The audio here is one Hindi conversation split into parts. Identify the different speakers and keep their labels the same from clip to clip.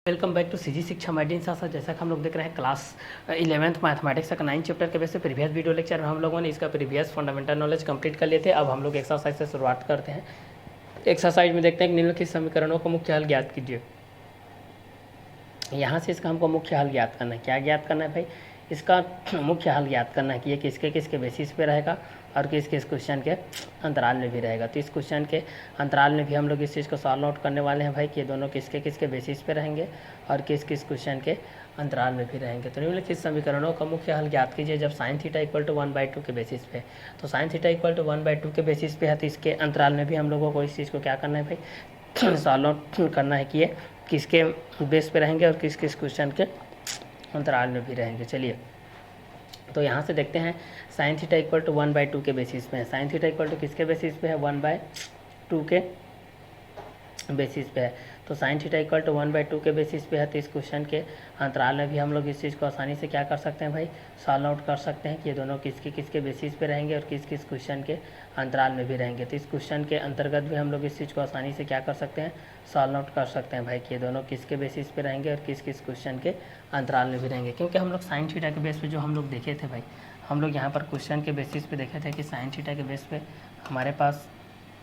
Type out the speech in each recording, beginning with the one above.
Speaker 1: वेलकम बैक टू सीजी शिक्षा मैडिन साथ जैसा कि हम लोग देख रहे हैं क्लास 11th मैथमेटिक्स का 9 चैप्टर के बेस पे प्रीवियस वीडियो लेक्चर में हम लोगों ने इसका प्रीवियस फंडामेंटल नॉलेज कंप्लीट कर लिए थे। अब हम लोग एक्सरसाइज से शुरुआत करते हैं। एक्सरसाइज में देखते हैं कि निम्नलिखित समीकरणों का मुख्य हल ज्ञात कीजिए। यहाँ से इसका हमको मुख्य हल ज्ञात करना है। क्या ज्ञात करना है भाई? इसका मुख्य हल ज्ञात करना है कि ये किसके किसके बेसिस पे रहेगा और किस किस क्वेश्चन के अंतराल में भी रहेगा। तो इस क्वेश्चन के अंतराल में भी हम लोग इस चीज़ को सॉल्व आउट करने वाले हैं भाई कि ये दोनों किसके किसके बेसिस पे रहेंगे और किस किस क्वेश्चन के अंतराल में भी रहेंगे। तो निम्नलिखित समीकरणों का मुख्य हल ज्ञात कीजिए जब साइन थीटा इक्वल टू 1/2 के बेसिस पे। तो साइन थीटा इक्वल टू 1/2 के बेसिस पे है, तो इसके अंतराल में भी हम लोगों को इस चीज़ को क्या करना है भाई? सॉल्व आउट करना है कि ये किसके बेस पे रहेंगे और किस किस क्वेश्चन के अंतराल में भी रहेंगे। चलिए तो यहाँ से देखते हैं साइन थीटा इक्वल टू 1/2 के बेसिस पे है। साइन थीटा इक्वल टू किसके बेसिस पे है? 1/2 के बेसिस पे है। तो साइन थीटा इक्वल टू 1/2 के बेसिस पे है, तो इस क्वेश्चन के अंतराल में भी हम लोग इस चीज़ को आसानी से क्या कर सकते हैं भाई? सॉल्व आउट कर सकते हैं कि ये दोनों किसके किसके बेसिस पे रहेंगे और किस किस क्वेश्चन के अंतराल में भी रहेंगे। तो इस क्वेश्चन के अंतर्गत भी हम लोग इस चीज़ को आसानी से क्या कर सकते हैं? सॉल्व आउट कर सकते हैं भाई कि ये दोनों किसके बेसिस पे रहेंगे और किस किस क्वेश्चन के अंतराल में भी रहेंगे। क्योंकि हम लोग साइन थीटा के बेस पे जो हम लोग देखे थे भाई, हम लोग यहाँ पर क्वेश्चन के बेसिस पे देखे थे कि साइन थीटा के बेस पे हमारे पास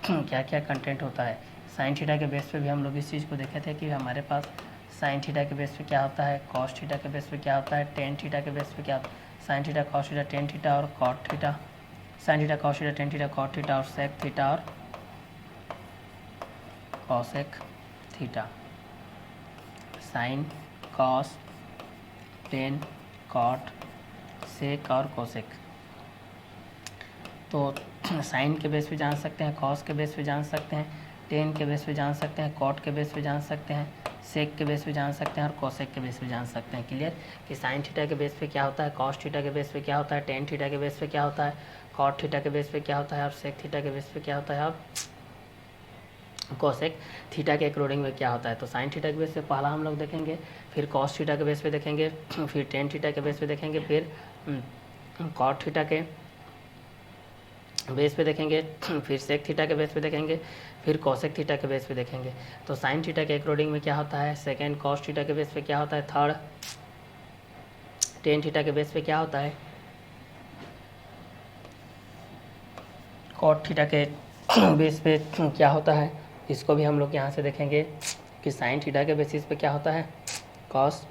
Speaker 1: क्या क्या कंटेंट होता है। साइन थीटा के बेस पे भी हम लोग इस चीज़ को देखे थे कि हमारे पास साइन थीटा के बेस पे क्या होता है, कॉस थीटा के बेस पे क्या होता है, टेन थीटा के बेस पे क्या होता है, sine theta cos theta tan theta और cot theta, sine theta cos theta tan theta cot theta और सेक थीटा और cosec theta. Sine cos tan cot sec और कोसेक। तो साइन के बेस पे जान सकते हैं, कॉस के बेस पे जान सकते हैं, टेन के बेस पे जान सकते हैं, कॉट के बेस पे जान सकते हैं, सेक के बेस पे जान सकते हैं और कोसेक के बेस पे जान सकते हैं। क्लियर कि साइन थीटा के बेस पे क्या होता है, कॉस थीटा के बेस पे क्या होता है, टेन थीटा के बेस पे क्या होता है, कॉट थीटा के बेस पे क्या होता है और सेक थीटा के बेस पे क्या होता है और कोसेक थीटा के अकॉर्डिंग में क्या होता है। तो साइन थीटा के बेस पे पहला हम लोग देखेंगे, फिर कॉस थीटा के बेस पे देखेंगे, फिर टेन थीटा के बेस पे देखेंगे, फिर कॉट थीटा के बेस पे देखेंगे, फिर सेक थीटा के बेस पे देखेंगे, फिर कोसेक थीटा के बेस पे देखेंगे। तो साइन थीटा के अकॉर्डिंग में क्या होता है, सेकेंड कॉस थीटा के बेस पे क्या होता है, थर्ड टेन थीटा के बेस पे क्या होता है, कॉट थीटा के बेस पे क्या होता है। इसको भी हम लोग यहाँ से देखेंगे कि साइन थीटा के बेसिस पे क्या होता है, कॉस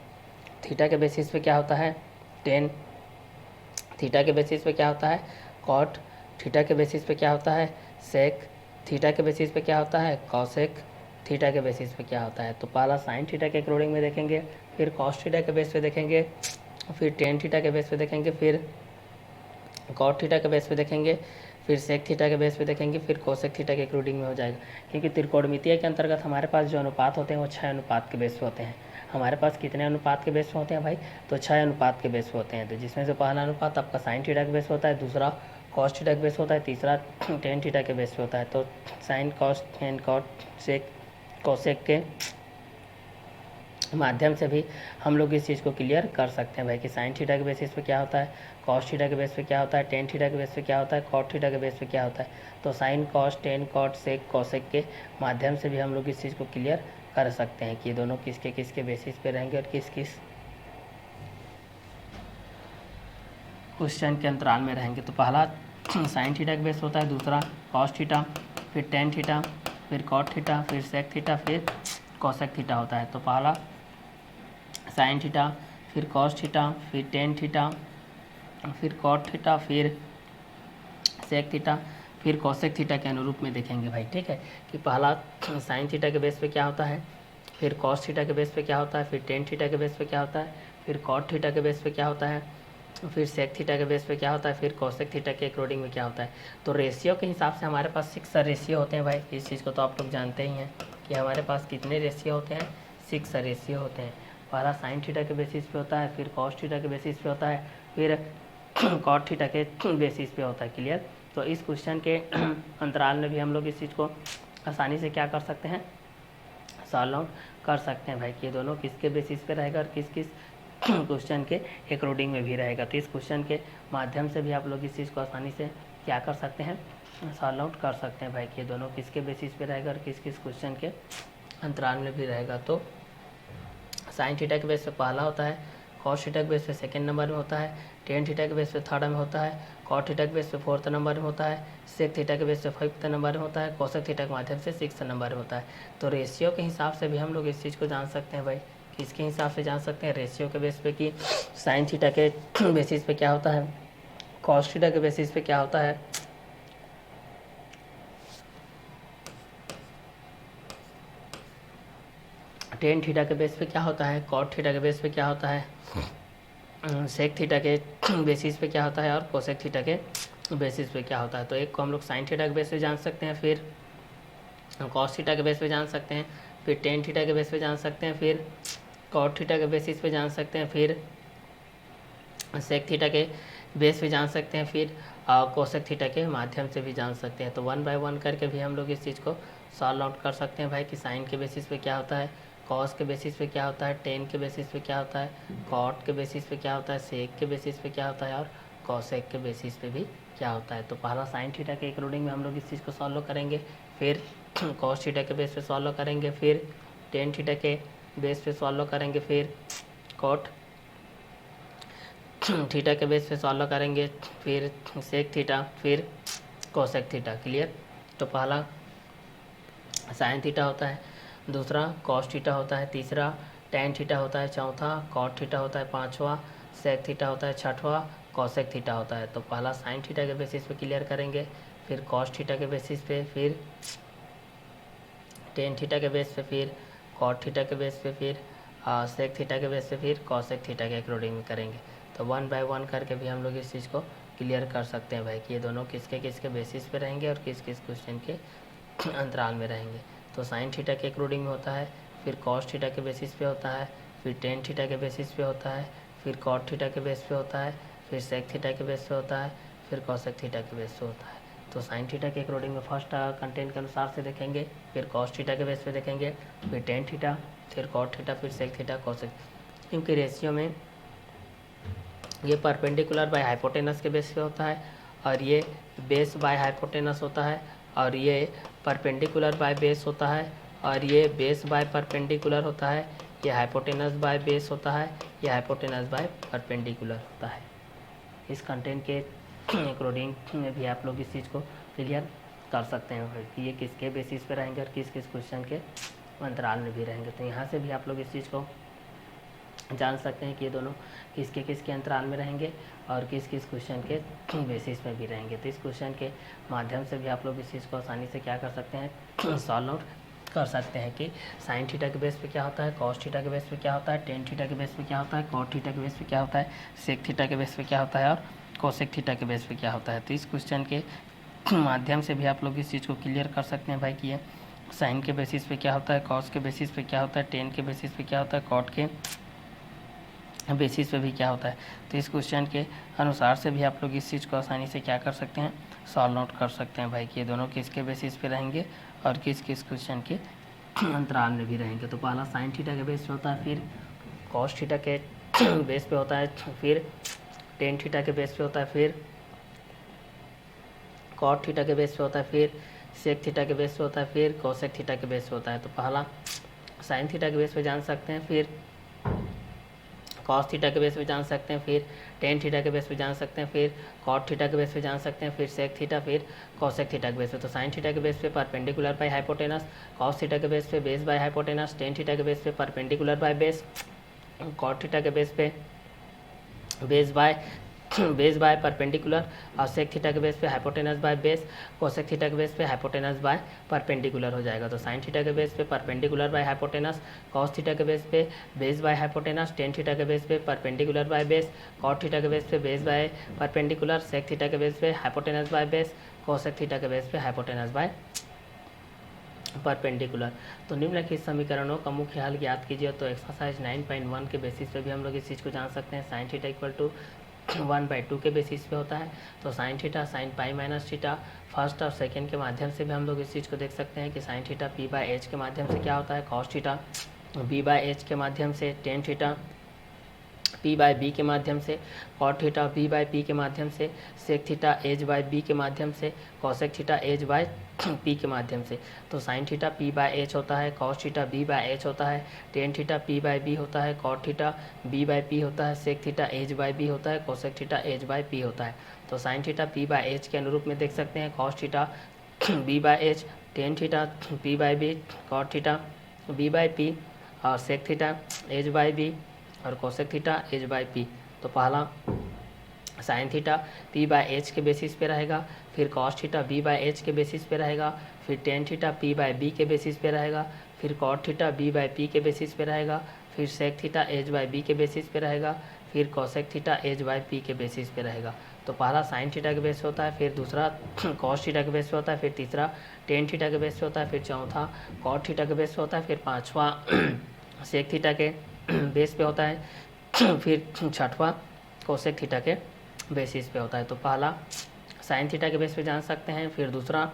Speaker 1: थीटा के बेसिस पे क्या होता है, टेन थीटा के बेसिस पे क्या होता है, कॉट थीटा के बेसिस पे क्या होता है, सेक थीटा के बेसिस पे क्या होता है, कॉसेक थीटा के बेसिस पे क्या होता है। तो पहला साइन थीटा के अकॉर्डिंग में देखेंगे, फिर कॉस थीटा के बेस पे देखेंगे, फिर टेन थीटा के बेस पे देखेंगे, फिर कॉट थीटा के बेस पे देखेंगे, फिर सेक थीटा के बेस पे देखेंगे, फिर कोसेक थीटा के अकॉर्डिंग में हो जाएगा। क्योंकि त्रिकोणमितीय के अंतर्गत हमारे पास जो अनुपात होते हैं वो 6 अनुपात के बेस पे होते हैं। हमारे पास कितने अनुपात के बेस पे होते हैं भाई? तो 6 अनुपात के बेस पे होते हैं। तो जिसमें से पहला अनुपात आपका साइन थीटा के बेस पे होता है, दूसरा कॉस थीटा के बेस होता है, तीसरा टेन थीटा के बेस पे होता है। तो sine cos tan cot sec cosec के माध्यम से भी हम लोग इस चीज़ को क्लियर कर सकते हैं भाई कि साइन थीटा के बेसिस पे क्या होता है, कॉस थीटा के बेस पे क्या होता है, टेन थीटा के बेस पे क्या होता है, कॉट थीटा के बेस पे क्या होता है। तो sine cos tan cot sec cosec के माध्यम से भी हम लोग इस चीज़ को क्लियर कर सकते हैं कि ये दोनों किसके किसके बेसिस पे रहेंगे और किस किस क्वेश्चन के अंतराल में रहेंगे। तो पहला साइन थीटा के बेस होता है, दूसरा कॉस थीटा, फिर टेन थीटा, फिर कॉट थीटा, फिर सेक थीटा, फिर कोसेक थीटा होता है। तो पहला साइन थीटा, फिर कॉस थीटा, फिर टेन थीटा, फिर कॉट थीटा, फिर सेक थीटा, फिर कोसेक थीटा के अनुरूप में देखेंगे भाई। ठीक है कि पहला साइन थीटा के बेस पे क्या होता है, फिर कॉस थीटा के बेस पे क्या होता है, फिर टेन थीटा के बेस पे क्या होता है, फिर कॉट थीटा के बेस पे क्या होता है, फिर सेक थीटा के बेस पे क्या होता है, फिर कोसेक थीटा के अकॉर्डिंग में क्या होता है। तो रेशियो के हिसाब से हमारे पास 6 रेशियो होते हैं भाई। इस चीज़ को तो आप लोग जानते ही हैं कि हमारे पास कितने रेशियो होते हैं, 6 रेशियो होते हैं। पहला साइन थीटा के बेसिस पे होता है, फिर कॉस थीटा के बेसिस पे होता है, फिर कॉट थीटा के बेसिस पे होता है। क्लियर। तो इस क्वेश्चन के अंतराल में भी हम लोग इस चीज़ को आसानी से क्या कर सकते हैं, सॉल्व आउट कर सकते हैं भाई कि ये दोनों किसके बेसिस पे रहेगा और किस किस क्वेश्चन के अकॉर्डिंग में भी रहेगा। तो इस क्वेश्चन के माध्यम से भी आप लोग इस चीज़ को आसानी से क्या कर सकते हैं, सॉल्व आउट कर सकते हैं भाई कि ये दोनों किसके बेसिस पे रहेगा और किस किस क्वेश्चन के अंतराल में भी रहेगा। तो साइन थीटा के बेस पे पहला होता है, कॉस थीटा के बेस पे सेकंड नंबर में होता है, टेन थीटा के बेस पे थर्ड में होता है, कॉट थीटा के बेस पे फोर्थ नंबर में होता है, सेक थीटा के बेस पे फिफ्थ नंबर में होता है, कोसेक थीटा के माध्यम से सिक्स्थ नंबर में होता है। तो रेशियो के हिसाब से भी हम लोग इस चीज़ को जान सकते हैं भाई, किसके हिसाब से जान सकते हैं, रेशियो के बेस पे कि साइन थीटा के बेसिस पे क्या होता है, कॉस थीटा के बेसिस पे क्या होता है, टेन थीटा के बेस पे क्या होता है, कॉट थीटा के बेस पे क्या होता है, सेक थीटा के बेसिस पे क्या होता है, और कोसेक थीटा के बेसिस पे क्या होता है। तो एक को हम लोग साइन थीटा के बेस पे जान सकते हैं, फिर कॉस थीटा के बेस पे जान सकते हैं, फिर टेन थीटा के बेस पे जान सकते हैं, फिर कॉट थीटा के बेसिस पे जान सकते हैं, फिर सेक थीटा के बेस पे जान सकते हैं, फिर कोसेक थीटा के माध्यम से भी जान सकते हैं। तो 1 बाय 1 करके भी हम लोग इस चीज़ को सॉल्व आउट कर सकते हैं भाई कि साइन के बेसिस पे क्या होता है, कॉस के बेसिस पे क्या होता है, टेन के बेसिस पे क्या होता है, कॉट के बेसिस पे क्या होता है, सेक के बेसिस पे क्या होता है, और कॉसेक के बेसिस पे भी क्या होता है। तो पहला साइन थीटा के अकॉर्डिंग में हम लोग इस चीज़ को सॉल्व करेंगे, फिर कॉस थीटा के बेस पे सॉल्व करेंगे, फिर टेन थीटा के बेस पे सॉल्व करेंगे, फिर कॉट थीटा के बेस पे सॉल्व करेंगे, फिर सेक थीटा, फिर कोसेक थीटा। क्लियर। तो पहला साइन थीटा होता है, दूसरा कॉस थीटा होता है, तीसरा टेन थीटा होता है, चौथा कॉट थीटा होता है, पांचवा सेक थीटा होता है, छठवां कोसेक थीटा होता है। तो पहला साइन थीटा के बेसिस पे क्लियर करेंगे, फिर कॉस थीटा के बेसिस पे, फिर टेन थीटा के बेस पे, फिर कॉट थीटा के बेस पे, फिर सेक थीटा के बेस पे, फिर कोसेक थीटा के अकॉर्डिंग करेंगे। तो 1 बाय 1 करके भी हम लोग इस चीज़ को क्लियर कर सकते हैं भाई कि ये दोनों किसके किसके बेसिस पे रहेंगे और किस किस क्वेश्चन के अंतराल में रहेंगे। तो साइन थीटा के अकॉर्डिंग में होता है, फिर कॉस थीटा के बेसिस पे होता है, फिर टेन थीटा के बेसिस पे होता है, फिर कॉट थीटा के बेस पे होता है, फिर सेक थीटा के बेस पे होता है, फिर कोसेक थीटा के बेस पे होता है। तो साइन थीटा के अकॉर्डिंग में फर्स्ट कंटेंट के अनुसार से देखेंगे, फिर कॉस थीटा के बेस पे देखेंगे, फिर टेन थीटा, फिर कॉट थीटा, फिर सेक थीटा, कोसेक। क्योंकि रेशियो में ये परपेंडिकुलर बाय हाइपोटेनस के बेस पे होता है, और ये बेस बाय हाइपोटेनस होता है, और ये परपेंडिकुलर बाय बेस होता है, और ये बेस बाय परपेंडिकुलर होता है, ये हाइपोटेनस बाय बेस होता है, ये हाइपोटेनस बाय परपेंडिकुलर होता है। इस कंटेंट के अकॉर्डिंग में भी आप लोग इस चीज़ को क्लियर कर सकते हैं कि ये किसके बेसिस पे रहेंगे और किस किस क्वेश्चन के अंतराल में भी रहेंगे। तो यहाँ से भी आप लोग इस चीज़ को जान सकते हैं कि ये दोनों किसके किसके अंतराल में रहेंगे और किस किस क्वेश्चन के बेसिस में भी रहेंगे। तो इस क्वेश्चन के माध्यम से भी आप लोग इस चीज़ को आसानी से क्या कर सकते हैं, सॉल्व आउट कर सकते हैं कि साइन थीटा के बेस पे क्या होता है, कॉस थीटा के बेस पे क्या होता है, टेन थीटा के बेस पे क्या होता है, कॉट थीटा के बेस पे क्या होता है, सेक थीटा के बेस पे क्या होता है, और कोसेक थीटा के बेस पे क्या होता है। तो इस क्वेश्चन के माध्यम से भी आप लोग इस चीज़ को क्लियर कर सकते हैं भाई कि ये साइन के बेसिस पे क्या होता है, कॉस के बेसिस पे क्या होता है, टेन के बेसिस पे क्या होता है, कॉट के बेसिस पे भी क्या होता है। तो इस क्वेश्चन के अनुसार से भी आप लोग इस चीज़ को आसानी से क्या कर सकते हैं, सॉल्व आउट कर सकते हैं भाई कि ये दोनों किसके बेसिस पे रहेंगे और किस किस क्वेश्चन के अंतराल में भी रहेंगे। तो पहला साइन थीटा के बेस पे होता है, फिर कॉस थीटा के बेस पे होता है, फिर टेन थीटा के बेस पे होता है, फिर कॉट थीटा के बेस पे होता है, फिर सेक थीटा के बेस पे होता है, फिर कोसेक थीटा के बेस पे होता है। तो पहला साइन थीटा के बेस पे जान सकते हैं, फिर कॉस थीटा के बेस पे जान सकते हैं, फिर टेन थीटा के बेस पे जान सकते हैं, फिर कॉट थीटा के बेस पे जान सकते हैं, फिर सेक थीटा, फिर कोसेक थीटा के बेस पे। तो साइन थीटा के बेस पे perpendicular by hypotenuse, cos theta के बेस पे base by hypotenuse, tan theta के बेस पे perpendicular by base, cot theta के बेस पे बेस बाय परपेंडिकुलर, और सेक थीटा के बेस पे hypotenuse by base, cosec theta के बेस पे हाइपोटेनस बाय परपेंडिकुलर हो जाएगा। तो साइन थीटा के बेस पे perpendicular by hypotenuse, cos theta के बेस पे base by hypotenuse, tan theta के बेस पे perpendicular by base, cot theta के बेस पे base by perpendicular, sec theta के बेस पे hypotenuse by base, cosec theta के बेस पे हाइपोटेनस बाय परपेंडिकुलर। तो निम्नलिखित समीकरणों का मुख्य हल ज्ञात कीजिए। तो एक्सरसाइज 9.1 के बेसिस पे भी हम लोग इस चीज़ को जान सकते हैं। साइन थीटा इक्वल टू 1/2 के बेसिस पे होता है। तो sine theta sine pi minus theta first और सेकेंड के माध्यम से भी हम लोग इस चीज़ को देख सकते हैं कि साइन थीटा p/h के माध्यम से क्या होता है, कॉस थीटा b/h के माध्यम से, tan theta P by B के माध्यम से, cot theta B by P के माध्यम से, sec theta H by B के माध्यम से, cosec theta H by P के माध्यम से। तो sine theta P by H होता है, cos theta B by H होता है, tan theta P by B होता है, cot theta B by P होता है, sec theta H by B होता है, cosec theta H by P होता है। तो sine theta P by H के अनुरूप में देख सकते हैं cos theta B by H, tan theta P by B, cot theta B by P, और sec theta H by B, और cosec theta H by P. तो पहला sine theta P by H के बेसिस पे रहेगा, फिर cos theta B by H के बेसिस पे रहेगा, फिर ten theta P by B के बेसिस पे रहेगा, फिर cot theta B by P के बेसिस पे रहेगा, फिर sec theta H by B के बेसिस पे रहेगा, फिर cosec theta H by P के बेसिस पे रहेगा। तो पहला साइन थीटा के बेस पे होता है, फिर दूसरा कॉस थीटा के बेस पे होता है, फिर तीसरा टेन थीटा के बेस पे होता है, फिर चौथा कॉट थीटा के बेस पे होता है, फिर पाँचवा सेक थीटा के बेस पे होता है, फिर छठवां कोसेक थीटा के बेसिस पे होता है। तो पहला साइन थीटा के बेस पे जान सकते हैं, फिर दूसरा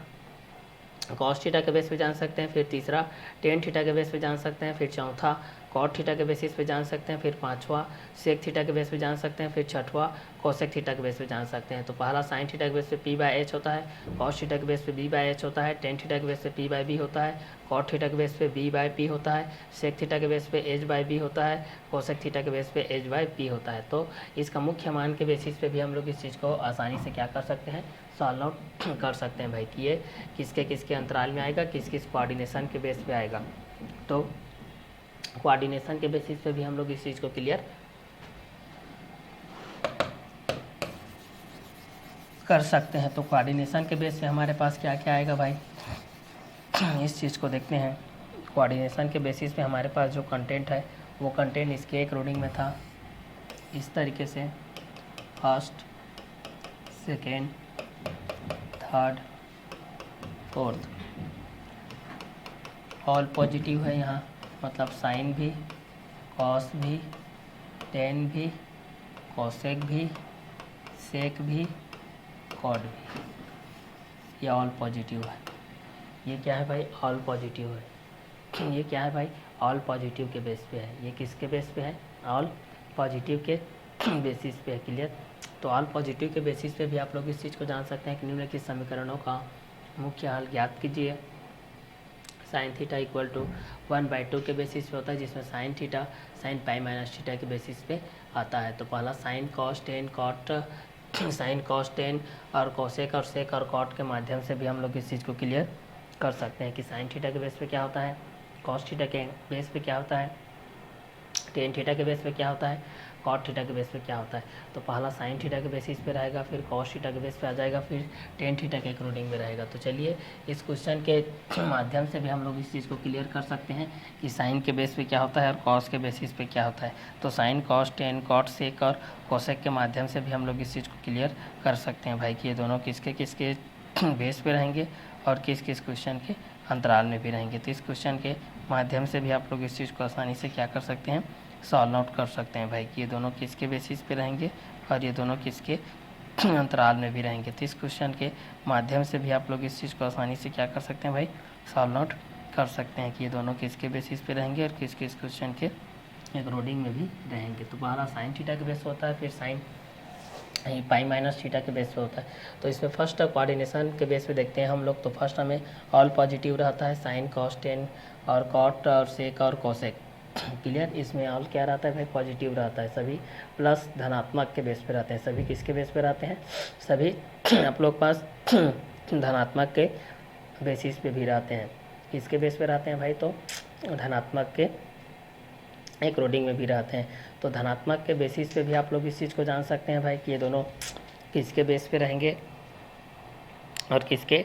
Speaker 1: कॉस थीटा के बेस पे जान सकते हैं, फिर तीसरा टेन थीटा के बेस पे जान सकते हैं, फिर चौथा कॉट थीटा के बेसिस पे जान सकते हैं, फिर पाँचवा सेक थीटा के बेस पे जान सकते हैं, फिर छठवां कोसेक थीटा के बेस पे जान सकते हैं। तो पहला साइन थीटा के बेस पे पी बाय एच होता है, कॉस थीटा के बेस पे बी बाय एच होता है, टेन थीटा के बेस पे पी बाय बी होता है, कॉट थीटा के बेस पे बी बाय पी होता है, सेक थीटा के बेस पे एच बाय बी होता है, कोसेक थीटा के बेस पे एच बाय पी होता है। तो इसका मुख्य मान के बेसिस पे भी हम लोग इस चीज़ को आसानी से क्या कर सकते हैं, सॉल्व आउट कर सकते हैं भाई कि ये किसके किसके अंतराल में आएगा, किस किस कोऑर्डिनेशन के बेस पे आएगा। तो कोऑर्डिनेशन के बेसिस पे भी हम लोग इस चीज़ को क्लियर कर सकते हैं। तो कोऑर्डिनेशन के बेस पे हमारे पास क्या क्या आएगा भाई, इस चीज़ को देखते हैं। कोऑर्डिनेशन के बेसिस पे हमारे पास जो कंटेंट है वो कंटेंट इसके एक रूडिंग में था इस तरीके से, first, second, third, fourth, all positive है यहाँ, मतलब साइन भी, कॉस भी, टेन भी, कोसेक भी, सेक भी, कॉट भी, ये ऑल पॉजिटिव है। ये क्या है भाई, ऑल पॉजिटिव है। ये क्या है भाई, ऑल पॉजिटिव के बेस पे है। ये किसके बेस पे है, ऑल पॉजिटिव के बेसिस पे है। क्लियर। तो ऑल पॉजिटिव के बेसिस पे भी आप लोग इस चीज़ को जान सकते हैं कि निम्नलिखित समीकरणों का मुख्य हल ज्ञात कीजिए। साइन थीटा इक्वल टू 1/2 के बेसिस पे होता है, जिसमें sine theta sine pi minus theta के बेसिस पे आता है। तो पहला sine cos tan cot, sine cos tan और कोसेक और सेक और कॉट के माध्यम से भी हम लोग इस चीज़ को क्लियर कर सकते हैं कि साइन थीटा के बेस पे क्या होता है, कॉस थीटा के बेस पे क्या होता है, टेन थीटा के बेस पे क्या होता है, कॉट थीटा के बेस पे क्या होता है। तो पहला साइन थीटा के बेसिस पे रहेगा, फिर कॉस थीटा के बेस पे आ जाएगा, फिर टेन थीटा के अकॉर्डिंग में रहेगा। तो चलिए इस क्वेश्चन के माध्यम से भी हम लोग इस चीज़ को क्लियर कर सकते हैं कि साइन के बेस पे क्या होता है और कॉस के बेसिस पे क्या होता है। तो sine cos tan cot sec और कोसेक के माध्यम से भी हम लोग इस चीज़ को क्लियर कर सकते हैं भाई कि ये दोनों किसके किसके बेस पे रहेंगे और किस किस क्वेश्चन के अंतराल में भी रहेंगे। तो इस क्वेश्चन के माध्यम से भी आप लोग इस चीज़ को आसानी से क्या कर सकते हैं, सॉल्व आउट कर सकते हैं भाई कि ये दोनों किसके बेसिस पे रहेंगे और ये दोनों किसके अंतराल में भी रहेंगे। तो इस क्वेश्चन के माध्यम से भी आप लोग इस चीज़ को आसानी से क्या कर सकते हैं भाई, सॉल्व आउट कर सकते हैं कि ये दोनों किसके बेसिस पे रहेंगे और किस किस क्वेश्चन के अकॉर्डिंग में भी रहेंगे। तो पहला साइन थीटा के बेस होता है, फिर साइन पाई माइनस थीटा के बेस पे होता है। तो इसमें फर्स्ट कोऑर्डिनेशन के बेस पे देखते हैं हम लोग। तो फर्स्ट हमें ऑल पॉजिटिव रहता है, साइन कॉस टेन और कॉट और सेक और कोसेक। क्लियर। इसमें ऑल क्या रहता है भाई, पॉजिटिव रहता है, सभी प्लस धनात्मक के बेस पे रहते हैं। सभी किसके बेस पे रहते हैं, सभी आप लोग पास धनात्मक के बेसिस पे भी रहते हैं। किसके बेस पे रहते हैं भाई, तो धनात्मक के एक रोडिंग में भी रहते हैं। तो धनात्मक के बेसिस पे भी आप लोग इस चीज़ को जान सकते हैं भाई कि ये दोनों किसके बेस पे रहेंगे और किसके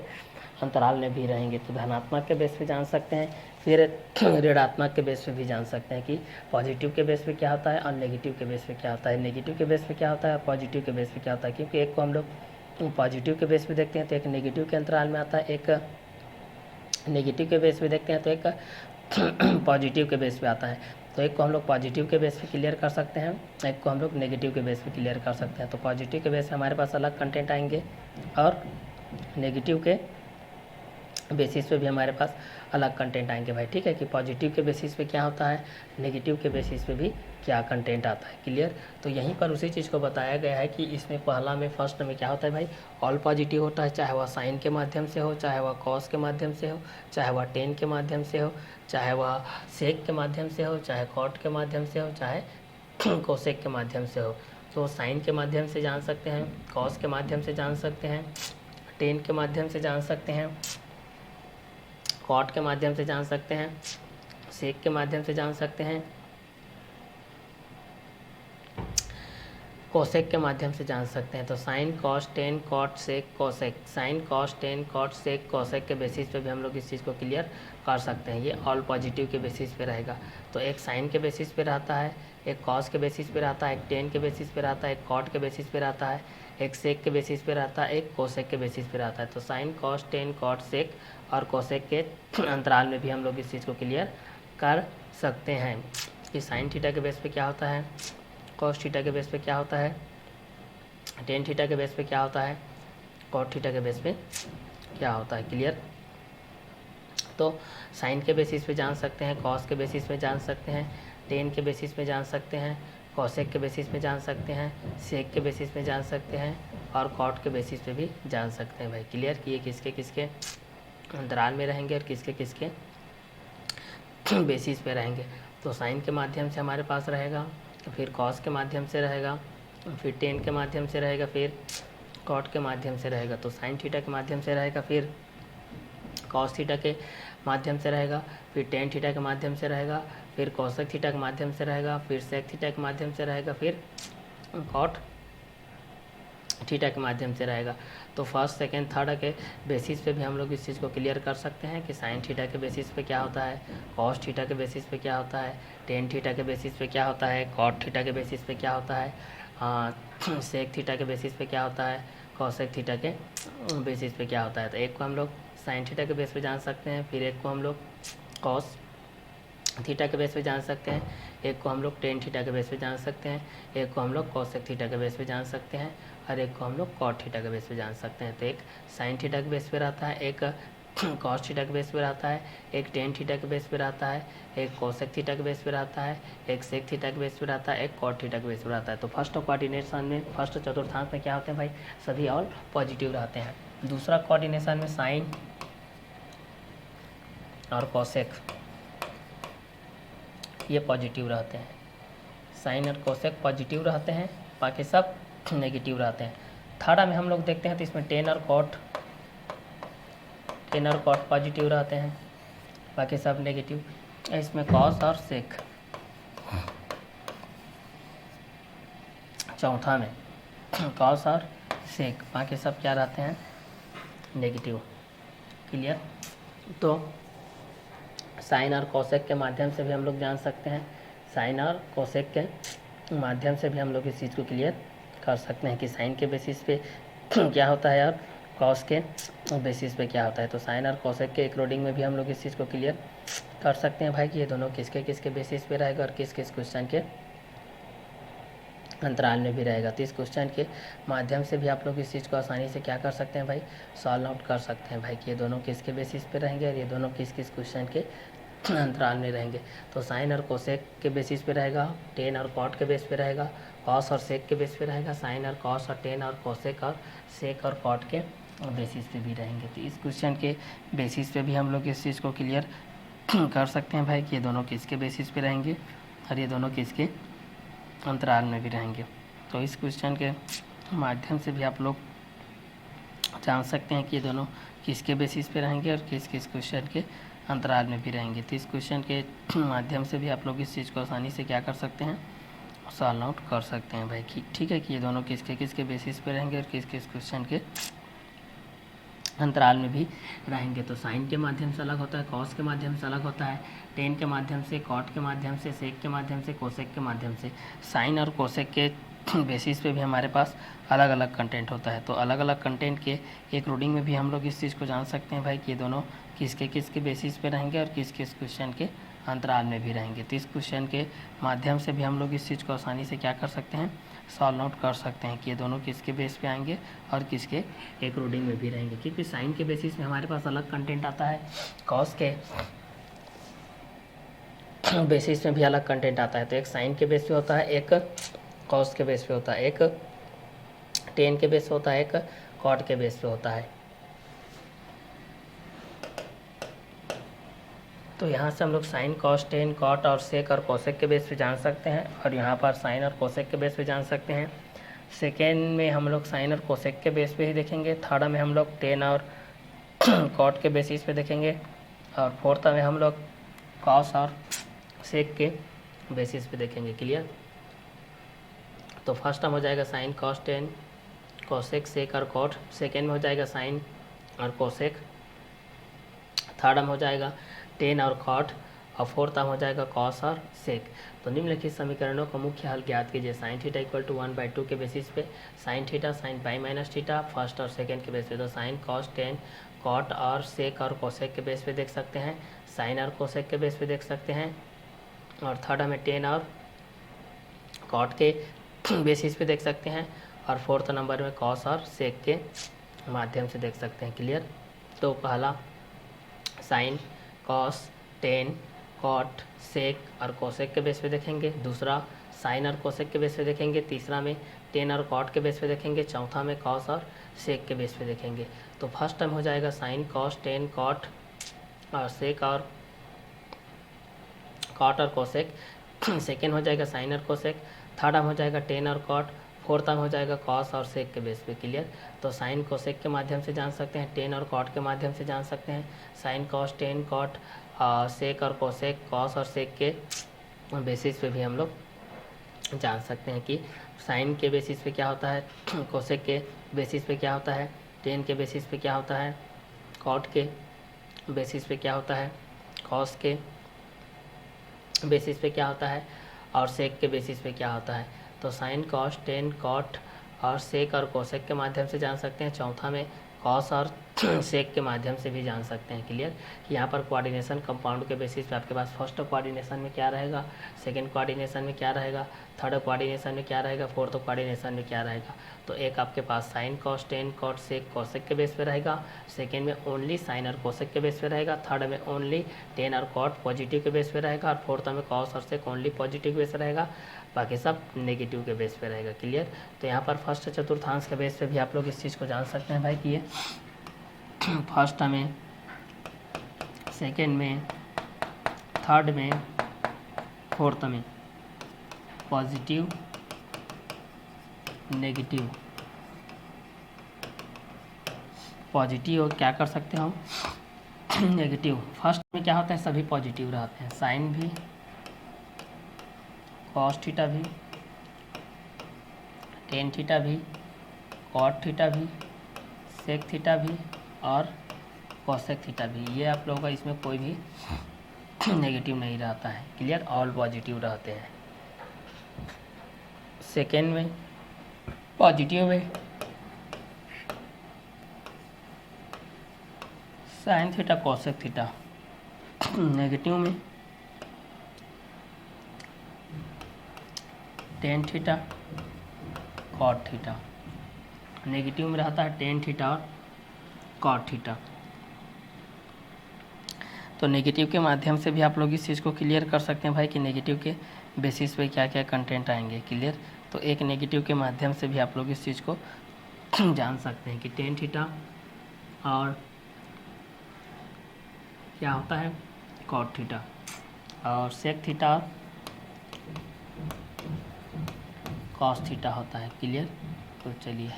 Speaker 1: अंतराल में भी रहेंगे। तो धनात्मक के बेस पे जान सकते हैं, फिर ऋणात्मक के बेस पे भी जान सकते हैं कि पॉजिटिव के बेस पे क्या होता है और नेगेटिव के बेस पे क्या होता है, नेगेटिव के बेस पे क्या होता है और पॉजिटिव के बेस पे क्या होता है। क्योंकि एक को हम लोग पॉजिटिव के बेस पे देखते हैं तो एक नेगेटिव के अंतराल में आता है, एक नेगेटिव के बेस पे देखते हैं तो एक पॉजिटिव के बेस पे आता है। तो एक को हम लोग पॉजिटिव के बेस पे क्लियर कर सकते हैं, एक को हम लोग नेगेटिव के बेस पे क्लियर कर सकते हैं। तो पॉजिटिव के बेस पे हमारे पास अलग कंटेंट आएंगे और नेगेटिव के बेसिस पे भी हमारे पास अलग कंटेंट आएंगे भाई, ठीक है, कि पॉजिटिव के बेसिस पे क्या होता है, नेगेटिव के बेसिस पे भी क्या कंटेंट आता है। क्लियर। तो यहीं पर उसी चीज़ को बताया गया है कि इसमें पहला में फर्स्ट में क्या होता है भाई, ऑल पॉजिटिव होता है, चाहे वह साइन के माध्यम से हो, चाहे वह कॉस के माध्यम से हो, चाहे वह टेन के माध्यम से हो, चाहे वह सेक के माध्यम से हो, चाहे कॉट के माध्यम से हो, चाहे कोसेक के माध्यम से हो। तो साइन के माध्यम से जान सकते हैं, कॉस के माध्यम से जान सकते हैं, टेन के माध्यम से जान सकते हैं, कॉट के माध्यम से जान सकते हैं, सेक के माध्यम से जान सकते हैं, कोसेक के माध्यम से जान सकते हैं। तो sine cos tan cot sec cosec, sine cos tan cot sec cosec के बेसिस पे भी हम लोग इस चीज़ को क्लियर कर सकते हैं। ये ऑल पॉजिटिव के बेसिस पे रहेगा। तो एक साइन के बेसिस पे रहता है, एक कॉस के बेसिस पे रहता है, एक टेन के बेसिस पे रहता है, एक कॉट के बेसिस पे रहता है, एक सेक के बेसिस पे रहता है, एक कोसेक के बेसिस पे रहता है। तो sine cos tan cot sec और कोसेक के अंतराल में भी हम लोग इस चीज़ को क्लियर कर सकते हैं कि साइन थीटा के बेस पे क्या होता है, कॉस थीटा के बेस पे क्या होता है, टेन थीटा के बेस पे क्या होता है, कॉट थीटा के बेस पे क्या होता है। क्लियर। तो साइन के बेसिस पे जान सकते हैं, कॉस के बेसिस पे जान सकते हैं, टेन के बेसिस पे जान सकते हैं, कॉसेक के बेसिस पे जान सकते हैं, सेक के बेसिस पे जान सकते हैं और कॉट के बेसिस पे भी जान सकते हैं भाई। क्लियर कि ये किसके किसके अंतराल में रहेंगे और किसके किसके बेसिस पे रहेंगे। तो साइन के माध्यम से हमारे पास रहेगा, फिर कॉस के माध्यम से रहेगा, फिर टेन के माध्यम से रहेगा, फिर कॉट के माध्यम से रहेगा। तो साइन थीटा के माध्यम से रहेगा, फिर कॉस थीटा के माध्यम से रहेगा, फिर टेन थीटा के माध्यम से रहेगा, फिर कोसेक थीटा के माध्यम से रहेगा, फिर सेक थीटा के माध्यम से रहेगा, फिर कॉट थीटा के माध्यम से रहेगा। तो फर्स्ट सेकेंड थर्ड के बेसिस पे भी हम लोग इस चीज़ को क्लियर कर सकते हैं कि साइन थीटा के बेसिस पे क्या होता है, कॉस थीटा के बेसिस पे क्या होता है, टेन थीटा के बेसिस पे क्या होता है, कॉट थीटा के बेसिस पे क्या होता है, सेक थीटा के बेसिस पे क्या होता है, कोसेक थीटा के बेसिस पे क्या होता है। तो एक को हम लोग साइन थीटा के बेस पे जान सकते हैं, फिर एक को हम लोग कॉस थीटा के बेस पे जान सकते हैं, एक को हम लोग टेन थीटा के बेस पे जान सकते हैं, एक को हम लोग कोसेक थीटा के बेस पे जान सकते हैं और एक को हम लोग कॉट थीटा के बेस पे जान सकते हैं। तो एक साइन थीटा के बेस पे रहता है, एक कॉस थीटा के बेस पे रहता है, एक टेन थीटा के बेस पे रहता है, एक कोसेक थीटा के बेस पे रहता है, एक सेक थीटा के बेस पे रहता है, एक कॉट थीटा के बेस पे रहता है। तो फर्स्ट कोऑर्डिनेशन में, फर्स्ट चतुर्थांश में क्या होते हैं भाई, सभी ऑल पॉजिटिव रहते हैं। दूसरा कोऑर्डिनेशन में साइन और कोसेक ये पॉजिटिव रहते हैं, साइन और कोसेक पॉजिटिव रहते हैं, बाकी सब नेगेटिव रहते हैं। थर्ड में हम लोग देखते हैं तो इसमें टेन और कॉट पॉजिटिव रहते हैं, बाकी सब नेगेटिव। इसमें कॉस और सेक। चौथा में कॉस और सेक, बाकी सब क्या रहते हैं, नेगेटिव। क्लियर। तो साइन और कोसेक के माध्यम से भी हम लोग जान सकते हैं, साइन और कोसेक के माध्यम से भी हम लोग इस चीज़ को क्लियर कर सकते हैं कि साइन के बेसिस पे क्या होता है और कॉस के बेसिस पे क्या होता है। तो साइन और कोसेक के अकॉर्डिंग में भी हम लोग इस चीज़ को क्लियर कर सकते हैं भाई कि ये दोनों किसके किसके बेसिस पे रहेगा और किस किस क्वेश्चन के अंतराल में भी रहेगा। तो इस क्वेश्चन के माध्यम से भी आप लोग इस चीज़ को आसानी से क्या कर सकते हैं भाई, सॉल्व आउट कर सकते हैं भाई कि ये दोनों किसके बेसिस पे रहेंगे और ये दोनों किस किस क्वेश्चन के अंतराल में रहेंगे। तो साइन और कोसेक के बेसिस पे रहेगा, टेन और कॉट के बेस पे रहेगा, कॉस और सेक के बेस पे रहेगा, साइन और कॉस और टेन और कोसेक और सेक और कॉट के बेसिस पे भी रहेंगे। तो इस क्वेश्चन के बेसिस पे भी हम लोग इस चीज़ को क्लियर कर सकते हैं भाई कि ये दोनों किसके बेसिस पे रहेंगे और ये दोनों किसके अंतराल में भी रहेंगे। तो इस क्वेश्चन के माध्यम से भी आप लोग जान सकते हैं कि ये दोनों किसके बेसिस पे रहेंगे और किस किस क्वेश्चन के अंतराल में भी रहेंगे। तो इस क्वेश्चन के माध्यम से भी आप लोग इस चीज़ को आसानी से क्या कर सकते हैं, सॉल्व आउट कर सकते हैं भाई कि ठीक है कि ये दोनों किसके किसके बेसिस पे रहेंगे और किस किस क्वेश्चन के अंतराल में भी रहेंगे। तो साइन के माध्यम से अलग होता है, कॉस के माध्यम से अलग होता है, टेन के माध्यम से, कॉट के माध्यम से, सेक के माध्यम से, कोसेक के माध्यम से। साइन और कोसेक के बेसिस पे भी हमारे पास अलग अलग कंटेंट होता है। तो अलग अलग कंटेंट के एक रूडिंग में भी हम लोग इस चीज़ को जान सकते हैं भाई कि ये दोनों किसके किसके बेसिस पे रहेंगे और किस किस क्वेश्चन के अंतराल में भी रहेंगे। तो इस क्वेश्चन के माध्यम से भी हम लोग इस चीज़ को आसानी से क्या कर सकते हैं, सॉल्व आउट कर सकते हैं कि ये दोनों किसके बेस पे आएंगे और किसके अकॉर्डिंग में भी रहेंगे। क्योंकि साइन के बेसिस में हमारे पास अलग कंटेंट आता है, कॉस के बेसिस में भी अलग कंटेंट आता है। तो एक साइन के बेस पे होता है, एक कॉस के बेस पे होता है, एक टेन के बेस पे होता है, एक कॉट के बेस पे होता है। तो यहाँ से हम लोग साइन, कॉस, टेन, कॉट और सेक और कोसेक के बेस पे जान सकते हैं, और यहाँ पर साइन और कोसेक के बेस पे जान सकते हैं। सेकेंड में हम लोग साइन और कोसेक के बेस पे ही देखेंगे। थर्ड में हम लोग टेन और कॉट के बेसिस पे देखेंगे, और फोर्थ में हम लोग कॉस और सेक के बेसिस पे देखेंगे। क्लियर? तो फर्स्ट टर्म हो जाएगा साइन, कॉस, टेन, कोसेक, सेक और कॉट। सेकेंड में हो जाएगा साइन और कोसेक। थर्ड टर्म हो जाएगा टेन और कॉट, और फोर्थ टर्म हो जाएगा कॉस और सेक। तो निम्नलिखित समीकरणों का मुख्य हल ज्ञात कीजिए। साइन थीटा इक्वल टू 1/2 के बेसिस पे sine theta, sine pi minus theta, first और सेकेंड के बेस पे। तो साइन, कॉस, टेन, कॉट और सेक और कोसेक के बेस पे देख सकते हैं, साइन और कोसेक के बेस पे देख सकते हैं, और थर्ड हमें टेन और कॉट के बेसिस पे देख सकते हैं, और फोर्थ नंबर में कॉस और सेक के माध्यम से देख सकते हैं। क्लियर? तो पहला sine, cos, tan, cot, sec और कोसेक के बेस पे देखेंगे। दूसरा साइन और कोसेक के बेस पे देखेंगे। तीसरा में टेन और कॉट के बेस पे देखेंगे। चौथा में कॉस और सेक के बेस पे देखेंगे। तो फर्स्ट टाइम हो जाएगा साइन, कॉस, टेन, कॉट और सेक और कॉट और कोसेक। सेकेंड हो जाएगा साइन और कोसेक। थर्ड टाइम हो जाएगा टेन और कॉट। फोर्थ टाइम हो जाएगा कॉस और सेक के बेस पे। क्लियर? तो साइन, कोसेक के माध्यम से जान सकते हैं, टेन और कॉट के माध्यम से जान सकते हैं, sine, cos, tan, cot, sec और कोसेक, कॉस और सेक के बेसिस पे भी हम लोग जान सकते हैं कि साइन के बेसिस पे क्या होता है, कोसेक के बेसिस पे क्या होता है, टेन के बेसिस पे क्या होता है, कॉट के बेसिस पे क्या होता है, कॉस के बेसिस पे क्या होता है, और सेक के बेसिस पे क्या होता है। तो साइन, कॉस, टेन, कॉट और सेक और कोसेक के माध्यम से जान सकते हैं। चौथा में कॉस और सेक के माध्यम से भी जान सकते हैं। क्लियर? यहाँ पर कोऑर्डिनेशन कंपाउंड के बेसिस पे आपके पास फर्स्ट कोऑर्डिनेशन में क्या रहेगा, सेकंड कोऑर्डिनेशन में क्या रहेगा, थर्ड कोऑर्डिनेशन में क्या रहेगा, फोर्थ कोऑर्डिनेशन में क्या रहेगा। तो एक आपके पास sign, cos, tan, cot, sec, cosec के बेस पे रहेगा। सेकेंड में ओनली साइन और कोसेक के बेस पे रहेगा। थर्ड में ओनली टेन और कॉट पॉजिटिव के बेस पे रहेगा, और फोर्थ में कॉस और सेक ओनली पॉजिटिव के बेस पे रहेगा, बाकी सब नेगेटिव के बेस पे रहेगा। क्लियर? तो यहाँ पर फर्स्ट चतुर्थांश के बेस पे भी आप लोग इस चीज़ को जान सकते हैं भाई कि ये फर्स्ट में, सेकेंड में, थर्ड में, फोर्थ में पॉजिटिव, नेगेटिव, पॉजिटिव और क्या कर सकते हो हम नेगेटिव। फर्स्ट में क्या होता है, सभी पॉजिटिव रहते हैं, साइन भी, कॉस थीटा भी, टेन थीटा भी, कॉट थीटा भी, सेक थीटा भी और कोसेक थीटा भी। ये आप लोगों का इसमें कोई भी नेगेटिव नहीं रहता है। क्लियर? ऑल पॉजिटिव रहते हैं। सेकेंड में पॉजिटिव में sine theta, cosec theta. Negative में tan theta, cot theta. Negative में रहता है टेन थीटा और कॉट थीटा। तो नेगेटिव के माध्यम से भी आप लोग इस चीज़ को क्लियर कर सकते हैं भाई कि नेगेटिव के बेसिस पे क्या क्या कंटेंट आएंगे। क्लियर? तो एक नेगेटिव के माध्यम से भी आप लोग इस चीज़ को जान सकते हैं कि टेन थीटा और क्या होता है, कॉट थीटा, और सेक थीटा और कॉस थीटा होता है। क्लियर? तो चलिए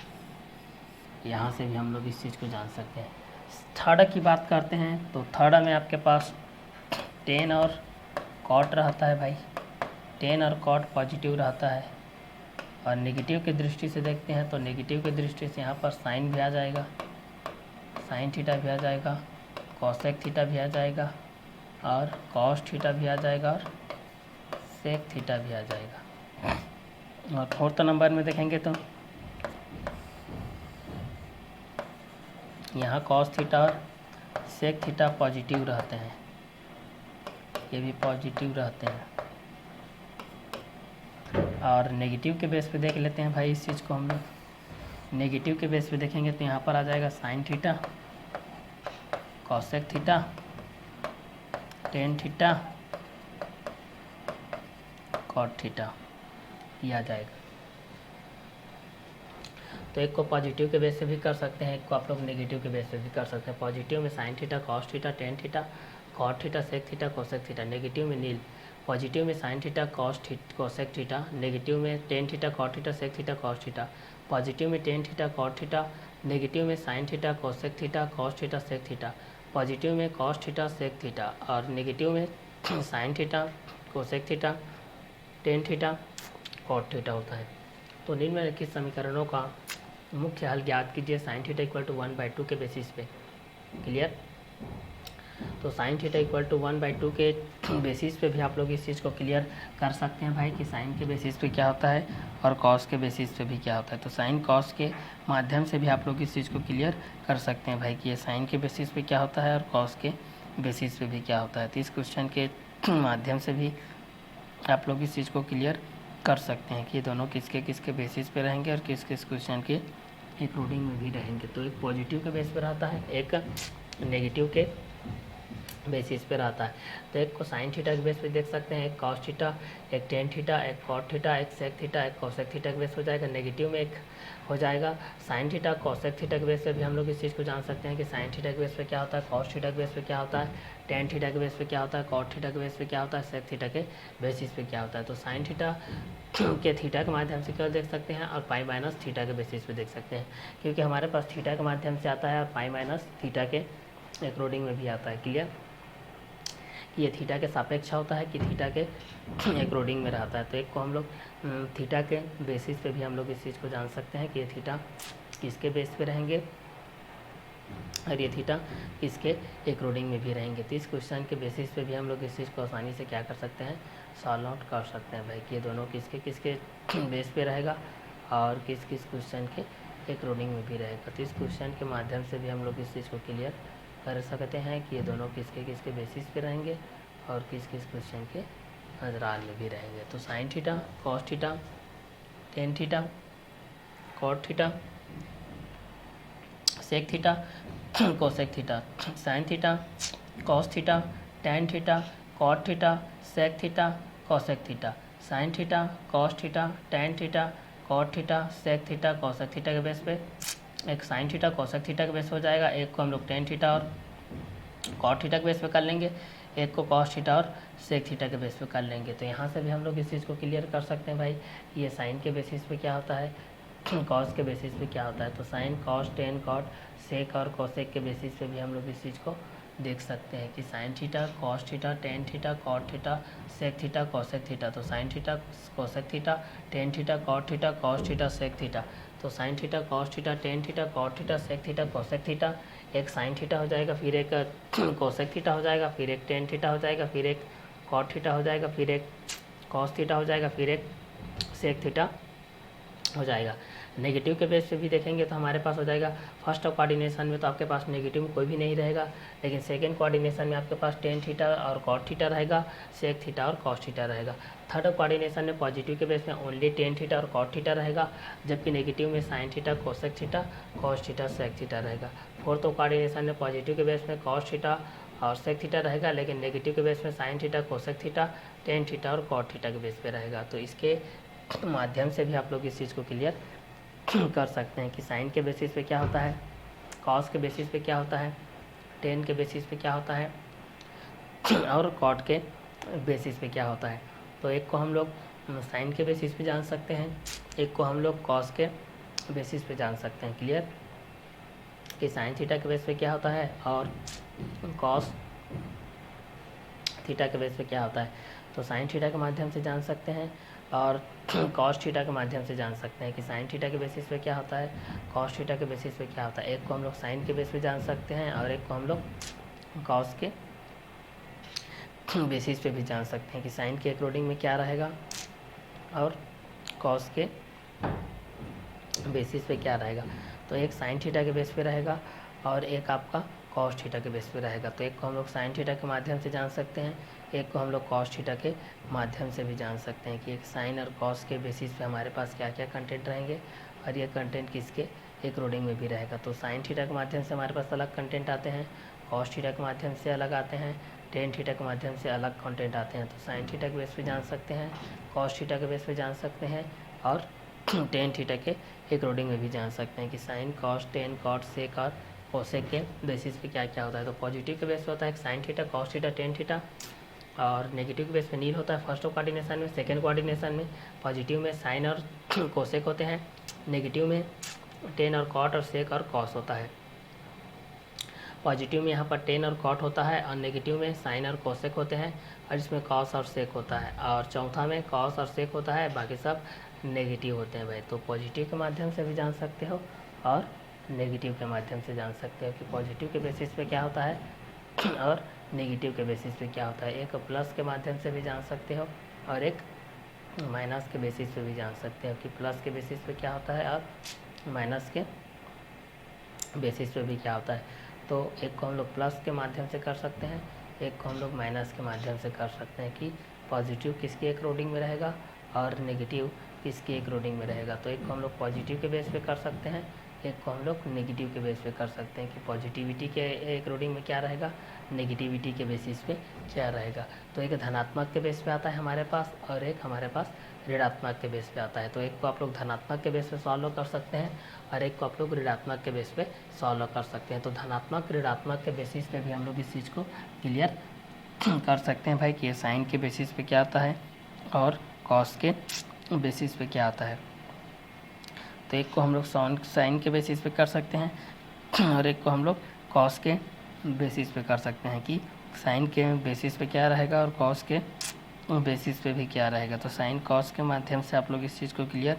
Speaker 1: यहाँ से भी हम लोग इस चीज़ को जान सकते हैं। थर्ड की बात करते हैं तो थर्ड में आपके पास टेन और कॉट रहता है भाई, टेन और कॉट पॉजिटिव रहता है। और नेगेटिव की दृष्टि से देखते हैं तो नेगेटिव की दृष्टि से यहाँ पर साइन भी आ जाएगा, साइन थीटा भी आ जाएगा, कोसेक थीटा भी आ जाएगा, और कॉस थीटा भी आ जाएगा, और सेक थीटा भी आ जाएगा। और फोर्थ नंबर में देखेंगे तो यहाँ कॉस थीटा और सेक थीटा पॉजिटिव रहते हैं, ये भी पॉजिटिव रहते हैं। और नेगेटिव के बेस पे देख लेते हैं भाई इस चीज़ को हम लोग। नेगेटिव के बेस पे देखेंगे तो यहाँ पर आ जाएगा sine theta, cosec theta, tan theta, cot theta, ये आ जाएगा। तो एक को पॉजिटिव के बेस से भी कर सकते हैं, एक को आप लोग नेगेटिव के बेस पे भी कर सकते हैं। पॉजिटिव में sine theta, cos theta, tan theta, cot theta, sec theta, cosec theta. Negative में नील। पॉजिटिव में sine theta, cosec theta. Negative में tan theta, cot theta, sec theta, cos theta. Positive में tan theta, cot theta. Negative में sine theta, cosec theta, cos theta, sec theta. Positive में कॉस थीटा, सेक थीटा। और नेगेटिव में sine theta, cosec theta, tan theta, cot theta होता है। तो निम्नलिखित समीकरणों का मुख्य हल ज्ञात कीजिए साइन थीटा इक्वल टू 1/2 के बेसिस पे। क्लियर। तो साइन थीटा इक्वल टू 1/2 के बेसिस पे भी आप लोग इस चीज़ को क्लियर कर सकते हैं भाई कि साइन के बेसिस पे क्या होता है और कॉस के बेसिस पे भी क्या होता है। तो साइन कॉस के माध्यम से भी आप लोग इस चीज़ को क्लियर कर सकते हैं भाई कि ये साइन के बेसिस पे क्या होता है और कॉस के बेसिस पे भी क्या होता है। तो इस क्वेश्चन के माध्यम से भी आप लोग इस चीज़ को क्लियर कर सकते हैं कि ये दोनों किसके किसके बेसिस पे रहेंगे और किस किस क्वेश्चन के इंक्लूडिंग में भी रहेंगे। तो एक पॉजिटिव के बेस पे रहता है, एक नेगेटिव के बेसिस पे रहता है। तो एक को साइन थीटा के बेस पे देख सकते हैं, एक कॉस थीटा, एक टेन थीटा, एक कॉट थीटा, एक सेक थीटा, एक कोसेक थीटा के बेस हो जाएगा। नेगेटिव में एक हो जाएगा साइन थीटा, कोसेक थीटा के बेस पे भी हम लोग इस चीज़ को जान सकते हैं कि साइन थीटा के बेस पे क्या होता है, कॉस थीटा के बेस पे क्या होता है, टेन थीटा के बेस पे क्या होता है, कॉट थीटा के बेस पे क्या होता है, सेक थीटा के बेसिस पे क्या होता है। तो साइन थीटा के थीटा के माध्यम से क्या देख सकते हैं और पाई माइनस थीटा के बेसिस पे देख सकते हैं, क्योंकि हमारे पास थीटा के माध्यम से आता है और पाई माइनस थीटा के अकॉर्डिंग में भी आता है। क्लियर। ये थीटा के सापेक्ष होता है कि थीटा के अकॉर्डिंग में रहता है। तो एक को हम लोग थीटा के बेसिस पे भी हम लोग इस चीज़ को जान सकते हैं कि ये थीटा किसके बेस पे रहेंगे और ये थीटा किसके अकॉर्डिंग में भी रहेंगे। तो इस क्वेश्चन के बेसिस पे भी हम लोग इस चीज़ को आसानी से क्या कर सकते हैं, सॉल्व आउट कर सकते हैं भाई कि ये दोनों किसके किसके बेस पे रहेगा और किस किस क्वेश्चन के अकॉर्डिंग में भी रहेगा। तो इस क्वेश्चन के माध्यम से भी हम लोग इस चीज़ को क्लियर कर सकते हैं कि ये दोनों किसके किसके बेसिस पे रहेंगे और किस किस क्वेश्चन के अंतराल में भी रहेंगे। तो sine theta, cos theta, tan theta, cot theta, sec theta, cosec theta. Sine theta, cos theta, tan theta, cot theta, sec theta, cosec theta. Sine theta, cos theta, tan theta, cot theta, sec theta, cosec theta के बेस पे एक साइन थीटा, कोसेक थीटा के बेस हो जाएगा। एक को हम लोग टेन थीटा और कॉट थीटा के बेस पे कर लेंगे, एक को कॉस थीटा और सेक थीटा के बेस पे कर लेंगे। तो यहाँ से भी हम लोग इस चीज़ को क्लियर कर सकते हैं भाई ये साइन के बेसिस पे क्या होता है, कॉस के बेसिस पे क्या होता है। तो sine, cos, tan, cot, sec और कोसेक के बेसिस पे भी हम लोग इस चीज़ को देख सकते हैं कि sine theta, cos theta, tan theta, cot theta, sec theta, cosec theta. तो sine theta, cosec theta, tan theta, cot theta, cos theta, sec theta. तो sine theta, cos theta, tan theta, cot theta, sec theta, cosec theta. एक साइन थीटा हो जाएगा, फिर एक कोसेक थीटा हो जाएगा, फिर एक टेन थीटा हो जाएगा, फिर एक कॉट थीटा हो जाएगा, फिर एक कॉस थीटा हो जाएगा, फिर एक सेक थीटा हो जाएगा। नेगेटिव के बेस पे भी देखेंगे तो हमारे पास हो जाएगा फर्स्ट कोऑर्डिनेशन में तो आपके पास नेगेटिव में कोई भी नहीं रहेगा, लेकिन सेकंड कोऑर्डिनेशन में आपके पास टेन थीटा और कॉट थीटा रहेगा, सेक थीटा और कॉस थीटा रहेगा। थर्ड कोऑर्डिनेशन में पॉजिटिव के बेस में ओनली टेन थीटा और कॉट थीटा रहेगा, जबकि नेगेटिव में sine theta, cosec theta, cos theta, sec theta रहेगा। फोर्थ कोऑर्डिनेशन में पॉजिटिव के बेस में कॉस थीटा और सेक थीटा रहेगा, लेकिन नेगेटिव के बेस में sine theta, cosec theta, tan theta और कॉट थीटा के बेस पे रहेगा। तो इसके माध्यम से भी आप लोग इस चीज़ को क्लियर कर सकते हैं कि साइन के बेसिस पे क्या होता है, कॉस के बेसिस पे क्या होता है, टेन के बेसिस पे क्या होता है और कॉट के बेसिस पे क्या होता है। तो एक को हम लोग साइन के बेसिस पे जान सकते हैं, एक को हम लोग कॉस के बेसिस पे जान सकते हैं। क्लियर कि साइन थीटा के बेस पे क्या होता है और कॉस थीटा के बेस पे क्या होता है। तो साइन थीटा के माध्यम से जान सकते हैं और कॉस थीटा के माध्यम से जान सकते हैं कि साइन थीटा के बेसिस पे क्या होता है, कॉस थीटा के बेसिस पे क्या होता है। एक को हम लोग साइन के बेस पे जान सकते हैं और एक को हम लोग कॉस के बेसिस पे भी जान सकते हैं कि साइन के अकॉर्डिंग में क्या रहेगा और कॉस के बेसिस पे क्या रहेगा। तो एक साइन थीटा के बेस पे रहेगा और एक आपका कॉस थीटा के बेस पे रहेगा। तो एक को हम लोग साइन थीटा के माध्यम से जान सकते हैं, एक को हम लोग कॉस थीटा के माध्यम से भी जान सकते हैं कि एक साइन और कॉस के बेसिस पे हमारे पास क्या क्या कंटेंट रहेंगे और ये कंटेंट किसके एक रोडिंग में भी रहेगा। तो साइन थीटा के माध्यम से हमारे पास अलग कंटेंट आते हैं, कॉस थीटा के माध्यम से अलग आते हैं, टेन थीटा के माध्यम से अलग कंटेंट आते हैं। तो साइन थीटा के बेस पे जान सकते हैं, कॉस थीटा के बेस पे जान सकते हैं और टेन थीटा के एक रोडिंग में भी जान सकते हैं कि sine cos tan cot sec और कोसेक के बेसिस पे क्या क्या होता है। तो पॉजिटिव के बेस पे होता है sine theta cos theta tan theta, और नेगेटिव के बेस पे नील होता है फर्स्ट कोऑर्डिनेशन में। सेकेंड कोऑर्डिनेशन में पॉजिटिव में साइन और कोसेक होते हैं, नेगेटिव में टेन और कॉट और सेक और कॉस होता है। पॉजिटिव में यहाँ पर टेन और कॉट होता है और नेगेटिव में साइन और कोसेक होते हैं और इसमें कॉस और सेक होता है, और चौथा में कॉस और सेक होता है, बाकी सब नेगेटिव होते हैं भाई। तो पॉजिटिव के माध्यम से भी जान सकते हो और नेगेटिव के माध्यम से जान सकते हो कि पॉजिटिव के बेसिस पे क्या होता है और नेगेटिव के बेसिस पे क्या होता है। एक प्लस के माध्यम से भी जान सकते हो और एक माइनस के बेसिस पे भी जान सकते हो कि प्लस के बेसिस पे क्या होता है और माइनस के बेसिस पे भी क्या होता है। तो एक को हम लोग प्लस के माध्यम से कर सकते हैं, एक को हम लोग माइनस के माध्यम से कर सकते हैं कि पॉजिटिव किसकी एक रोडिंग में रहेगा और नेगेटिव किसकी एक रोडिंग में रहेगा। तो एक को हम लोग पॉजिटिव के बेस पे कर सकते हैं, एक को हम लोग नेगेटिव के बेस पे कर सकते हैं कि पॉजिटिविटी के एक रोडिंग में क्या रहेगा, नेगेटिविटी के बेसिस पे क्या रहेगा। तो एक धनात्मक के बेस पे आता है हमारे पास और एक हमारे पास ऋणात्मक के बेस पे आता है। तो एक को आप लोग धनात्मक के बेस पे सॉल्व कर सकते हैं और एक को आप लोग ऋणात्मक के बेस पे सॉल्व कर सकते हैं। तो धनात्मक ऋणात्मक के बेसिस पे भी हम लोग इस चीज़ को क्लियर कर सकते हैं भाई कि ये साइन के बेसिस पे क्या आता है और कॉस के बेसिस पे क्या आता है। तो एक को हम लोग साइन के बेसिस पे कर सकते हैं और एक को हम लोग कॉस के बेसिस पे कर सकते हैं कि साइन के बेसिस पे क्या रहेगा और कॉस के बेसिस पे भी क्या रहेगा। तो साइन कॉस के माध्यम से आप लोग इस चीज़ को क्लियर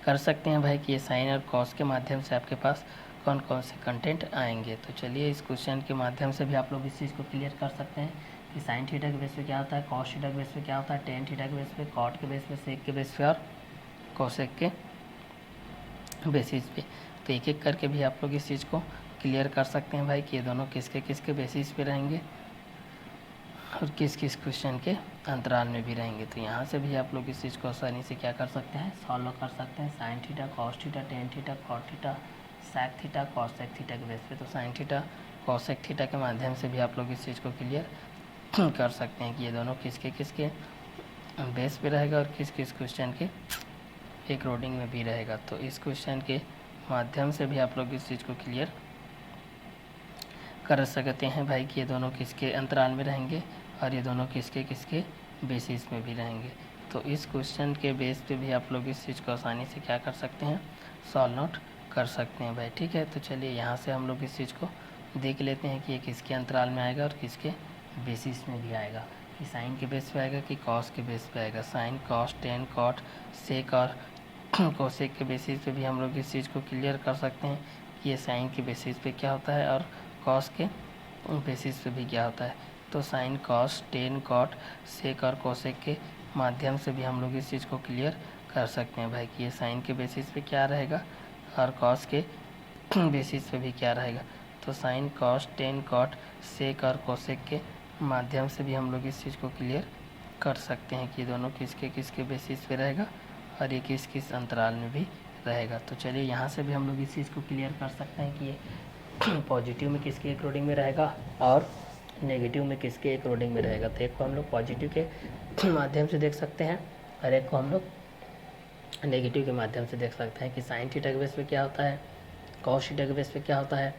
Speaker 1: कर सकते हैं भाई कि ये साइन और कॉस के माध्यम से आपके पास कौन कौन से कंटेंट आएंगे। तो चलिए इस क्वेश्चन के माध्यम से भी आप लोग इस चीज़ को क्लियर कर सकते हैं कि साइन थीटा के बेस पे क्या होता है, कॉस थीटा के बेस पे क्या होता है, टेन थीटा के बेस पे, कॉट के बेस पे, सेक के बेस पे और कोसेक के बेसिस पे। तो एक एक करके भी आप लोग इस चीज़ को क्लियर कर सकते हैं भाई कि ये दोनों किसके किसके बेसिस पे रहेंगे और किस किस क्वेश्चन के अंतराल में भी रहेंगे। तो यहाँ से भी आप लोग इस चीज़ को आसानी से क्या कर सकते हैं, सॉल्व कर सकते हैं। Sine theta cos theta tan theta cot theta sec theta cosec theta के बेस पे। तो साइन थीटा कॉसेक थीटा के माध्यम से भी आप लोग इस चीज़ को क्लियर कर सकते हैं कि ये दोनों किसके किसके बेस पे रहेगा और किस किस क्वेश्चन के एक रोडिंग में भी रहेगा। तो इस क्वेश्चन के माध्यम से भी आप लोग इस चीज़ को क्लियर कर सकते हैं भाई कि ये दोनों किसके अंतराल में रहेंगे और ये दोनों किसके किसके बेसिस में भी रहेंगे। तो इस क्वेश्चन के बेस पे भी आप लोग इस चीज़ को आसानी से क्या कर सकते हैं, सॉल्व आउट कर सकते हैं भाई। ठीक है, तो चलिए यहाँ से हम लोग इस चीज़ को देख लेते हैं कि ये किसके अंतराल में आएगा और किसके बेसिस में भी आएगा, कि साइन के बेस पे आएगा कि कॉस के बेस पे आएगा। Sine cos tan cot sec और कोसेक के बेसिस पे भी हम लोग इस चीज़ को क्लियर कर सकते हैं कि ये साइन के बेसिस पे क्या होता है और कॉस के बेसिस पे भी क्या होता है। तो sine cos tan cot sec और कोसेक के माध्यम से भी हम लोग इस चीज़ को क्लियर कर सकते हैं भाई कि ये साइन के बेसिस पे क्या रहेगा और कॉस के बेसिस पे भी क्या रहेगा। तो sine cos tan cot sec और कोसेक के माध्यम से भी हम लोग इस चीज़ को क्लियर कर सकते हैं कि ये दोनों किसके किसके बेसिस पे रहेगा और ये किस किस अंतराल में भी रहेगा। तो चलिए यहाँ से भी हम लोग इस चीज़ को क्लियर कर सकते हैं कि ये पॉजिटिव में किसके एक रोडिंग में रहेगा और नेगेटिव में किसके एक रोडिंग में रहेगा। तो एक को हम लोग पॉजिटिव के माध्यम से देख सकते हैं और एक को हम लोग नेगेटिव के माध्यम से देख सकते हैं कि साइन थीटा के बेस पे क्या होता है, कॉस थीटा के बेस पे क्या होता है,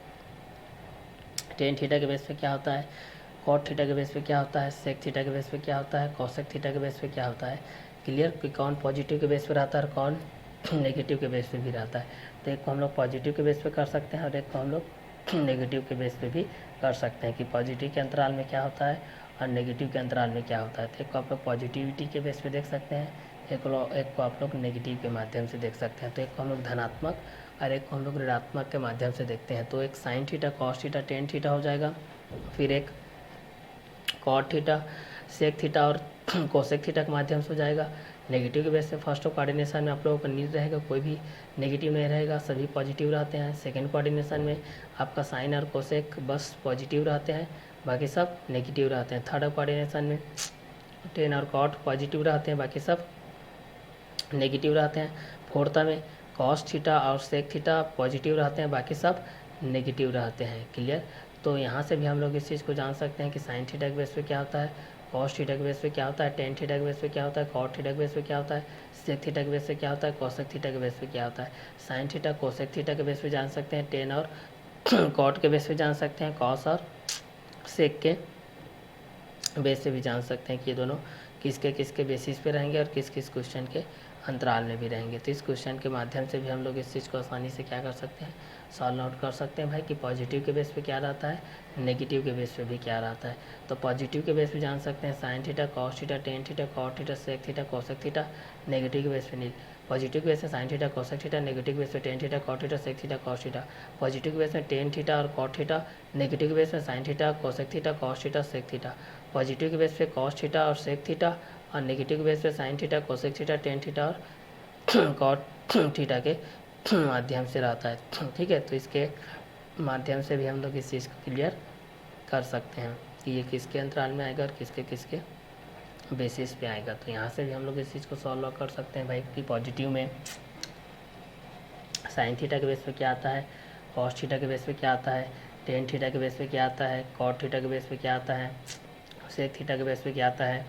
Speaker 1: टेन थीटा के बेस पे क्या होता है, कॉट थीटा के बेस पे क्या होता है, सेक थीटा के बेस पे क्या होता है, कोसेक थीटा के बेस पे क्या होता है। क्लियर कि कौन पॉजिटिव के बेस पे रहता है और कौन नेगेटिव के बेस पे भी रहता है। तो एक को हम लोग पॉजिटिव के बेस पे कर सकते हैं और एक को हम लोग नेगेटिव के बेस पे भी कर सकते हैं कि पॉजिटिव के अंतराल में क्या होता है और नेगेटिव के अंतराल में क्या होता है। तो एक को आप लोग पॉजिटिविटी के बेस पे देख सकते हैं, एक को आप लोग नेगेटिव के माध्यम से देख सकते हैं। तो एक को हम लोग धनात्मक और एक को हम लोग ऋणात्मक के माध्यम से देखते हैं। तो एक sine theta cos theta tan theta हो जाएगा, फिर एक कॉट थीटा सेक थीटा और कोसेक थीटा के माध्यम से हो जाएगा। नेगेटिव के बेस पे फर्स्ट कोऑर्डिनेशन में आप लोगों का नील रहेगा, कोई भी नेगेटिव नहीं रहेगा, सभी पॉजिटिव रहते हैं। सेकंड कोऑर्डिनेशन में आपका साइन और कोसेक बस पॉजिटिव रहते हैं, बाकी सब नेगेटिव रहते हैं। थर्ड कोऑर्डिनेशन में टेन और कॉट पॉजिटिव रहते हैं, बाकी सब नेगेटिव रहते हैं। फोर्थ में कॉस थीटा और सेक थीटा पॉजिटिव रहते हैं, बाकी सब नेगेटिव रहते हैं। क्लियर। तो यहाँ से भी हम लोग इस चीज़ को जान सकते हैं कि साइन थीटा के बेस पे क्या होता है, कॉस थीटा के बेस पे क्या होता है, टेन थीटा के बेस पे क्या होता है, कॉट थीटा के बेस पे क्या होता है, सेक थीटा के बेस पे क्या होता है, कोसेक थीटा के बेस पे क्या होता है। साइन थीटा कोसेक थीटा के बेस पे जान सकते हैं, टेन और कॉट के बेस पे जान सकते हैं, कॉस और सेक के बेस से भी जान सकते हैं कि ये दोनों किसके किसके बेसिस पे रहेंगे और किस किस क्वेश्चन के अंतराल में भी रहेंगे। तो इस क्वेश्चन के माध्यम से भी हम लोग इस चीज़ को आसानी से क्या कर सकते हैं, सॉल्व आउट कर सकते हैं भाई कि पॉजिटिव के बेस पे क्या रहता है, नेगेटिव के बेस पे भी क्या रहता है। तो पॉजिटिव के बेस पे जान सकते हैं sine theta, cos theta, tan theta, cot theta, sec theta, cosec theta. Negative के बेस पे नील। पॉजिटिव के बेस पे sine theta, cosec theta, negative के बेस पे tan theta, cot theta, sec theta, cos theta. Positive के बेस में टेन थीटा और कॉट थीटा, नेगेटिव के बेस में sine theta, cosec theta, cos theta, sec theta. Positive के बेस पे कॉस थीटा और सेक थीटा, और नेगेटिव के बेस पे sine theta, cosec theta, tan theta और कॉट थीटा के माध्यम से रहता है। ठीक है, तो इसके माध्यम से भी हम लोग इस चीज़ को क्लियर कर सकते हैं कि ये किसके अंतराल में आएगा और किसके किसके बेसिस पे आएगा। तो यहाँ से भी हम लोग इस चीज़ को सॉल्व कर सकते हैं भाई कि पॉजिटिव में साइन थीटा के बेस पे क्या आता है, कॉस थीटा के बेस पे क्या आता है, टेन थीटा के बेस पे क्या आता है, कॉट थीटा के बेस पे क्या आता है, सेक थीटा के बेस पे क्या आता है,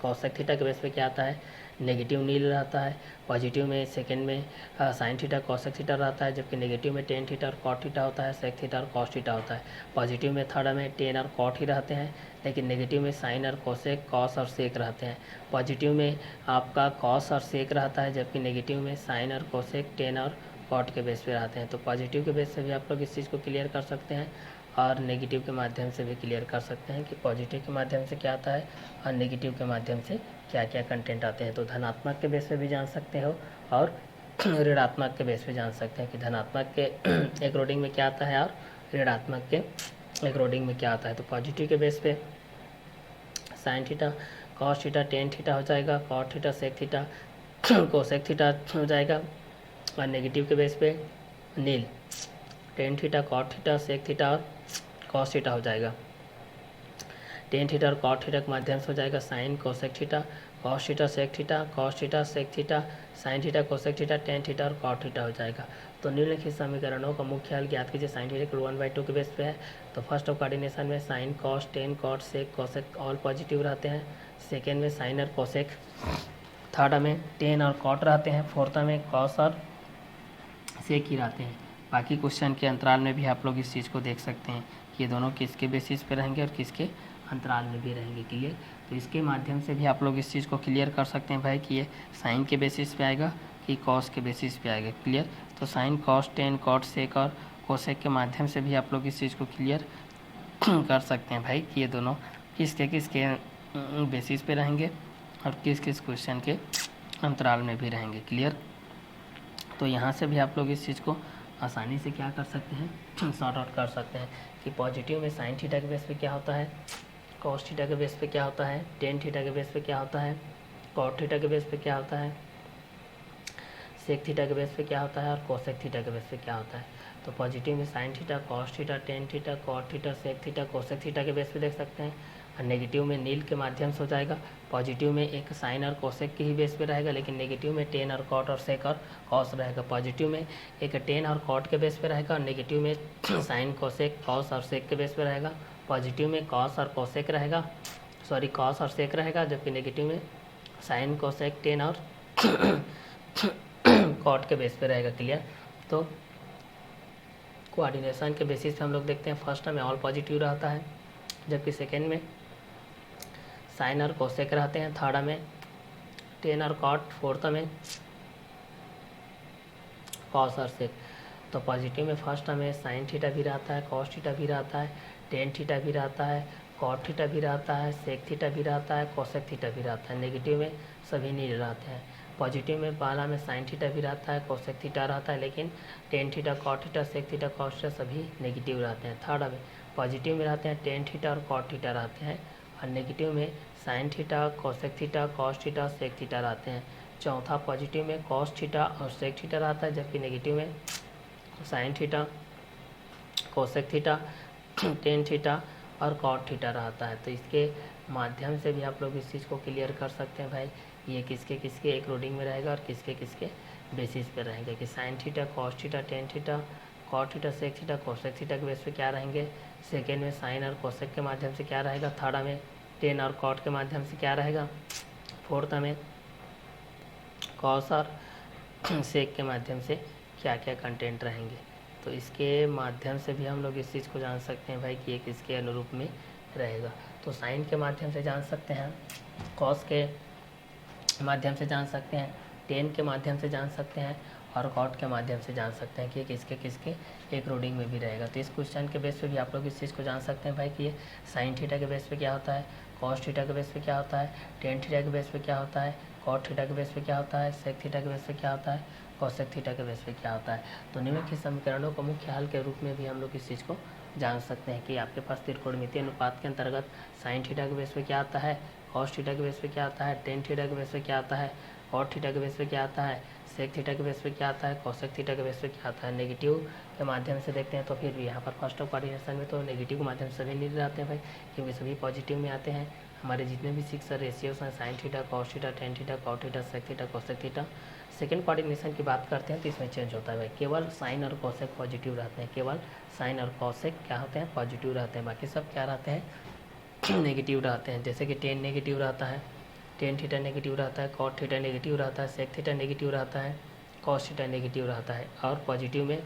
Speaker 1: कोसेक थीटा के बेस पे क्या आता है, नेगेटिव नील रहता है। पॉजिटिव में सेकंड में साइन थीटा कोसेक थीटा रहता है, जबकि नेगेटिव में टेन थीटा और कॉट थीटा होता है, सेक थीटा और कॉस थीटा होता है। पॉजिटिव में थर्ड में टेन और कॉट ही रहते हैं, लेकिन नेगेटिव में साइन और कोसेक, कॉस और सेक रहते हैं। पॉजिटिव में आपका कॉस और सेक रहता है, जबकि नेगेटिव में साइन और कोसेक, टेन और कॉट के बेस पे रहते हैं। तो पॉजिटिव के बेस से भी आप लोग इस चीज़ को क्लियर कर सकते हैं और नेगेटिव के माध्यम से भी क्लियर कर सकते हैं कि पॉजिटिव के माध्यम से क्या आता है और नेगेटिव के माध्यम से क्या क्या कंटेंट आते हैं। तो धनात्मक के बेस पे भी जान सकते हो और ऋणात्मक के बेस पे जान सकते हैं कि धनात्मक के अकॉर्डिंग में क्या आता है और ऋणात्मक के अकॉर्डिंग में क्या आता है। तो पॉजिटिव के बेस पे sine theta, cos theta, tan theta हो जाएगा, cot theta, sec theta, cosec theta हो जाएगा, और नेगेटिव के बेस पे nil, tan theta, cot theta, sec theta और कॉस थीटा हो जाएगा। टेन थीटा और कॉट थीटा के माध्यम से हो जाएगा sine, cosec theta, cos theta, sec theta, cos theta, sec theta, sine theta, cosec theta, tan theta और कॉट थीटा हो जाएगा। तो निम्नलिखित समीकरणों का मुख्य हल ज्ञात कीजिए। साइन थीटा 1/2 के बेस पे है, तो फर्स्ट ऑफ कोऑर्डिनेशन में sign, cos, tan, cot, sec, cosec all positive रहते हैं। सेकेंड में साइन और कोसेक, थर्ड में टेन और कॉट रहते हैं, फोर्थ में कॉस और सेक ही रहते हैं। बाकी क्वेश्चन के अंतराल में भी आप लोग इस चीज़ को देख सकते हैं कि ये दोनों किसके बेसिस पे रहेंगे और किसके अंतराल में भी रहेंगे। क्लियर। तो इसके माध्यम से भी आप लोग इस चीज़ को क्लियर कर सकते हैं भाई कि ये साइन के बेसिस पे आएगा कि कॉस के बेसिस पे आएगा। क्लियर। तो sine, cos, tan, cot, sec और कोसेक के माध्यम से भी आप लोग इस चीज़ को क्लियर कर सकते हैं भाई कि ये दोनों किसके किसके बेसिस पे रहेंगे और किस किस क्वेश्चन के अंतराल में भी रहेंगे। क्लियर। तो यहाँ से भी आप लोग इस चीज़ को आसानी से क्या कर सकते हैं, सॉर्ट आउट कर सकते हैं कि पॉजिटिव में साइन थीटा के बेस पे क्या होता है, कॉस थीटा के बेस पे क्या होता है, टेन थीटा के बेस पे क्या होता है, कॉट थीटा के बेस पे क्या होता है, सेक थीटा के बेस पे क्या होता है और कोसेक थीटा के बेस पे क्या होता है। तो पॉजिटिव में sine theta, cos theta, tan theta, cot theta, sec theta, cosec theta के बेस पे देख सकते हैं। और नेगेटिव में नील के माध्यम से हो जाएगा। पॉजिटिव में एक साइन और कोसेक के ही बेस पे रहेगा, लेकिन नेगेटिव में टेन और कॉट और सेक और कॉस रहेगा। पॉजिटिव में एक टेन और कॉट के बेस पे रहेगा और नेगेटिव में साइन, कोसेक, कॉस और सेक के बेस पे रहेगा। पॉजिटिव में कॉस और कोसेक रहेगा, सॉरी कॉस और सेक रहेगा, जबकि नेगेटिव में साइन, कोसेक, टेन और कॉट के बेस पे रहेगा। क्लियर। तो कोऑर्डिनेशन के बेसिस पे हम लोग देखते हैं फर्स्ट में ऑल पॉजिटिव रहता है, जबकि सेकेंड में साइन और कोसेक रहते हैं, थर्ड में टेन और कॉट, फोर्थ में कॉस और सेक। तो पॉजिटिव में फर्स्ट में साइन थीटा भी रहता है, कॉस थीटा भी रहता है, टेन थीटा भी रहता है, कॉट थीटा भी रहता है, सेक थीटा भी रहता है, कोसेक थीटा भी रहता है। नेगेटिव में सभी नील रहते हैं। पॉजिटिव में पहला में साइन थीटा भी रहता है, कोसेक थीटा रहता है, लेकिन tan theta, cot theta, sec theta, cos theta सभी नेगेटिव रहते हैं। थर्ड में पॉजिटिव में रहते हैं टेन थीटा और कॉट थीटा रहते हैं, और नेगेटिव में sine theta, cosec theta, cos theta, sec theta रहते हैं। चौथा पॉजिटिव में कॉस थीटा और सेक थीटा रहता है, जबकि नेगेटिव में sine theta, cosec theta, tan theta और कॉट थीटा रहता है। तो इसके माध्यम से भी आप लोग इस चीज़ को क्लियर कर सकते हैं भाई ये किसके किसके एक रूटिंग में रहेगा और किसके किसके बेसिस पे रहेंगे कि sine theta, cos theta, tan theta, cot theta, sec theta, cosec theta के बेस पे क्या रहेंगे। सेकेंड में साइन और कोसेक के माध्यम से क्या रहेगा। थर्ड में टेन और कॉट के माध्यम से क्या रहेगा। फोर्थ में कॉस और सेक के माध्यम से क्या क्या कंटेंट रहेंगे। तो इसके माध्यम से भी हम लोग इस चीज़ को जान सकते हैं भाई कि ये किसके अनुरूप में रहेगा। तो साइन के माध्यम से जान सकते हैं, कॉस के माध्यम से जान सकते हैं, टेन के माध्यम से जान सकते हैं और कॉट के माध्यम से जान सकते हैं कि ये किसके किसके एक रूटिंग में भी रहेगा। तो इस क्वेश्चन के बेस पे भी आप लोग इस चीज़ को जान सकते हैं भाई कि ये साइन थीटा के बेस पे क्या होता है, कॉस थीटा के बेस पे क्या होता है, टेन थीटा के बेस पे क्या होता है, कॉट थीटा के बेस पे क्या होता है, सेक थीटा के बेस पे क्या होता है, कोसेक थीटा के बेस पे क्या होता है। तो निम्नलिखित समीकरणों को मुख्य हल के रूप में भी हम लोग इस चीज़ को जान सकते हैं कि आपके पास त्रिकोणमितीय अनुपात के अंतर्गत साइन थीटा के बेस पे क्या आता है, कॉस थीटा के बेस पे क्या आता है, टेन थीटा के बेस पे क्या आता है, कॉट थीटा के बेस पे क्या आता है, सेक थीटा के बेस पे क्या आता है, कोसेक थीटा के बेस पे क्या आता है। नेगेटिव के माध्यम से देखते हैं तो फिर भी यहाँ पर फर्स्ट ऑफ कोऑर्डिनेशन में तो नेगेटिव के माध्यम से सभी नहीं रहते हैं भाई, क्योंकि सभी पॉजिटिव में आते हैं। हमारे जितने भी 6 रेशियोज हैं sine theta, cos theta, tan theta, cot theta, sec theta, cosec theta, second coordination की बात करते हैं तो इसमें चेंज होता है भाई। केवल साइन और कोसेक पॉजिटिव रहते हैं, केवल साइन और कोसेक क्या होते हैं, पॉजिटिव रहते हैं। बाकी सब क्या रहते हैं, नेगेटिव रहते हैं। जैसे कि टेन नेगेटिव रहता है, टेन थीटा नेगेटिव रहता है, कॉट थीटा नेगेटिव रहता है, सेक थीटा नेगेटिव रहता है, कॉस थीटा नेगेटिव रहता है। और पॉजिटिव में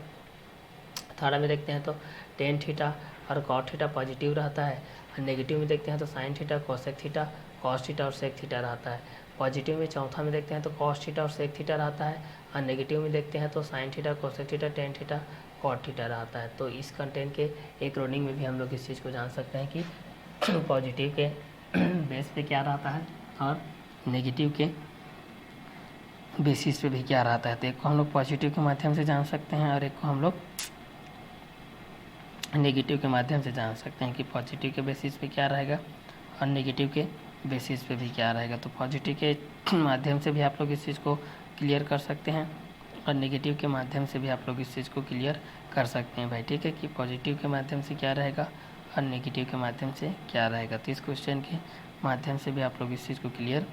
Speaker 1: थर्ड में देखते हैं तो टेन थीटा और कॉट थीटा पॉजिटिव रहता है, और नेगेटिव में देखते हैं तो sine theta, cosec theta, cos theta और सेक थीटा रहता है। पॉजिटिव में चौथा में देखते हैं तो कॉस थीटा और सेक थीटा रहता है, और नेगेटिव में देखते हैं तो sine theta, cosec theta, tan theta, cot theta रहता है। तो इस कंटेंट के एक रूटिंग में भी हम लोग इस चीज़ को जान सकते हैं कि पॉजिटिव के बेस पे क्या रहता है और नेगेटिव के बेसिस पे भी क्या रहता है। तो एक को हम लोग पॉजिटिव के माध्यम से जान सकते हैं और एक को हम लोग नेगेटिव के माध्यम से जान सकते हैं कि पॉजिटिव के बेसिस पे क्या रहेगा और नेगेटिव के बेसिस पे भी क्या रहेगा। तो पॉजिटिव के माध्यम से भी आप लोग इस चीज़ को क्लियर कर सकते हैं और नेगेटिव के माध्यम से भी आप लोग इस चीज़ को क्लियर कर सकते हैं भाई, ठीक है, कि पॉजिटिव के माध्यम से क्या रहेगा और नेगेटिव के माध्यम से क्या रहेगा। तो इस क्वेश्चन के माध्यम से भी आप लोग इस चीज़ को क्लियर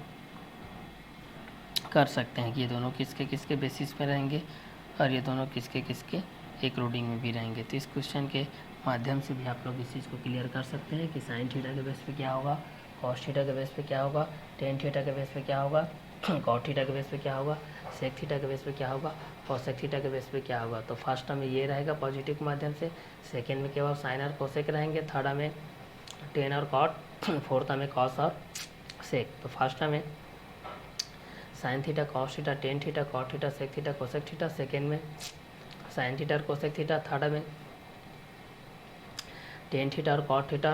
Speaker 1: कर सकते हैं कि ये दोनों किसके किसके बेसिस पे रहेंगे और ये दोनों किसके किसके एक रूटिंग में भी रहेंगे। तो इस क्वेश्चन के माध्यम से भी आप लोग इस चीज़ को क्लियर कर सकते हैं कि साइन थीटा के बेस पे क्या होगा, कॉस थीटा के बेस पे क्या होगा, टेन थीटा के बेस पे क्या होगा, कॉट थीटा के बेस पे क्या होगा, सेक थीटा के बेस पे क्या होगा, कोसेक थीटा के बेस पे क्या होगा। तो फर्स्ट में ये रहेगा पॉजिटिव के माध्यम से, सेकेंड में केवल साइन और कोसेक रहेंगे, थर्ड में टेन और कॉट, फोर्थ में कॉस और सेक। तो फर्स्ट में sine theta, cos theta, tan theta, cot theta, sec theta, cosec theta, second में साइन थीटा और कोसेक थीटा, थर्ड में टेन थीटा और कॉट थीटा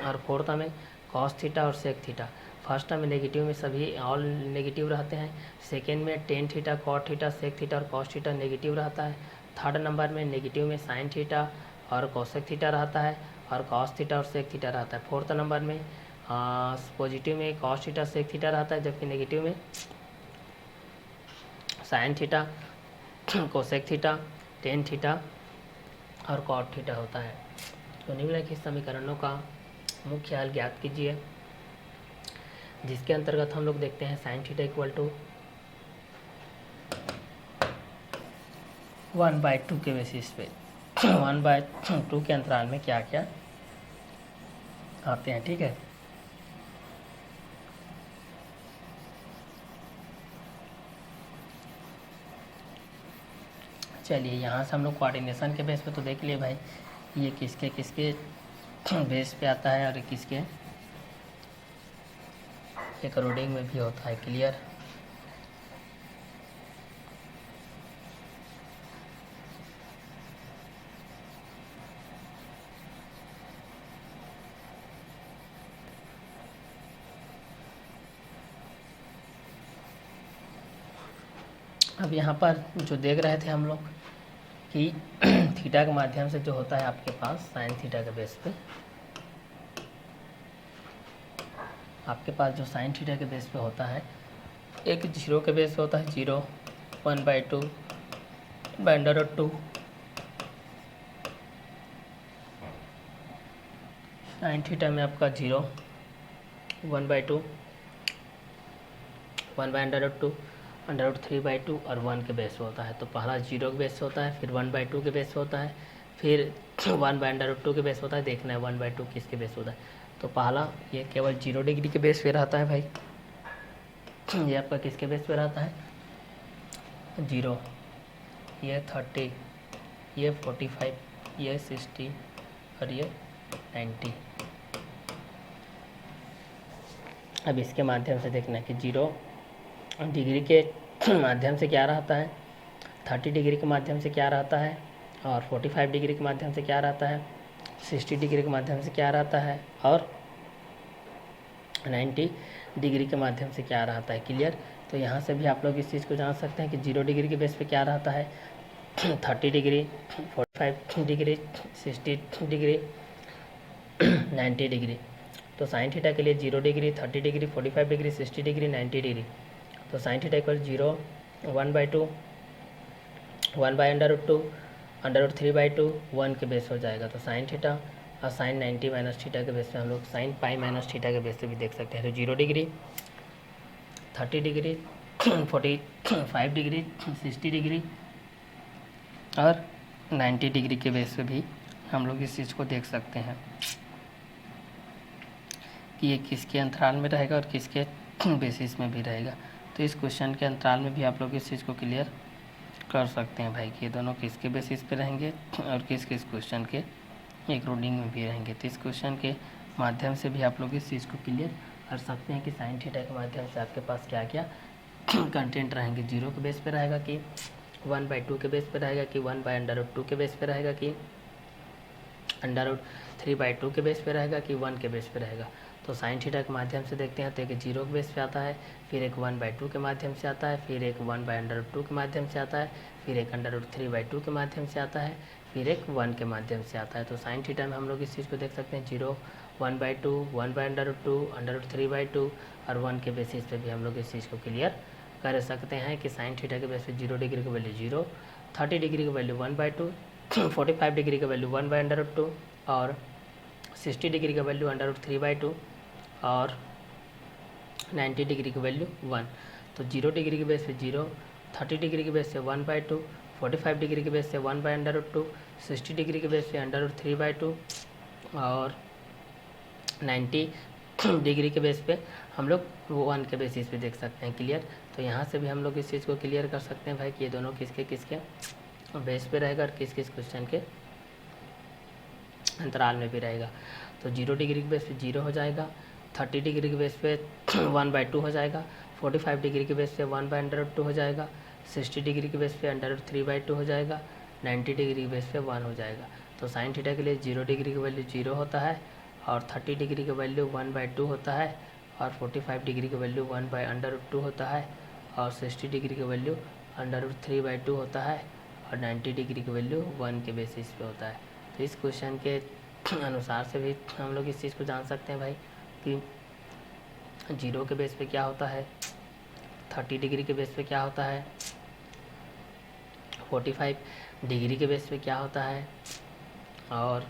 Speaker 1: और फोर्थ में कॉस थीटा और सेक थीटा। फर्स्ट में नेगेटिव में सभी ऑल नेगेटिव रहते हैं, सेकेंड में tan theta, cot theta, sec theta और कॉस थीटा नेगेटिव रहता है, थर्ड नंबर में नेगेटिव में साइन थीटा और कोसेक थीटा रहता है और कॉस थीटा और सेक थीटा रहता है, फोर्थ नंबर में पॉजिटिव में कॉस थीटा, सेक थीटा रहता है, जबकि नेगेटिव में sine theta, cosec theta, tan theta और कॉट थीटा होता है। तो निम्नलिखित समीकरणों का मुख्य हल ज्ञात कीजिए, जिसके अंतर्गत हम लोग देखते हैं साइन थीटा इक्वल टू 1/2 के बेसिस पे 1/2 के अंतराल में क्या क्या आते हैं, ठीक है। चलिए यहाँ से हम लोग कोऑर्डिनेशन के बेस पे तो देख लिए भाई ये किसके किसके बेस पे आता है और किसके एक रूटिंग में भी होता है, क्लियर। अब यहाँ पर जो देख रहे थे हम लोग कि थीटा के माध्यम से जो होता है आपके पास साइन थीटा के बेस पे, आपके पास जो साइन थीटा के बेस पे होता है, एक 0 के बेस पे होता है 0, 1/2 √2 साइन थीटा में आपका 0, 1/2 1/√2 √3/2 और 1 के बेस पे होता है। तो पहला 0 के बेस पे होता है, फिर 1/2 के बेस पे होता है, फिर 1/√2 के बेस पे होता है। देखना है 1/2 किसके बेस पे होता है। तो पहला ये केवल 0 डिग्री के बेस पे रहता है भाई, ये आपका किसके बेस पे रहता है 0, ये 30, ये 45, ये 60 और ये 90। अब इसके माध्यम से देखना है कि 0 डिग्री के माध्यम से क्या रहता है, 30 डिग्री के माध्यम से क्या रहता है, और 45 डिग्री के माध्यम से क्या रहता है, 60 डिग्री के माध्यम से क्या रहता है, और 90 डिग्री के माध्यम से क्या रहता है। क्लियर। तो यहाँ से भी आप लोग इस चीज़ को जान सकते हैं कि 0 डिग्री के बेस पे क्या रहता है 30 डिग्री, 45 डिग्री, 60 डिग्री, 90 डिग्री। तो साइन थीटा के लिए 0 degree, 30 degree, 45 degree, 60 degree, 90 degree. तो साइन थीटा इक्वल 0, 1/2 1/√2 √3/2 1 के बेस हो जाएगा। तो साइन थीटा और साइन 90 माइनस थीटा के बेस पे हम लोग साइन पाई माइनस थीटा के बेस पे भी देख सकते हैं। तो 0 डिग्री, 30 डिग्री, 45 डिग्री, 60 डिग्री और 90 डिग्री के बेस पे भी हम लोग इस चीज़ को देख सकते हैं कि ये किसके अंतराल में रहेगा और किसके बेसिस में भी रहेगा। तो इस क्वेश्चन के अंतराल में भी आप लोग इस चीज़ को क्लियर कर सकते हैं भाई कि ये दोनों किसके बेसिस पे रहेंगे और किस किस क्वेश्चन के एक रूलिंग में भी रहेंगे। तो इस क्वेश्चन के माध्यम से भी आप लोग इस चीज़ को क्लियर कर सकते हैं कि साइन थीटा के माध्यम से आपके पास क्या क्या कंटेंट रहेंगे। 0 के बेस पे रहेगा कि 1/2 के बेस पे रहेगा कि 1/√2 के बेस पे रहेगा कि √3/2 के बेस पे रहेगा कि 1 के बेस पे रहेगा। तो साइन थीटा के माध्यम से देखते हैं तो एक 0 के बेस पे आता है, फिर एक 1/2 के माध्यम से आता है, फिर एक 1/√2 के माध्यम से आता है, फिर एक √3/2 के माध्यम से आता है, फिर एक 1 के माध्यम से आता है। तो साइन थीटा में हम लोग इस चीज़ को देख सकते हैं 0, 1/2, 1/√2, √3/2 और 1 के बेसिस पे भी हम लोग इस चीज़ को क्लियर कर सकते हैं कि साइन थीटा के बेस पे 0 डिग्री की वैल्यू 0, 30 डिग्री की वैल्यू 1/2, 45 डिग्री का वैल्यू 1/√2 और 60 डिग्री का वैल्यू √3/2 और 90 डिग्री की वैल्यू 1। तो 0 डिग्री के बेस पे 0, 30 डिग्री के बेस से 1/2, 45 डिग्री के बेस से 1/√2, 60 डिग्री के बेस से √3/2 और 90 डिग्री के बेस पे हम लोग 1 के बेसिस पे देख सकते हैं। क्लियर। तो यहाँ से भी हम लोग इस चीज़ को क्लियर कर सकते हैं भाई कि ये दोनों किसके किसके बेस पे रहेगा और किस किस क्वेश्चन के अंतराल में भी रहेगा। तो 0 डिग्री के बेस पे 0 हो जाएगा, 30 डिग्री के बेस पे 1/2 हो जाएगा, 45 डिग्री के बेस पे 1/√2 हो जाएगा, 60 डिग्री के बेस पे √3/2 हो जाएगा, 90 डिग्री के बेस पे 1 हो जाएगा। तो साइन थीटा के लिए 0 डिग्री की वैल्यू 0 होता है और 30 डिग्री की वैल्यू 1/2 होता है और 45 डिग्री की वैल्यू 1/√2 होता है और 60 डिग्री की वैल्यू √3/2 होता है और 90 डिग्री की वैल्यू 1 के बेसिस पे होता है। तो इस क्वेश्चन के अनुसार से भी हम लोग इस चीज़ को जान सकते हैं भाई कि 0 के बेस पे क्या होता है, 30 डिग्री के बेस पे क्या होता है, 45 डिग्री के बेस पे क्या होता है और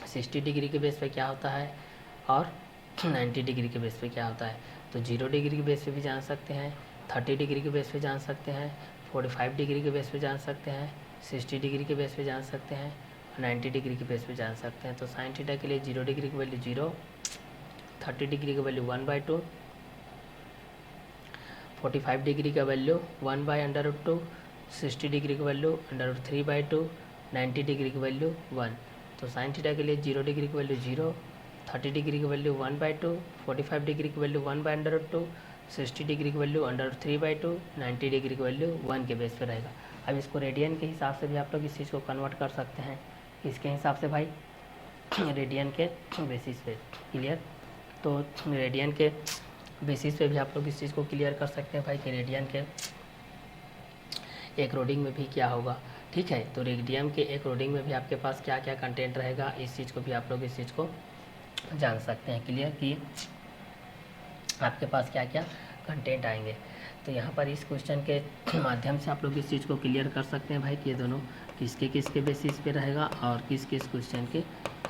Speaker 1: 60 डिग्री के बेस पे क्या होता है और 90 डिग्री के बेस पे क्या होता है। तो 0 डिग्री के बेस पे भी जान सकते हैं, 30 डिग्री के बेस पे जान सकते हैं, 45 डिग्री के बेस पे जान सकते हैं, 60 डिग्री के बेस पे जान सकते हैं, 90 डिग्री के बेस पे जान सकते हैं। तो साइन थीटा के लिए 0 डिग्री की वैल्यू 0, 30 डिग्री की वैल्यू 1/2, 45 डिग्री का वैल्यू 1/√2, 60 डिग्री की वैल्यू √3/2, 90 डिग्री की वैल्यू 1। तो साइन थीटा के लिए 0 डिग्री की वैल्यू 0, 30 डिग्री की वैल्यू 1/2, 45 डिग्री की वैल्यू 1/√2, 60 डिग्री की वैल्यू √3/2, 90 डिग्री की वैल्यू 1 के बेस पे रहेगा। अब इसको रेडियन के हिसाब से भी आप लोग इस चीज़ को कन्वर्ट कर सकते हैं। इसके हिसाब से भाई रेडियन के बेसिस पे। क्लियर। तो रेडियन के बेसिस पे भी आप लोग इस चीज़ को क्लियर कर सकते हैं भाई कि रेडियन के एक रोडिंग में भी क्या होगा। ठीक है। तो रेडियन के एक रोडिंग में भी आपके पास क्या क्या कंटेंट रहेगा, इस चीज़ को भी आप लोग इस चीज़ को जान सकते हैं। क्लियर कि आपके पास क्या क्या कंटेंट आएंगे। तो यहाँ पर इस क्वेश्चन के माध्यम से आप लोग इस चीज़ को क्लियर कर सकते हैं भाई कि ये दोनों किसके किसके बेसिस पे रहेगा और किस किस क्वेश्चन के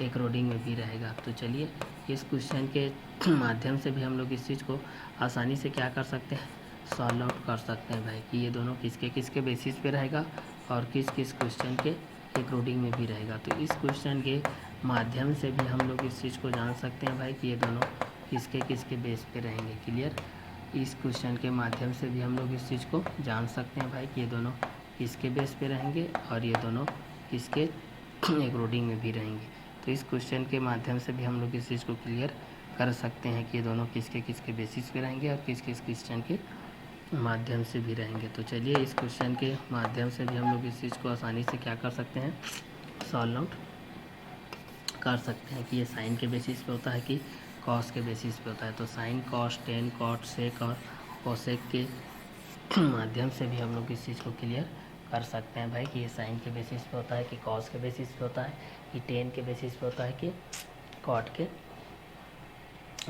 Speaker 1: अकॉर्डिंग में भी रहेगा। तो चलिए इस क्वेश्चन के माध्यम से भी हम लोग इस चीज़ को आसानी से क्या कर सकते हैं, सॉल्व आउट कर सकते हैं भाई कि ये दोनों किसके किसके बेसिस पे रहेगा और किस किस क्वेश्चन के अकॉर्डिंग में भी रहेगा। तो इस क्वेश्चन के माध्यम से भी हम लोग इस चीज़ को जान सकते हैं भाई कि ये दोनों किसके किसके बेस पे रहेंगे। क्लियर, इस क्वेश्चन के माध्यम से भी हम लोग इस चीज़ को जान सकते हैं भाई कि ये दोनों किसके बेस पे रहेंगे और ये दोनों किसके अकॉर्डिंग में भी रहेंगे। तो इस क्वेश्चन के माध्यम से भी हम लोग इस चीज़ को क्लियर कर सकते हैं कि ये दोनों किसके किसके बेसिस पे रहेंगे और किस किस क्वेश्चन के माध्यम से भी रहेंगे। तो चलिए इस क्वेश्चन के माध्यम से भी हम लोग इस चीज़ को आसानी से क्या कर सकते हैं, सॉल्व आउट कर सकते हैं कि ये साइन के बेसिस पे होता है कि कॉस के बेसिस पे होता है। तो sine, cos, tan, cot, sec और कोसेक के माध्यम से भी हम लोग इस चीज़ को क्लियर कर सकते हैं भाई कि ये साइन के बेसिस पे होता है कि कॉस के बेसिस पे होता है कि टेन के बेसिस पे होता है कि कॉट के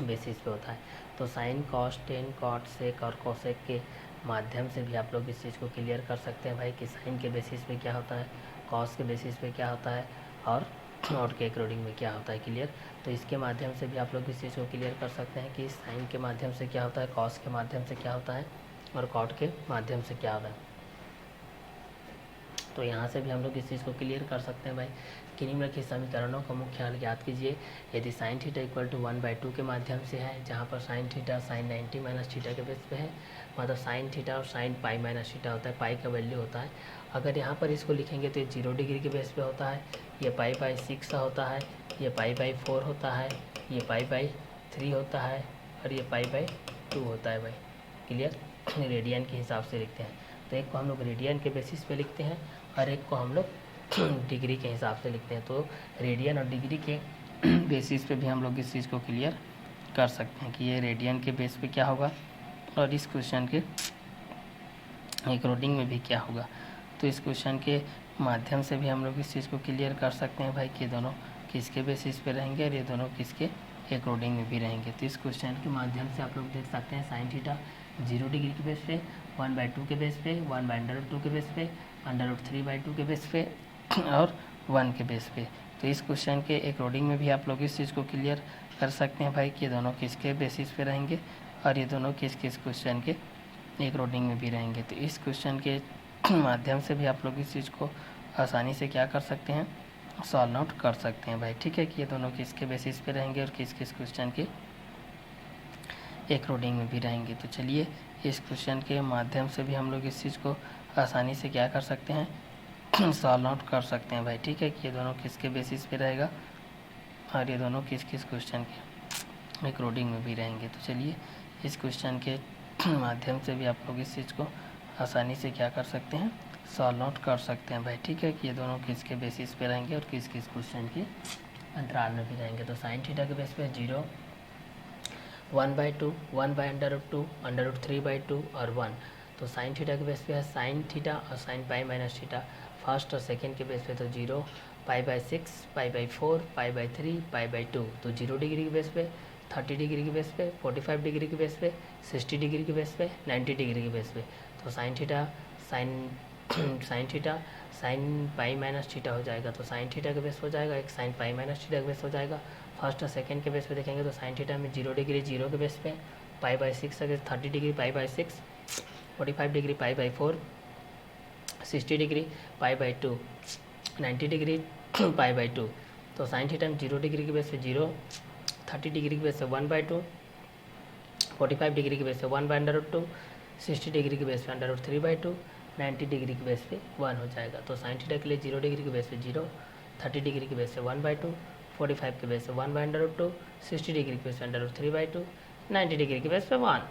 Speaker 1: बेसिस पे होता है। तो sine, cos, tan, cot, sec और कोसेक के माध्यम से भी आप लोग इस चीज़ को क्लियर कर सकते हैं भाई कि साइन के बेसिस पे क्या होता है, कॉस के बेसिस पे क्या होता है और नॉट के अकॉर्डिंग में क्या होता है। क्लियर, तो इसके माध्यम से भी आप लोग इस चीज़ को क्लियर कर सकते हैं कि साइन के माध्यम से क्या होता है, कॉस के माध्यम से क्या होता है और कॉट के माध्यम से क्या होता है। तो यहाँ से भी हम लोग इस चीज़ को क्लियर कर सकते हैं भाई कि निम्नलिखित समीकरणों का मुख्य हल ज्ञात कीजिए। यदि साइन थीटा इक्वल टू 1/2 के माध्यम से है, जहाँ पर sign theta sign 90 minus theta के बेस पे है, मतलब साइन थीटा और साइन पाई माइनस थीटा होता है, पाई का वैल्यू होता है। अगर यहाँ पर इसको लिखेंगे तो ये 0 डिग्री के बेस पे होता है, ये पाई/6 होता है, ये पाई/4 होता है, ये पाई/3 होता है और ये पाई/2 होता है भाई। क्लियर, रेडियन के हिसाब से लिखते हैं। तो एक को हम लोग रेडियन के बेसिस पे लिखते हैं और एक को हम लोग डिग्री के हिसाब से लिखते हैं। तो रेडियन और डिग्री के बेसिस पे भी हम लोग इस चीज़ को क्लियर कर सकते हैं कि ये रेडियन के बेस पे क्या होगा और इस क्वेश्चन के अकॉर्डिंग में भी क्या होगा। तो इस क्वेश्चन के माध्यम से भी हम लोग इस चीज़ को क्लियर कर सकते हैं भाई कि दोनों किसके बेसिस पे रहेंगे और ये दोनों किसके अकॉर्डिंग में भी रहेंगे। तो इस क्वेश्चन के माध्यम से आप लोग देख सकते हैं साइन थीटा 0 डिग्री के बेस पे, 1/2 के बेस पे, 1/√2 के बेस पे, √3/2 के बेस पे और 1 के बेस पे। तो इस क्वेश्चन के अकॉर्डिंग में भी आप लोग इस चीज़ को क्लियर कर सकते हैं भाई कि ये दोनों किसके बेसिस पे रहेंगे और ये दोनों किस किस क्वेश्चन के अकॉर्डिंग में भी रहेंगे। तो इस क्वेश्चन के माध्यम से भी आप लोग इस चीज़ को आसानी से क्या कर सकते हैं, सॉल्व आउट कर सकते हैं भाई। ठीक है कि ये दोनों किसके बेसिस पे रहेंगे और किस किस क्वेश्चन के अकॉर्डिंग में भी रहेंगे। तो चलिए इस क्वेश्चन के माध्यम से भी हम लोग इस चीज़ को आसानी से क्या कर सकते हैं, सॉल्व आउट कर सकते हैं भाई। ठीक है कि ये दोनों किसके बेसिस पे रहेगा और ये दोनों किस किस क्वेश्चन के अकॉर्डिंग में भी रहेंगे। तो चलिए इस क्वेश्चन के माध्यम से भी आप लोग इस चीज़ को आसानी से क्या कर सकते हैं, सॉल्व आउट कर सकते हैं भाई। ठीक है कि ये दोनों किसके बेसिस पे रहेंगे और किस किस क्वेश्चन के अंतराल में भी रहेंगे। तो साइन थीटा के बेस पे 0, 1/2, 1/√2, √3/2 और 1। तो साइन थीटा के बेस पे है साइन थीटा और sign pi minus theta. First और सेकेंड के बेस पे तो 0, पाई/6, पाई/4, पाई/3, पाई/2। तो 0 डिग्री के बेस पे, 30 डिग्री के बेस पे, 45 डिग्री के बेस पे, 60 डिग्री के बेस पे, 90 डिग्री के बेस पे। तो sine theta sine theta sine pi minus theta हो जाएगा। तो साइन थीटा के बेस हो जाएगा, एक साइन पाई माइनस थीटा के बेस हो जाएगा। फर्स्ट और सेकेंड के बेस पे देखेंगे तो साइन थीटा में 0 डिग्री 0 के बेस पे, पाई/6 अगर 30 डिग्री पाई/6, 45 डिग्री पाई/4, 60 डिग्री पाई/2, 90 डिग्री पाई/2। तो साइन थीटा में 0 डिग्री के बेस पे 0, 30 डिग्री के बेस पे 1/2, 45 डिग्री के बेस पे 1/√2, 60 डिग्री के बेस पे √3/2, 90 डिग्री के बेस पे 1 हो जाएगा। तो साइन थीटा के लिए 0 डिग्री के बेस पे 0, 30 डिग्री के बेस पे 1/2, 45 के बेस पे 1/√2, 60 डिग्री के बेस पे √3/2, 90 डिग्री के बेस पे 1,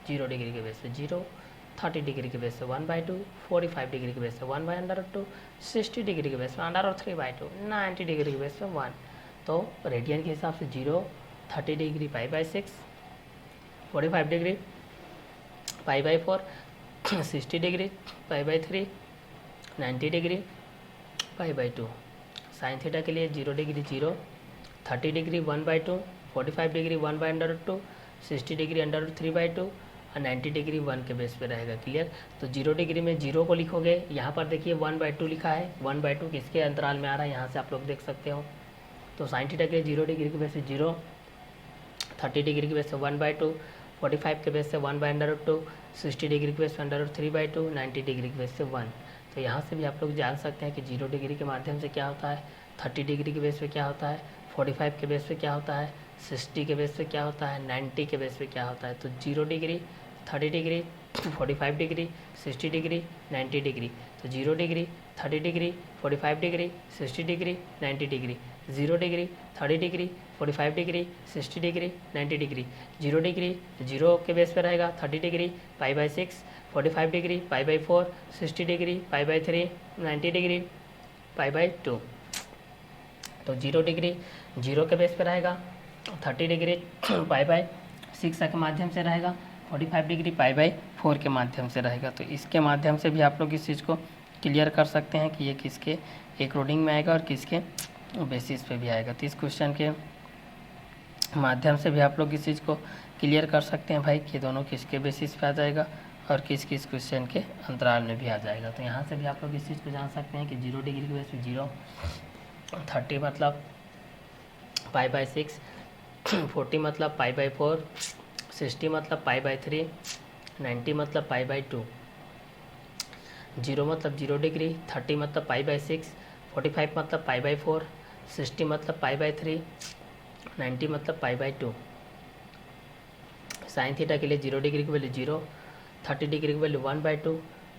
Speaker 1: 0 डिग्री के बेस पे 0, 30 डिग्री के बेस पे 1/2, 45 डिग्री के बेस पे 1/√2, 60 डिग्री के बेस पे √3/2, 90 डिग्री के बेस पे 1। तो रेडियन के हिसाब से 0, 30 डिग्री पाई/6, 45 डिग्री पाई/4, 60 डिग्री पाई/3, 90 डिग्री पाई/2। साइन थीटा के लिए 0 degree 0, 30 degree 1/2, 45 degree 1/√2, 60 degree under root 3/2 और 90 डिग्री 1 के बेस पे रहेगा। क्लियर। तो 0 डिग्री में 0 को लिखोगे, यहाँ पर देखिए 1/2 लिखा है, 1/2 किसके अंतराल में आ रहा है यहाँ से आप लोग देख सकते हो। तो साइन थीटा के 0 डिग्री के बेस पे 0, 30 डिग्री के बेस से 1/2, 45 के बेस से 1/√2, 60 डिग्री के बेस पे अंडर रूट 3/2, 90 डिग्री के बेस से 1। तो यहाँ से भी आप लोग जान सकते हैं कि 0 डिग्री के माध्यम से क्या होता है, 30 डिग्री के बेस पे क्या होता है, 45 के बेस पे क्या होता है, 60 के बेस पे क्या होता है, 90 के बेस पे क्या होता है। तो 0 degree, 30 degree, 45 degree, 60 degree, 90 degree. तो 0 degree, 30 degree, 45 degree, 60 degree, 90 degree. 0 degree, 30 degree, 45 degree, 60 degree, 90 degree. 0 degree 0 के बेस पे रहेगा, 30 डिग्री π/6, 45 डिग्री π/4, 60 डिग्री π/3, 90 डिग्री π/2। तो 0 डिग्री 0 के बेस पे रहेगा, 30 डिग्री π/6 के माध्यम से रहेगा, 45 डिग्री π/4 के माध्यम से रहेगा। तो इसके माध्यम से भी आप लोग इस चीज़ को क्लियर कर सकते हैं कि ये किसके अकॉर्डिंग में आएगा और किसके बेसिस पे भी आएगा। तो इस क्वेश्चन के माध्यम से भी आप लोग इस चीज़ को क्लियर कर सकते हैं भाई कि दोनों किसके बेसिस पे आ जाएगा और किस किस क्वेश्चन के अंतराल में भी आ जाएगा। तो यहाँ से भी आप लोग इस चीज़ को जान सकते हैं कि 0 डिग्री के बेस पे 0, 30 मतलब π/6, 40 मतलब π/4, 60 मतलब π/3, 90 मतलब π/2। 0 मतलब 0 डिग्री, 30 मतलब π/6, 45 मतलब π/4, 60 मतलब π/3, 90 मतलब π/2। साइन थीटा के लिए 0 डिग्री की वैल्यू 0, 30 डिग्री की वैल्यू 1/2,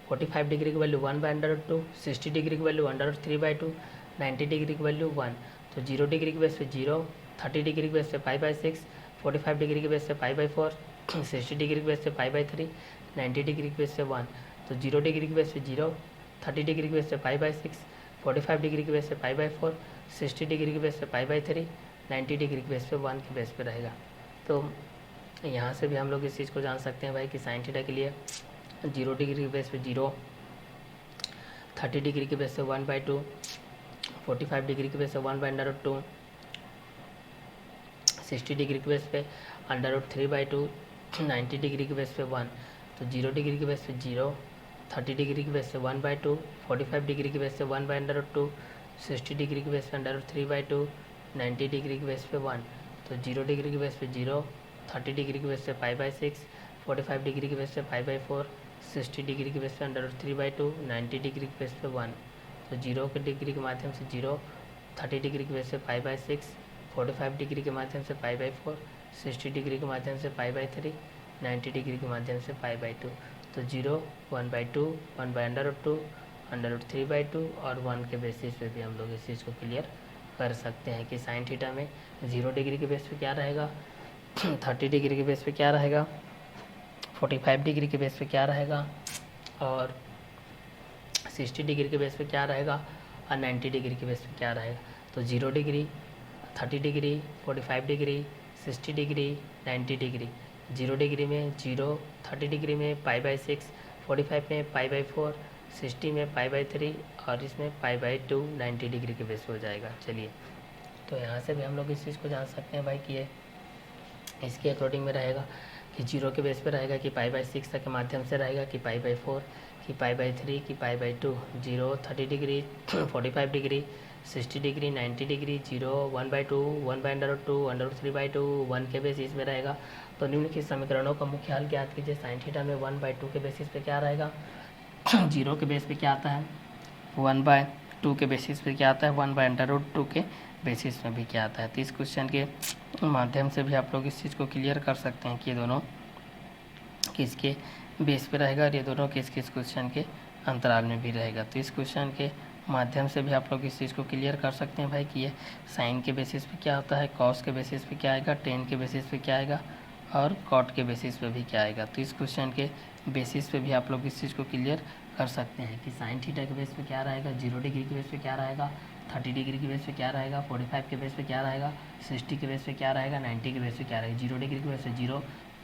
Speaker 1: 45 डिग्री की वैल्यू 1/√2, 60 डिग्री की वैल्यू √3/2, 90 डिग्री की वैल्यू 1। तो 0 डिग्री की बेस पे 0, 30 डिग्री की बेस पे π/6, 45 डिग्री की बेस पे π/4, 60 डिग्री की बेस पे π/3, 90 डिग्री की बेस पे 1। तो 0 डिग्री की बेस पे 0, 30 डिग्री की बेस पे π/6, 45 डिग्री की बेस पे π/4, 60 डिग्री की बेस पे π/3, 90 डिग्री की बेस पे 1 के बेस पे रहेगा। तो यहाँ से भी हम लोग इस चीज़ को जान सकते हैं भाई कि साइन थीटा के लिए 0 डिग्री के बेस पे 0, 30 डिग्री के बेस पे 1/2, 45 डिग्री के बेस पे 1/√2, 60 डिग्री के बेस पे √3/2, 90 डिग्री के बेस पे 1। तो 0 डिग्री के बेस पे 0, 30 डिग्री के बेस पे 1/2, 45 डिग्री के बेस पे 1/√2, 60 डिग्री के बेस पे √3/2, 90 डिग्री के बेस पे 1। तो 0 डिग्री के बेस पे 0, 30 डिग्री के बेस पे π/6, 45 डिग्री के बेस पे π/4, 60 डिग्री के बेस पे √3/2, 90 डिग्री के बेस पे 1। तो 0 के डिग्री के माध्यम से 0, 30 डिग्री के बेस पे π/6, 45 डिग्री के माध्यम से π/4, 60 डिग्री के माध्यम से π/3, 90 डिग्री के माध्यम से π/2। तो 0, 1/2, 1/√2, √3/2 और 1 के बेसिस पे भी हम लोग इस चीज़ को क्लियर कर सकते हैं कि साइन थीटा में 0 डिग्री के बेस पे क्या रहेगा, 30 डिग्री के बेस पे क्या रहेगा, 45 डिग्री के बेस पे क्या रहेगा और 60 डिग्री के बेस पे क्या रहेगा और 90 डिग्री के बेस पे क्या रहेगा। तो 0 degree, 30 degree, 45 degree, 60 degree, 90 degree. 0 degree में 0, 30 डिग्री में π/6, 45 में π/4, 60 में π/3 और इसमें π/2, 90 डिग्री के बेस पे हो जाएगा। चलिए, तो यहाँ से भी हम लोग इस चीज़ को जान सकते हैं भाई कि ये इसके अकॉर्डिंग में रहेगा कि 0 के बेस पे रहेगा कि π/6 तक के माध्यम से रहेगा कि π/4 कि π/3 कि π/2। 0, 30 डिग्री, 45 डिग्री, 60 डिग्री, 90 डिग्री, 0, 1/2, 1/√2, √3/2, 1 के बेसिस में रहेगा। तो निम्नलिखित समीकरणों का मुख्य हल ज्ञात कीजिए। साइन थीटा में 1/2 के बेसिस पे क्या रहेगा, 0 के बेस पे क्या आता है, 1/2 के बेसिस पे क्या आता है, 1/√2 के बेसिस में भी क्या आता है। तो इस क्वेश्चन के माध्यम से भी आप लोग इस चीज़ को क्लियर कर सकते हैं कि ये दोनों किसके बेस पे रहेगा और ये दोनों किस किस क्वेश्चन के अंतराल में भी रहेगा। तो इस क्वेश्चन के माध्यम से भी आप लोग इस चीज़ को क्लियर कर सकते हैं भाई कि ये साइन के बेसिस पे क्या होता है, कॉस के बेसिस पे क्या आएगा, टेन के बेसिस पे क्या आएगा और कॉट के बेसिस पे भी क्या आएगा। तो इस क्वेश्चन के बेसिस पे भी आप लोग इस चीज़ को क्लियर कर सकते हैं कि साइन थीटा के बेस पे क्या रहेगा, 0 डिग्री के बेस पे क्या रहेगा, 30 डिग्री के बेस पे क्या रहेगा, 45 के बेस पे क्या रहेगा, 60 के बेस पे क्या रहेगा, 90 के बेस पे क्या रहेगा। 0 डिग्री के बेस पे 0,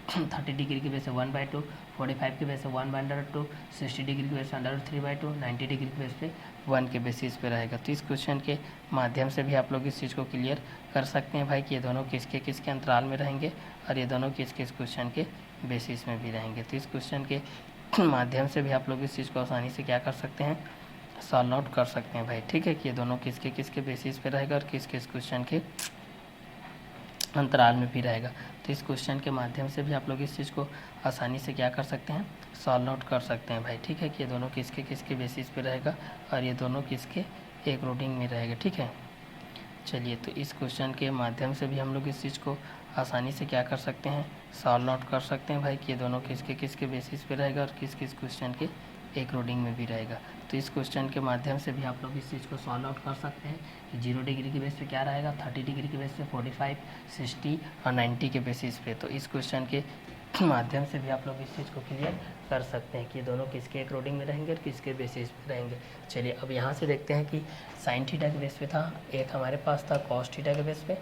Speaker 1: 30 डिग्री की बेस पे 1/2, 45 की बेस पे 1/√2, 60 डिग्री की बेस पे √3/2, 90 डिग्री की बेस पे 1 के बेसिस पे रहेगा। तो इस क्वेश्चन के माध्यम से भी आप लोग इस चीज़ को क्लियर कर सकते हैं भाई कि ये दोनों किसके किसके अंतराल में रहेंगे और ये दोनों किस किस क्वेश्चन के बेसिस में भी रहेंगे। तो इस क्वेश्चन के माध्यम से भी आप लोग इस चीज़ को आसानी से क्या कर सकते हैं, सॉल्व आउट कर सकते हैं भाई। ठीक है कि ये दोनों किसके किसके बेसिस पे रहेगा और किस किस क्वेश्चन के अंतराल में भी रहेगा। तो इस क्वेश्चन के माध्यम से भी आप लोग इस चीज़ को आसानी से क्या कर सकते हैं, सॉल्व आउट कर सकते हैं भाई। ठीक है कि ये दोनों किसके किसके बेसिस पे रहेगा और ये दोनों किसके एक रूटिंग में रहेगा। ठीक है, चलिए तो इस क्वेश्चन के माध्यम से भी हम लोग इस चीज़ को आसानी से क्या कर सकते हैं, सॉल्व आउट कर सकते हैं भाई कि ये दोनों किसके किसके बेसिस पे रहेगा और किस किस क्वेश्चन के एक रूटिंग में भी रहेगा। तो इस क्वेश्चन के माध्यम से भी आप लोग इस चीज़ को सॉल्व आउट कर सकते हैं कि 0 डिग्री की बेस पे क्या रहेगा, 30 डिग्री की बेस पे 45, 60 और 90 के बेसिस पे। तो इस क्वेश्चन के माध्यम से भी आप लोग इस चीज़ को क्लियर कर सकते हैं कि ये दोनों किसके एक रूटिंग में रहेंगे और किसके बेसिस पे रहेंगे। चलिए अब यहाँ से देखते हैं कि साइन थीटा के बेस पे था, एक हमारे पास था कॉस थीटा के बेस पे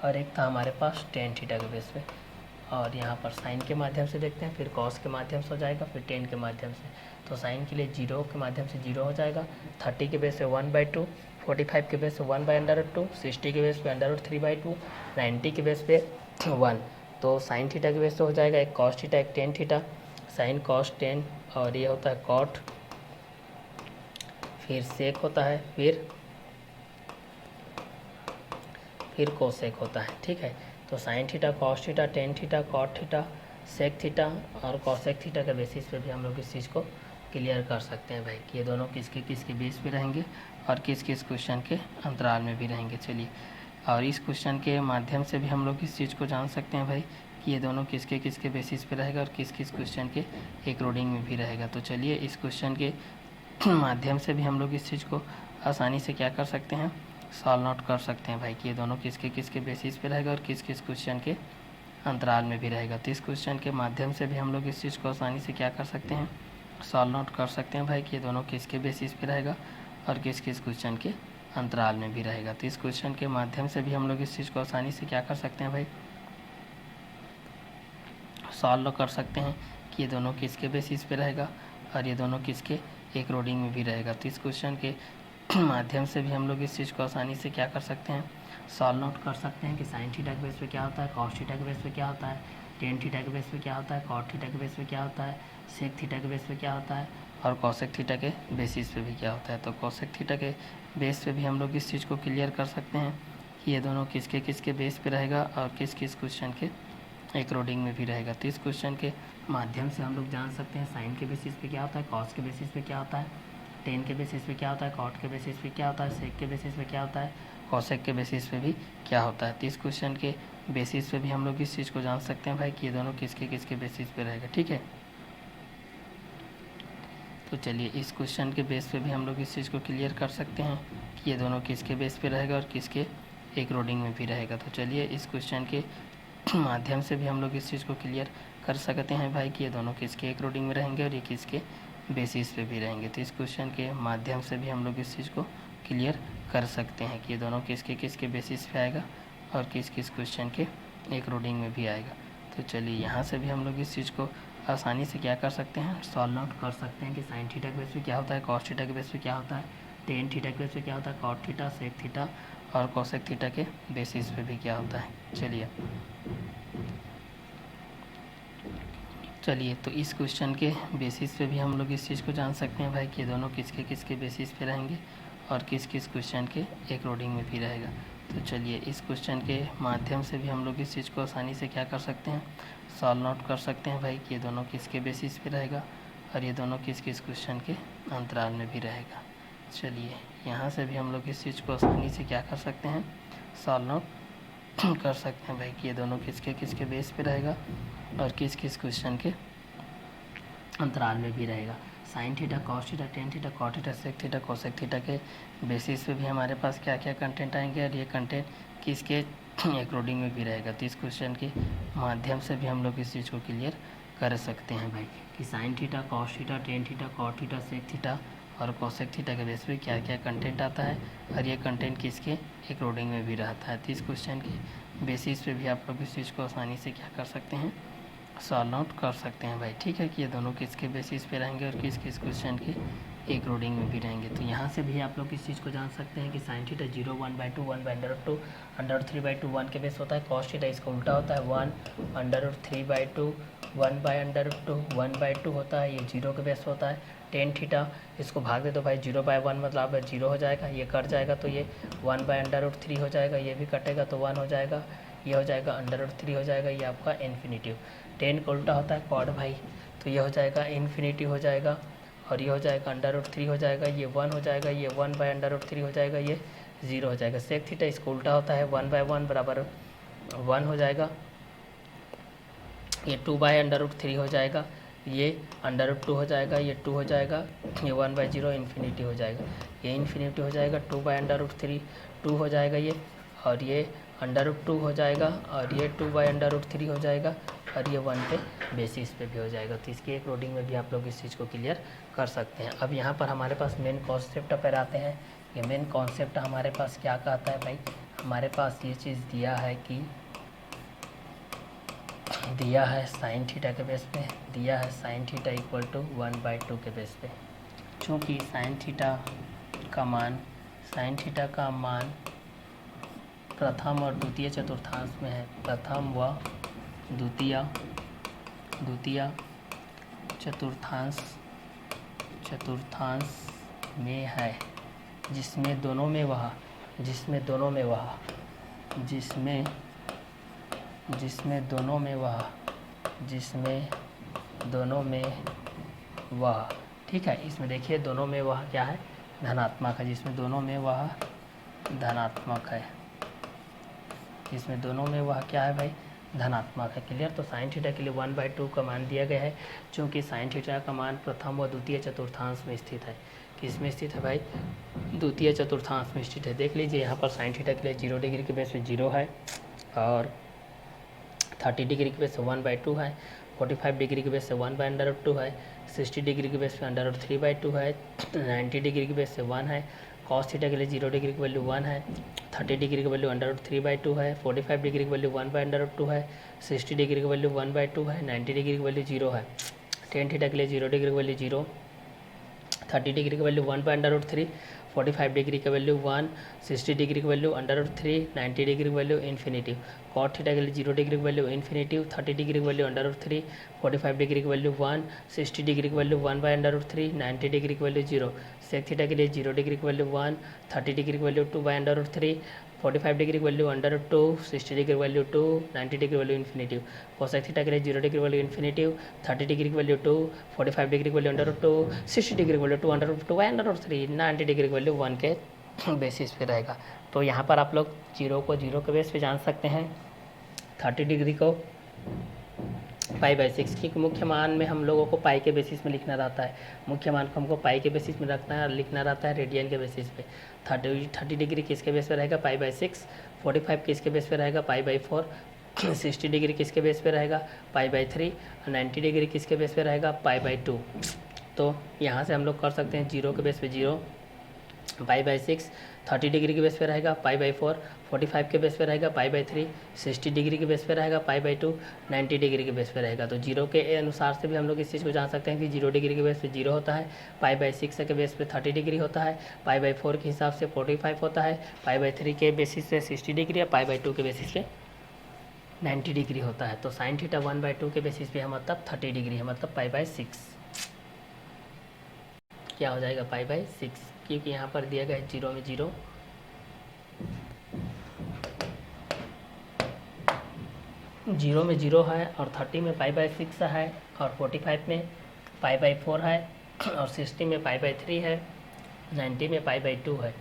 Speaker 1: और एक था हमारे पास टेन थीटा के बेस पे। और यहाँ पर साइन के माध्यम से देखते हैं, फिर कॉस के माध्यम से हो जाएगा, फिर टेन के माध्यम से। तो साइन के लिए 0 के माध्यम से 0 हो जाएगा, 30 के बेस पे 1/2, 45 के बेस पे 1/√2, 60 के बेस पे √3/2, 90 के बेस पे 1। तो साइन थीटा के बेस पे हो जाएगा एक कॉस थीटा एक tan theta, sine cos tan और ये होता है कॉट, फिर सेक होता है, फिर कोसेक होता है। ठीक है, तो sine theta cos theta tan theta cot theta sec theta और कोसेक थीटा के बेसिस पे भी हम लोग इस चीज़ को क्लियर कर सकते हैं भाई कि ये दोनों किसके किसके बेस पे रहेंगे और किस किस क्वेश्चन के अंतराल में भी रहेंगे। चलिए, और इस क्वेश्चन के माध्यम से भी हम लोग इस चीज़ को जान सकते हैं भाई कि ये दोनों किसके किसके बेसिस पे रहेगा और किस किस क्वेश्चन के एक रूटिंग में भी रहेगा। तो चलिए इस क्वेश्चन के माध्यम से भी हम लोग इस चीज़ को आसानी से क्या कर सकते हैं, सॉल्व आउट कर सकते हैं भाई कि ये दोनों किसके किसके बेसिस पे रहेगा और किस किस क्वेश्चन के अंतराल में भी रहेगा। तो इस क्वेश्चन के माध्यम से भी हम लोग इस चीज़ को आसानी से क्या कर सकते हैं, सॉल्व आउट कर सकते हैं भाई कि ये दोनों किसके बेसिस पे रहेगा और किस किस क्वेश्चन के अंतराल में भी रहेगा। तो इस क्वेश्चन के माध्यम से भी हम लोग इस चीज़ को आसानी से क्या कर सकते हैं भाई, सॉल्व कर सकते हैं कि ये दोनों किसके बेसिस पे रहेगा और ये दोनों किसके एक रूटिंग में भी रहेगा। तो इस क्वेश्चन के माध्यम से भी हम लोग इस चीज़ को आसानी से क्या कर सकते हैं, सॉल्व आउट कर सकते हैं कि साइन थीटा के बेस पे क्या होता है, कॉस थीटा के बेस पे क्या होता है, टेन थीटा के बेस पे क्या होता है, कॉट थीटा के बेस पे क्या होता है, सेक थीटा के बेस पे क्या होता है और कोसेक थीटा के बेसिस पे भी क्या होता है। तो कोसेक थीटा के बेस पे भी हम लोग इस चीज़ को क्लियर कर सकते हैं कि ये दोनों किसके किसके बेस पे रहेगा और किस किस क्वेश्चन के एक रूटिंग में भी रहेगा। तो इस क्वेश्चन के माध्यम से हम लोग जान सकते हैं साइन के बेसिस पे क्या होता है, कॉस के बेसिस पे क्या होता है, टेन के बेसिस पे क्या होता है, कॉट के बेसिस पे क्या होता है, सेक के बेसिस पे क्या होता है, कोसेक के बेसिस पे भी क्या होता है। तो इस क्वेश्चन के बेसिस पे भी हम लोग इस चीज़ को जान सकते हैं भाई कि ये दोनों किसके किसके बेसिस पे रहेगा। ठीक है, तो चलिए इस क्वेश्चन के बेस पे भी हम लोग इस चीज़ को क्लियर कर सकते हैं कि ये दोनों किसके बेस पे रहेगा और किसके एक रूटिंग में भी रहेगा। तो चलिए इस क्वेश्चन के माध्यम से भी हम लोग इस चीज़ को क्लियर कर सकते हैं भाई कि ये दोनों किसके एक रूटिंग में रहेंगे और ये किसके बेसिस पे भी रहेंगे। तो इस क्वेश्चन के माध्यम से भी हम लोग इस चीज़ को क्लियर कर सकते हैं कि ये दोनों किसके किसके बेसिस पे आएगा और किस किस क्वेश्चन के एक रूटिंग में भी आएगा। तो चलिए यहाँ से भी हम लोग इस चीज़ को आसानी से क्या कर सकते हैं, सॉल्व आउट कर सकते हैं कि साइन थीटा के बेस पे क्या होता है, कॉस थीटा के बेस पे क्या होता है, टेन थीटा के बेस पे क्या होता है, कॉट थीटा सेक थीटा और कोसेक थीटा के बेसिस पे भी क्या होता है। चलिए तो इस क्वेश्चन के बेसिस पे भी हम लोग इस चीज़ को जान सकते हैं भाई कि ये दोनों किसके किसके बेसिस पे रहेंगे और किस किस क्वेश्चन के एक रूटिंग में भी रहेगा। तो चलिए इस क्वेश्चन के माध्यम से भी हम लोग इस चीज़ को आसानी से क्या कर सकते हैं, सॉल्व आउट कर सकते हैं भाई कि ये दोनों किसके बेसिस पे रहेगा और ये दोनों किस किस क्वेश्चन के अंतराल में भी रहेगा। चलिए यहाँ से भी हम लोग इस चीज़ को आसानी से क्या कर सकते हैं, सॉल्व आउट कर सकते हैं भाई कि ये दोनों किसके किसके बेस पे रहेगा और किस किस क्वेश्चन के अंतराल में भी रहेगा। Sine theta cos theta tan theta cot theta sec theta cosec theta के बेसिस पे भी हमारे पास क्या क्या कंटेंट आएंगे और ये कंटेंट किसके एक रूटिंग में भी रहेगा। तो इस क्वेश्चन के माध्यम से भी हम लोग इस चीज़ को क्लियर कर सकते हैं भाई कि sine theta cos theta tan theta cot theta sec theta और कोसेक थीटा के बेस पे क्या क्या कंटेंट आता है और ये कंटेंट किसके एक रूटिंग में भी रहता है। तो इस क्वेश्चन के बेसिस पे भी आप लोग इस चीज़ को आसानी से क्या कर सकते हैं, सॉल्व आउट कर सकते हैं भाई। ठीक है कि ये दोनों किसके बेसिस पे रहेंगे और किस किस क्वेश्चन के एक रोडिंग में भी रहेंगे। तो यहाँ से भी आप लोग इस चीज़ को जान सकते हैं कि साइन थीटा 0 1/2 1/√2 √3/2 1 के बेस होता है। कॉस थीटा इसका उल्टा होता है 1 √3/2 1/√2 1/2 होता है, ये 0 के बेस होता है। टेन थीटा इसको भाग दे तो भाई 0/1 मतलब 0 हो जाएगा, ये कट जाएगा तो ये 1/√3 हो जाएगा, ये भी कटेगा तो 1 हो जाएगा, ये हो जाएगा √3 हो जाएगा, ये आपका इन्फिनिटिव। 10 का उल्टा होता है क्वाड भाई, तो ये हो जाएगा इन्फिनिटी हो जाएगा, और ये हो जाएगा √3 हो जाएगा, ये 1 हो जाएगा, ये 1/√3 हो जाएगा, ये 0 हो जाएगा। सेक थीटा इसको उल्टा होता है 1/1 बराबर 1 हो जाएगा, ये 2/√3 हो जाएगा, ये √2 हो जाएगा, ये 2 हो जाएगा, ये 1/0 इन्फिनिटी हो जाएगा, ये इन्फिनिटी हो जाएगा, 2/√3 2 हो जाएगा ये, और ये √2 हो जाएगा, और ये 2/√3 हो जाएगा, और ये 1 पे बेसिस पे भी हो जाएगा। तो इसकी एक रोडिंग में भी आप लोग इस चीज़ को क्लियर कर सकते हैं। अब यहाँ पर हमारे पास मेन कॉन्सेप्ट पर आते हैं। ये मेन कॉन्सेप्ट हमारे पास क्या कहता है भाई, हमारे पास ये चीज़ दिया है कि दिया है साइन थीटा के बेस पे, दिया है साइन थीटा इक्वल टू 1/2 के बेस पे। चूँकि साइन थीटा का मान प्रथम और द्वितीय चतुर्थांश में है, प्रथम व द्वितीय चतुर्थांश में है, जिसमें दोनों में वह ठीक है। इसमें देखिए दोनों में वह क्या है, धनात्मक है, जिसमें दोनों में वह धनात्मक है, इसमें दोनों में वह क्या है भाई, धनात्मक है। क्लियर। तो साइन थीटा के लिए 1/2 का मान दिया गया है, क्योंकि साइन थीटा का मान प्रथम व द्वितीय चतुर्थांश में स्थित है। किस में स्थित है भाई, द्वितीय चतुर्थांश में स्थित है। देख लीजिए यहाँ पर साइन थीटा के लिए 0 डिग्री के बेस पे 0 है, और 30 डिग्री के बेस से 1/2 है, 45 डिग्री के बेस से 1/√2 है, 60 डिग्री के बेस पे √3/2 है, 90 डिग्री के बेस से 1 है। कॉस थीटा के लिए 0 डिग्री की वैल्यू 1 है, 30 डिग्री की वैल्यू √3/2 है, 45 डिग्री की वैल्यू 1/√2 है, 60 डिग्री की वैल्यू 1/2 है, 90 डिग्री की वैल्यू 0 है। टेन थीटा के लिए 0 डिग्री की वैल्यू 0, 30 डिग्री की वैल्यू 1/√3, 45 डिग्री की वैल्यू 1, 60 डिग्री की वैल्यू √3, 90 डिग्री की वैल्यू इन्फिनिटी। कॉट थीटा के लिए 0 डिग्री की वैल्यू इन्फिनिटी, 30 डिग्री की वैल्यू √3, 45 डिग्री की वैल्यू 1, 60 डिग्री की वैल्यू 1/√3, 90 डिग्री की वैल्यू 0। सेक थीटा के लिए 0 डिग्री की वैल्यू 1, 30 डिग्री की वैल्यू 2/√3, 45 डिग्री की वैल्यू √2, 60 डिग्री की वैल्यू 2, 90 डिग्री की वैल्यू इन्फिनिटी। कोसेक थीटा के लिए 0 डिग्री की वैल्यू इन्फिनिटी, 30 डिग्री की वैल्यू 2, 45 डिग्री की वैल्यू √2, 60 डिग्री की वैल्यू 2/√3, 90 डिग्री की वैल्यू 1 के बेसिस पे रहेगा। तो यहाँ पर आप लोग 0 को 0 के बेस पे जान सकते हैं, 30 डिग्री को π/6 की मुख्य मान में हम लोगों को पाई के बेसिस में लिखना रहता है, मुख्य मान को हमको पाई के बेसिस में रखना है, लिखना रहता है रेडियन के बेसिस पे। 30 डिग्री किसके बेस पे रहेगा, π/6, 45 किसके बेस पे रहेगा, π/4, 60 डिग्री किसके बेस पे रहेगा, π/3, 90 डिग्री किसके बेस पे रहेगा, π/2। तो यहाँ से हम लोग कर सकते हैं 0 के बेस पे 0, π/6, 30 डिग्री के बेस पे रहेगा π/4, 45 के बेस पे रहेगा π/3, 60 डिग्री के बेस पे रहेगा π/2, 90 डिग्री के बेस पे रहेगा। तो 0 के अनुसार से भी हम लोग इस चीज़ को जान सकते हैं कि 0 डिग्री के बेस पे 0 होता है, π/6 के बेस पे 30 डिग्री होता है, π/4 के हिसाब से 45 होता है, π/3 के बेसिस पे 60 डिग्री है, π/2 के बेसिस पे 90 डिग्री होता है। तो साइन थीटा 1/2 के बेसिस पे है, मतलब 30 डिग्री है, मतलब π/6 क्या हो जाएगा, π/6, क्योंकि यहाँ पर दिया गया है 0 में 0, जीरो में 0 है, और 30 में π/6 है, और 45 में π/4 है, और 60 में π/3 है, 90 में π/2 है।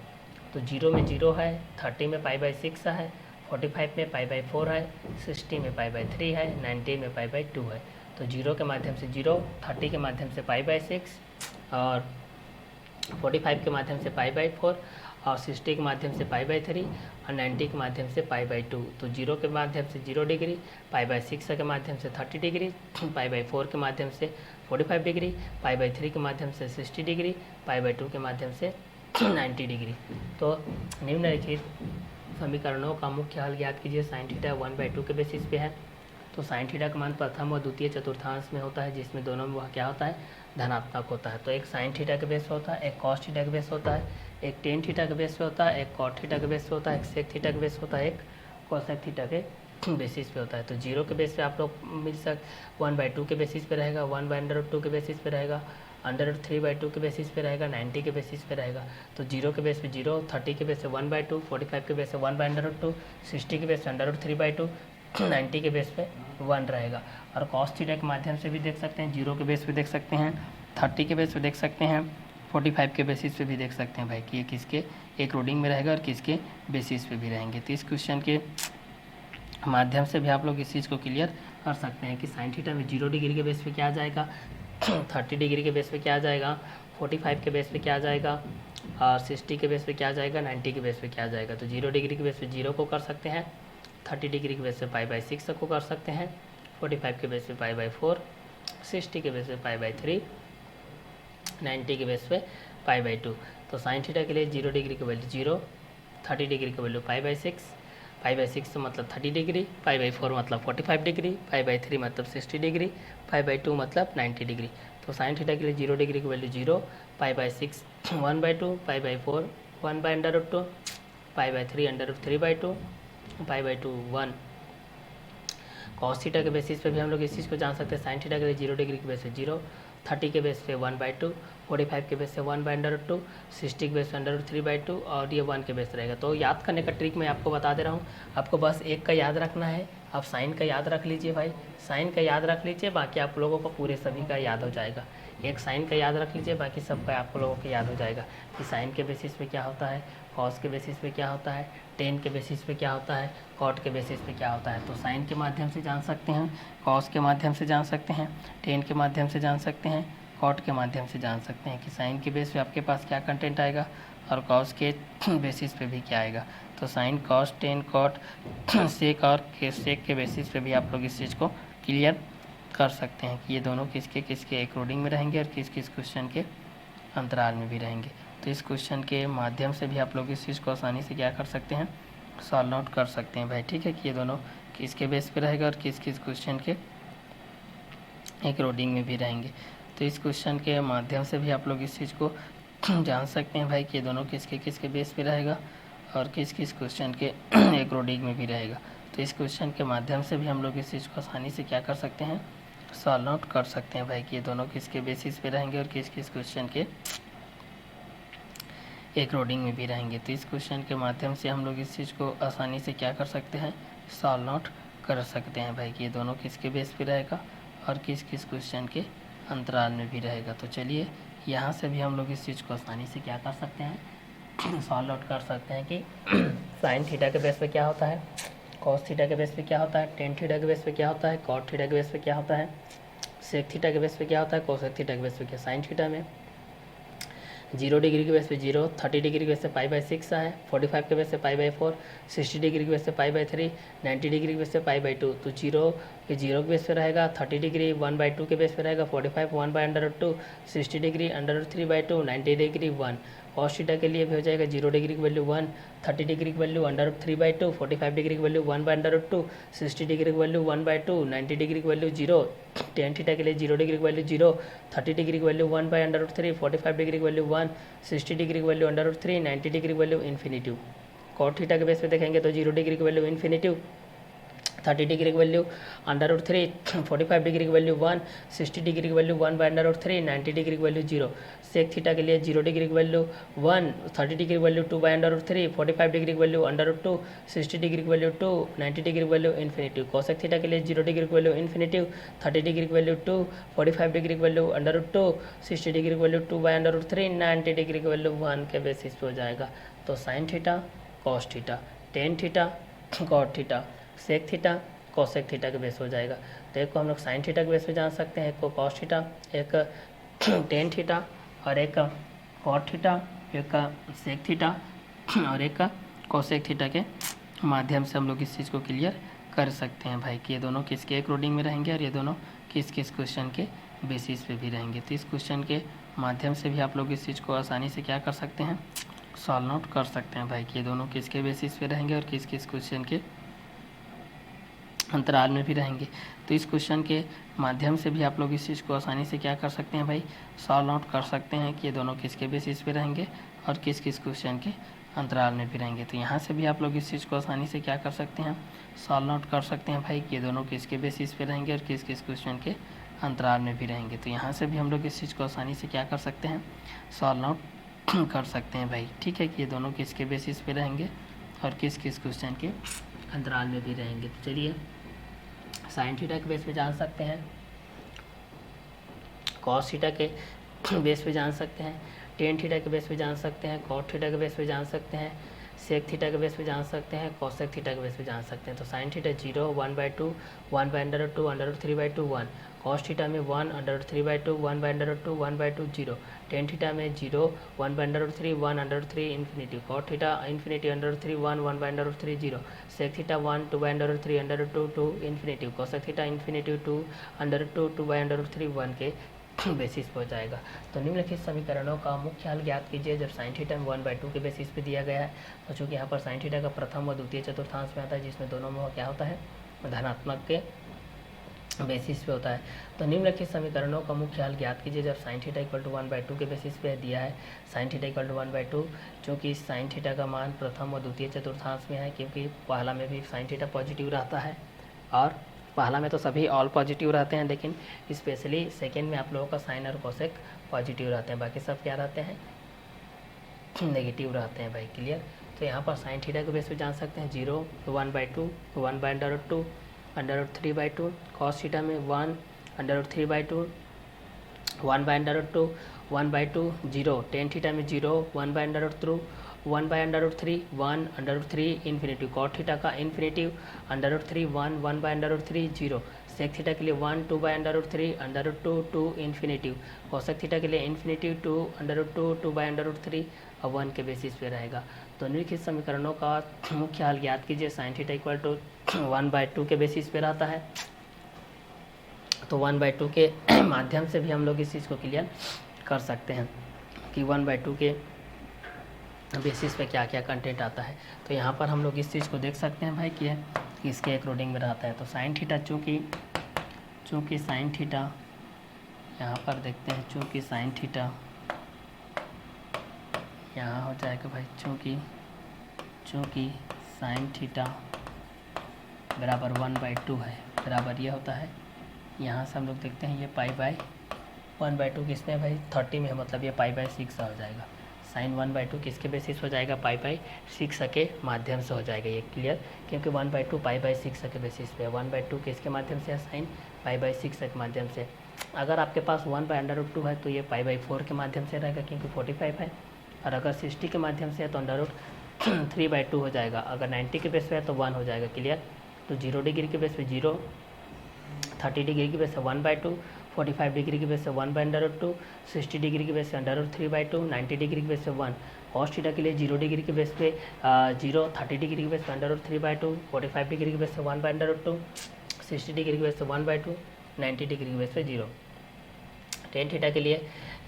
Speaker 1: तो 0 में 0 है, 30 में π/6 है, 45 में π/4 है, 60 में π/3 है, 90 में π/2 है। तो 0 के माध्यम से 0, 30 के माध्यम से π/6, और 45 के माध्यम से π/4, और 60 के माध्यम से π/3, और 90 के माध्यम से π/2। तो 0 के माध्यम से 0 डिग्री, π/6 के माध्यम से 30 डिग्री, π/4 के माध्यम से 45 डिग्री, π/3 के माध्यम से 60 डिग्री, π/2 के माध्यम से 90 डिग्री। तो निम्नलिखित समीकरणों का मुख्य हल ज्ञात कीजिए। साइन थीटा 1/2 के बेसिस पे है, तो साइन थीटा का मान प्रथम व द्वितीय चतुर्थांश में होता है, जिसमें दोनों में वह क्या होता है, धनात्मक होता है। तो एक साइन थीटा के बेस पे होता है, एक कॉस थीटा के बेस पे होता है, एक टेन थीटा के बेस पे होता है, एक कॉट थीटा के बेस पे होता है, एक सेक थीटा के बेस पे होता है, एक कोसेक थीटा के बेसिस पे होता है। तो जीरो के बेस पे आप लोग मिल 1/2 के बेसिस पे रहेगा, 1/√2 के बेसिस पे रहेगा, √3/2 के बेसिस पे रहेगा, 90 के बेसिस पे रहेगा। तो जीरो के बेस पे 0, 30 के बेस पे 1/2, 45 के बेस पे 1/√2, 60 के बेस पे √3/2, 90 के बेस पे 1 रहेगा। और कॉस थीटा के माध्यम से भी देख सकते हैं, जीरो के बेस पे देख सकते हैं, 30 के बेस पे देख सकते हैं, 45 के बेसिस पे भी देख सकते हैं भाई कि ये किसके एक रोडिंग में रहेगा और किसके बेसिस पे भी रहेंगे। तो इस क्वेश्चन के माध्यम से भी आप लोग इस चीज़ को क्लियर कर सकते हैं कि साइन थीटा में 0 डिग्री के बेस पे क्या आ जाएगा, 30 डिग्री के बेस पे क्या आ जाएगा, 45 के बेस पे क्या आ जाएगा, और 60 के बेस पे क्या आ जाएगा, 90 के बेस पे क्या आ जाएगा। तो 0 डिग्री के बेस पे 0 को कर सकते हैं, 30 डिग्री के बेस पे π/6 को कर सकते हैं, 45 के बेस पे π/4, 60 के बेस पे π/3, 90 के बेस पे π/2। तो साइन थीटा के लिए 0 डिग्री की वैल्यू 0, 30 डिग्री की वैल्यू π/6, π/6 तो मतलब 30 डिग्री, π/4 मतलब 45 डिग्री, π/3 मतलब 60 डिग्री, π/2 मतलब 90 डिग्री। तो साइन थीटा के लिए 0 डिग्री की वैल्यू 0, π/6 1/2, π/4 1/√2, π/3 √3/2, π/2 1। कॉस थीटा के बेसिस पे भी हम लोग इस चीज़ को जान सकते हैं। साइन थीटा के लिए 0 डिग्री के बेस पे 0, 30 के बेस पे 1/2, 45 के बेस पे 1/√2, 60 के बेस पे √3/2 और ये 1 के बेस रहेगा। तो याद करने का ट्रिक मैं आपको बता दे रहा हूँ, आपको बस एक का याद रखना है। आप साइन का याद रख लीजिए भाई, साइन का याद रख लीजिए, बाकी आप लोगों को पूरे सभी का याद हो जाएगा। एक साइन का याद रख लीजिए, बाकी सबका आप लोगों को याद हो जाएगा कि साइन के बेसिस पे क्या होता है, कॉस के बेसिस पे क्या होता है, टेन के बेसिस पे क्या होता है, कॉट के बेसिस पे क्या होता है। तो साइन के माध्यम से जान सकते हैं, कॉस के माध्यम से जान सकते हैं, टेन के माध्यम से जान सकते हैं, कॉट के माध्यम से जान सकते हैं कि साइन के बेस पे आपके पास क्या कंटेंट आएगा और कॉस के बेसिस पे भी क्या आएगा। तो sine, cos, tan, cot, sec और सेक के बेसिस पे भी आप लोग इस चीज़ को क्लियर कर सकते हैं कि ये दोनों किसके किसके अकॉर्डिंग में रहेंगे और किस किस क्वेश्चन के अंतराल में भी रहेंगे। तो इस क्वेश्चन के माध्यम से भी आप लोग इस चीज़ को आसानी से क्या कर सकते हैं, सॉल्व आउट कर सकते हैं भाई। ठीक है कि ये दोनों किसके बेस पे रहेगा और किस किस क्वेश्चन के अकॉर्डिंग में भी रहेंगे। तो इस क्वेश्चन के माध्यम से भी आप लोग इस चीज़ को जान सकते हैं भाई कि ये दोनों किसके किसके बेस पे रहेगा और किस किस क्वेश्चन के अकॉर्डिंग में भी रहेगा। तो इस क्वेश्चन के माध्यम से भी हम लोग इस चीज़ को आसानी से क्या कर सकते हैं, सॉल्व आउट कर सकते हैं भाई कि ये दोनों किसके बेसिस पे रहेंगे और किस किस क्वेश्चन के अकॉर्डिंग में भी रहेंगे। तो इस क्वेश्चन के माध्यम से हम लोग इस चीज़ को आसानी से क्या कर सकते हैं, सॉल्व आउट कर सकते हैं भाई कि ये दोनों किसके बेस पे रहेगा और किस किस क्वेश्चन के अंतराल में भी रहेगा। तो चलिए यहाँ से भी हम लोग इस चीज़ को आसानी से क्या कर सकते हैं, सॉल्व आउट कर सकते हैं कि साइन थीटा के बेस पे क्या होता है, कॉस थीटा के बेस पे क्या होता है, टेन थीटा के बेस पे क्या होता है, कॉट थीटा के बेस पे क्या होता है, सेक थीटा के बेस पे क्या होता है, कोसेक थीटा के बेस पे क्या। साइन थीटा में 0 डिग्री के बेस पे 0, 30 डिग्री के बेस पे π/6 है, 45 के बेस पे π/4, 60 डिग्री के बेस पे π/3, 90 डिग्री के बेस पे π/2। तो 0 के बेस पे रहेगा, 30 डिग्री 1/2 के बेस पे रहेगा, 45 1/√2, 60 डिग्री √3/2, 90 डिग्री 1। कॉस थीटा के लिए भी हो जाएगा 0 डिग्री की वैल्यू 1, 30 डिग्री की वैल्यू √3/2, 45 डिग्री की वैल्यू 1/√2, 60 डिग्री की वैल्यू 1/2, 90 डिग्री की वैल्यू 0। टेन थीटा के लिए 0 डिग्री की वैल्यू 0, 30 डिग्री की वैल्यू 1/√3, 45 डिग्री की वैल्यू 1, 60 डिग्री की वैल्यू √3, 90 डिग्री की वैल्यू इन्फिनिटिव। कॉट थीटा के बेस पे देखेंगे तो 0 डिग्री की वैल्यू इन्फिनिटिव, 30 डिग्री की वैल्यू √3, 45 डिग्री की वैल्यू 1, 60 डिग्री की वैल्यू 1/√3, 90 डिग्री की वैल्यू 0। सेक थीटा के लिए 0 डिग्री की वैल्यू 1, 30 डिग्री की वैल्यू 2/√3, 45 डिग्री की वैल्यू √2, 60 डिग्री की वैल्यू 2, 90 डिग्री की वैल्यू इन्फिनिटिव। कोसेक थीटा के लिए 0 डिग्री की वैल्यू इन्फिनिटिव, 30 डिग्री की वैल्यू 2, 45 डिग्री की वैल्यू √2, 60 डिग्री की वैल्यू 2/√3, 90 डिग्री की वैल्यू 1 के बेसिस पे हो जाएगा। तो sine theta, cos theta, tan theta, cot theta, sec theta, cosec theta के बेस हो जाएगा। तो एक को हम लोग साइन थीटा के बेस पे जान सकते हैं, एक को कॉस थीटा, एक टेन थीटा और एक कॉट थीटा, एक सेक थीटा और एक कोसेक थीटा के माध्यम से हम लोग इस चीज़ को क्लियर कर सकते हैं भाई कि ये दोनों किसके अकॉर्डिंग में रहेंगे और ये दोनों किस किस क्वेश्चन के बेसिस पे भी रहेंगे। तो इस क्वेश्चन के माध्यम से भी आप लोग इस चीज़ को आसानी से क्या कर सकते हैं, सॉल्व आउट कर सकते हैं भाई कि ये दोनों किसके बेसिस पे रहेंगे और किस किस क्वेश्चन के अंतराल में भी रहेंगे। तो इस क्वेश्चन के माध्यम से भी आप लोग इस चीज़ को आसानी से क्या कर सकते हैं भाई, सॉल्व आउट कर सकते हैं कि ये दोनों किसके बेसिस पे रहेंगे और किस किस क्वेश्चन के अंतराल में भी रहेंगे। तो यहाँ से भी आप लोग इस चीज़ को आसानी से क्या कर सकते हैं, सॉल्व आउट कर सकते हैं भाई कि ये दोनों किसके बेसिस पे रहेंगे और किस किस क्वेश्चन के अंतराल में भी रहेंगे। तो यहाँ से भी हम लोग इस चीज़ को आसानी से क्या कर सकते हैं, सॉल्व आउट कर सकते हैं भाई। ठीक है, कि ये दोनों किसके बेसिस पे रहेंगे और किस किस क्वेश्चन के अंतराल में भी रहेंगे। तो चलिए साइन थीटा के बेस पे जान सकते हैं, कॉस थीटा के बेस पे जान सकते हैं, टेन थीटा के बेस पे जान सकते हैं, कॉट थीटा के बेस पे जान सकते हैं, सेक थीटा के बेस पे जान सकते हैं, कॉसेक थीटा के बेस पे जान सकते हैं। तो साइन थीटा 0, 1/2, 1/√2, √3/2, 1, कॉस थीटा में 1, √3/2, 1/√2, 1/2, 0, टेन थीटा में 0, 1/√3, 1, √3, infinity, cot theta infinity, √3, 1, 1/√3, 0, sec theta 1, 2/√3, √2, 2, infinity, cosec theta infinity 2, √2, 2/√3, 1 के बेसिस पे हो जाएगा। तो निम्नलिखित समीकरणों का मुख्य हल ज्ञात कीजिए जब साइन थीटा में 1/2 के बेसिस पे दिया गया है। तो चूँकि यहाँ पर साइन थीटा का प्रथम व द्वितीय चतुर्थांश में आता है, जिसमें दोनों में क्या होता है, धनात्मक के बेसिस पे होता है। तो निम्नलिखित समीकरणों का मुख्य हल ज्ञात कीजिए जब साइन थीटा इक्वल टू 1/2 के बेसिस पे दिया है। साइन थीटा इक्वल टू 1/2, चूँकि साइन थीटा का मान प्रथम व द्वितीय चतुर्थांश में है, क्योंकि पहला में भी साइन थीटा पॉजिटिव रहता है और पहला में तो सभी ऑल पॉजिटिव रहते हैं, लेकिन स्पेशली सेकेंड में आप लोगों का साइन और कोसेक पॉजिटिव रहते हैं, बाकी सब क्या रहते हैं, नेगेटिव रहते हैं भाई। क्लियर। तो यहाँ पर साइन थीटा के बेस पे जान सकते हैं 0, 1/2, 1/√2, √3/2, कॉस थीटा में 1, √3/2, 1/√2, 1/2, 0, टेन थीटा में 0, 1/√3, 1/√3, 1, √3, इन्फिनिटी, कॉट थीटा का इन्फिनिटी, √3, 1, 1/√3, 0, सेक थीटा के लिए 1, 2/√3, √2, 2, इन्फिनिटी, कोसेक थीटा के लिए इन्फिनिटी 2, √2, 2/√3 और 1 के बेसिस पे रहेगा। तो निम्नलिखित समीकरणों का मुख्य हल ज्ञात कीजिए। साइन थीटा इक्वल टू 1/2 के बेसिस पे रहता है, तो 1/2 के माध्यम से भी हम लोग इस चीज़ को क्लियर कर सकते हैं कि 1/2 के बेसिस पे क्या क्या कंटेंट आता है। तो यहाँ पर हम लोग इस चीज़ को देख सकते हैं भाई कि इसके अकॉर्डिंग में रहता है। तो साइन थीटा चूँकि साइन थीटा यहाँ पर देखते हैं, चूँकि साइन थीटा यहाँ हो जाएगा भाई, चूँकि साइन थीटा बराबर 1/2 है, बराबर ये होता है। यहाँ से हम लोग देखते हैं ये π/1/2 किसमें भाई 30 में है, मतलब ये π/6 हो जाएगा। साइन 1/2 किसके बेसिस हो जाएगा, π/6 के माध्यम से हो जाएगा। ये क्लियर, क्योंकि 1/2 π/6 के बेसिस पे है। 1/2 किसके माध्यम से है, साइन π/6 के माध्यम से। अगर आपके पास 1/√2 है तो ये π/4 के माध्यम से रहेगा, क्योंकि 45 है। और अगर 60 के माध्यम से है तो √3/2 हो जाएगा। अगर 90 के बेस पे है तो 1 हो जाएगा। क्लियर। तो 0 डिग्री के बेस पे 0, 30 डिग्री की बेस से 1/2, 45 डिग्री की बेस से 1/√2, 60 डिग्री की बेस से √3/2, 90 डिग्री की बेस से 1। कॉस थीटा के लिए 0 डिग्री की बेस पे 0, 30 डिग्री की बेस पे √3/2, 45 डिग्री की बेस से 1/√2, 60 डिग्री की बेस से 1/2, 90 डिग्री की बेस पे 0। टेन थीटा के लिए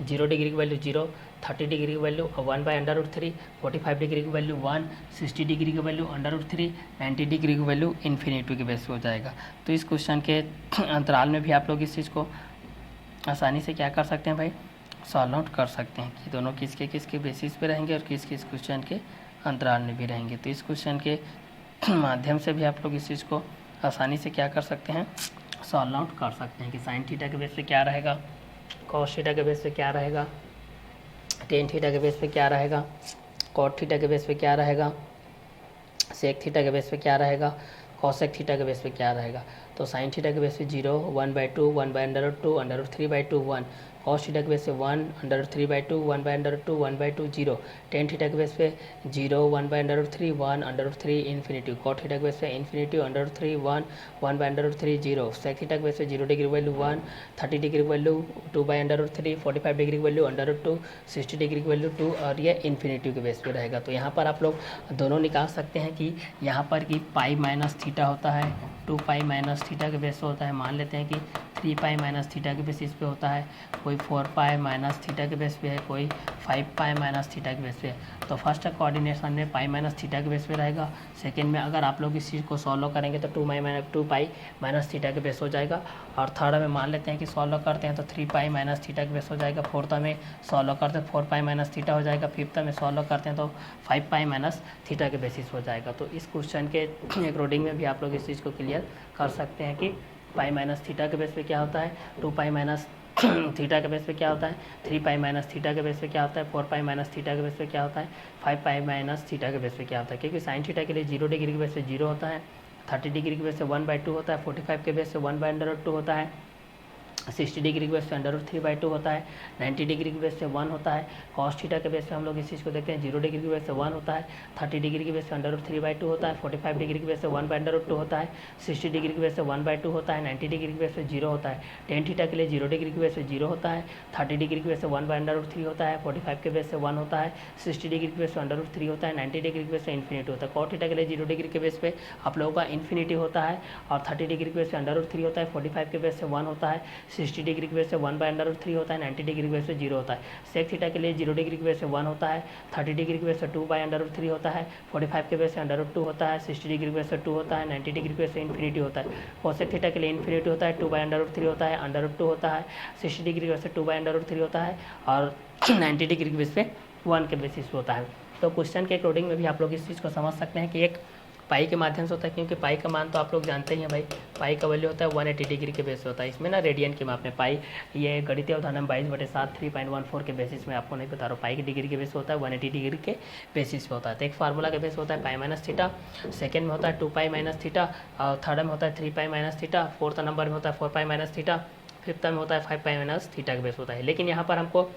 Speaker 1: 0 डिग्री की वैल्यू 0, 30 डिग्री की वैल्यू 1/√3, 45 डिग्री की वैल्यू 1, 60 डिग्री की वैल्यू √3, 90 डिग्री की वैल्यू इन्फिनिटी के बेस पे हो जाएगा। तो इस क्वेश्चन के अंतराल में भी आप लोग इस चीज़ को आसानी से क्या कर सकते हैं भाई, सॉल्व आउट कर सकते हैं कि दोनों किसके बेसिस पे रहेंगे और किस किस क्वेश्चन के अंतराल में भी रहेंगे। तो इस क्वेश्चन के माध्यम से भी आप लोग इस चीज़ को आसानी से क्या कर सकते हैं, सॉल्व आउट कर सकते हैं कि साइन थीटा के बेस पे क्या रहेगा, कॉस थीटा के बेस पे क्या रहेगा, टेन थीटा के बेस पे क्या रहेगा, कॉट थीटा के बेस पे क्या रहेगा, सेक थीटा के बेस पे क्या रहेगा, कॉसेक थीटा के बेस पे क्या रहेगा। तो साइन थीटा के बेस पे 0, 1/2, 1/√2, √3/2, 1, कॉस थीटा के बेस पे 1, √3/2, 1/√2, 1/2, 0, टेन थीटा के बेस पे 0, 1/√3, 1, √3, इन्फिनिटी, कॉट थीटा के बेस पे इन्फिनिटी, √3, 1, 1/√3, 0, सेक थीटा के बेस पे 0 degree value 1, 30 degree value 2/√3, 45 degree value √2, 60 degree की वैल्यू 2 और ये इन्फिनिटी के बेस पे रहेगा। तो यहाँ पर आप लोग दोनों निकाल सकते हैं कि यहाँ पर कि π - थीटा होता है, 2π - थीटा के बेस पे होता है। मान लेते हैं कि 3π - थीटा के बेसिस पे होता है। कोई कोई 4 पाई माइनस थीटा के बेस पे है, कोई 5 पाई माइनस थीटा के बेस पे है। तो फर्स्ट कोऑर्डिनेशन में पाई माइनस थीटा के बेस पे रहेगा। सेकंड में अगर आप लोग इस चीज़ को सॉल्व करेंगे तो 2 पाई माइनस थीटा के बेस हो जाएगा। और थर्ड में मान लेते हैं कि सॉल्व करते हैं तो 3 पाई माइनस थीटा के बेस हो जाएगा। फोर्थ में सॉल्व करते हैं 4 पाई माइनस थीटा हो जाएगा। फिफ्थ में सॉल्व करते हैं तो 5 पाई माइनस थीटा के बेसिस हो जाएगा। तो इस क्वेश्चन के अकॉर्डिंग में भी आप लोग इस चीज़ को क्लियर कर सकते हैं कि पाई माइनस थीटा के बेस पे क्या होता है, 2 पाई माइनस थीटा के बेस पे क्या होता है, 3 पाई माइनस थीटा के बेस पे क्या होता है, 4 पाई माइनस थीटा के बेस पे क्या होता है, 5 पाई माइनस थीटा के बेस पे क्या होता है। क्योंकि साइन थीटा के लिए 0 डिग्री के बेस पे 0 होता है, 30 डिग्री के बेस पे 1/2 होता है, 45 के बेस पे 1/√2 होता है, 60 डिग्री के बेस पे √3/2 होता है, 90 डिग्री के बेस पे 1 होता है। कॉस थीटा के बेस पे हम लोग इस चीज़ को देखते हैं 0 डिग्री के बेस पे 1 होता है, 30 डिग्री के बेस पे √3/2 होता है, 45 डिग्री के बेस पे 1/√2 होता है, 60 डिग्री के बेस पे 1/2 होता है, 90 डिग्री के बेस पे 0 होता है। टेन थीटा के लिए 0 डिग्री के बेस पे 0 होता है, 30 डिग्री के बेस पे 1/√3 होता है, 45 के बेस पे 1 होता है, 60 डिग्री के बेस पे √3 होता है, 90 डिग्री के बेस पे इन्फिनिटी होता है। कॉट थीटा के लिए 0 डिग्री के बेस पे आप लोगों का इन्फिनिटी होता है और 30 डिग्री के बेस पे √3 होता है, 45 के बेस पे 1 होता है, 60 डिग्री के बेस पे 1/√3 होता है, 90 डिग्री के बेस पे 0 होता है। सेक थीटा के लिए 0 डिग्री के बेस पे 1 होता है, 30 डिग्री के बेस पे 2/√3 होता है, 45 के बेस पे √2 होता है, 60 डिग्री के बेस पे 2 होता है, 90 डिग्री के बेस पे इन्फिनिटी होता है। कोसेक थीटा के लिए इन्फिनिटी होता है, 2/√3 होता है, √2 होता है, 60 डिग्री के बेस पे 2/√3 होता है और 90 डिग्री के बेस पे 1 के बेसिस होता है। तो क्वेश्चन के अकॉर्डिंग में भी आप लोग इस चीज़ को समझ सकते हैं कि एक पाई के माध्यम से होता है, क्योंकि पाई का मान तो आप लोग जानते ही हैं भाई, पाई का वैल्यू होता है 180 डिग्री के बेस पे होता है। इसमें ना रेडियन की माप में पाई, ये गणितीय उदाहरण 22/7 3.14 के बेसिस में आपको नहीं बता रहा हूँ। पाई की डिग्री के बेस होता है 180 डिग्री के बेसिस पे होता है। तो एक फार्मूला के बेस होता है पाई माइनस थीटा, सेकेंड में होता है 2 पाई माइनस थीटा, और थर्ड में होता है 3 पाई माइनस थीटा, फोर्थ नंबर में होता है 4 पाई माइनस थीटा, फिफ्थ में होता है 5 पाई माइनस थीटा के बेस होता है। लेकिन यहाँ पर हमको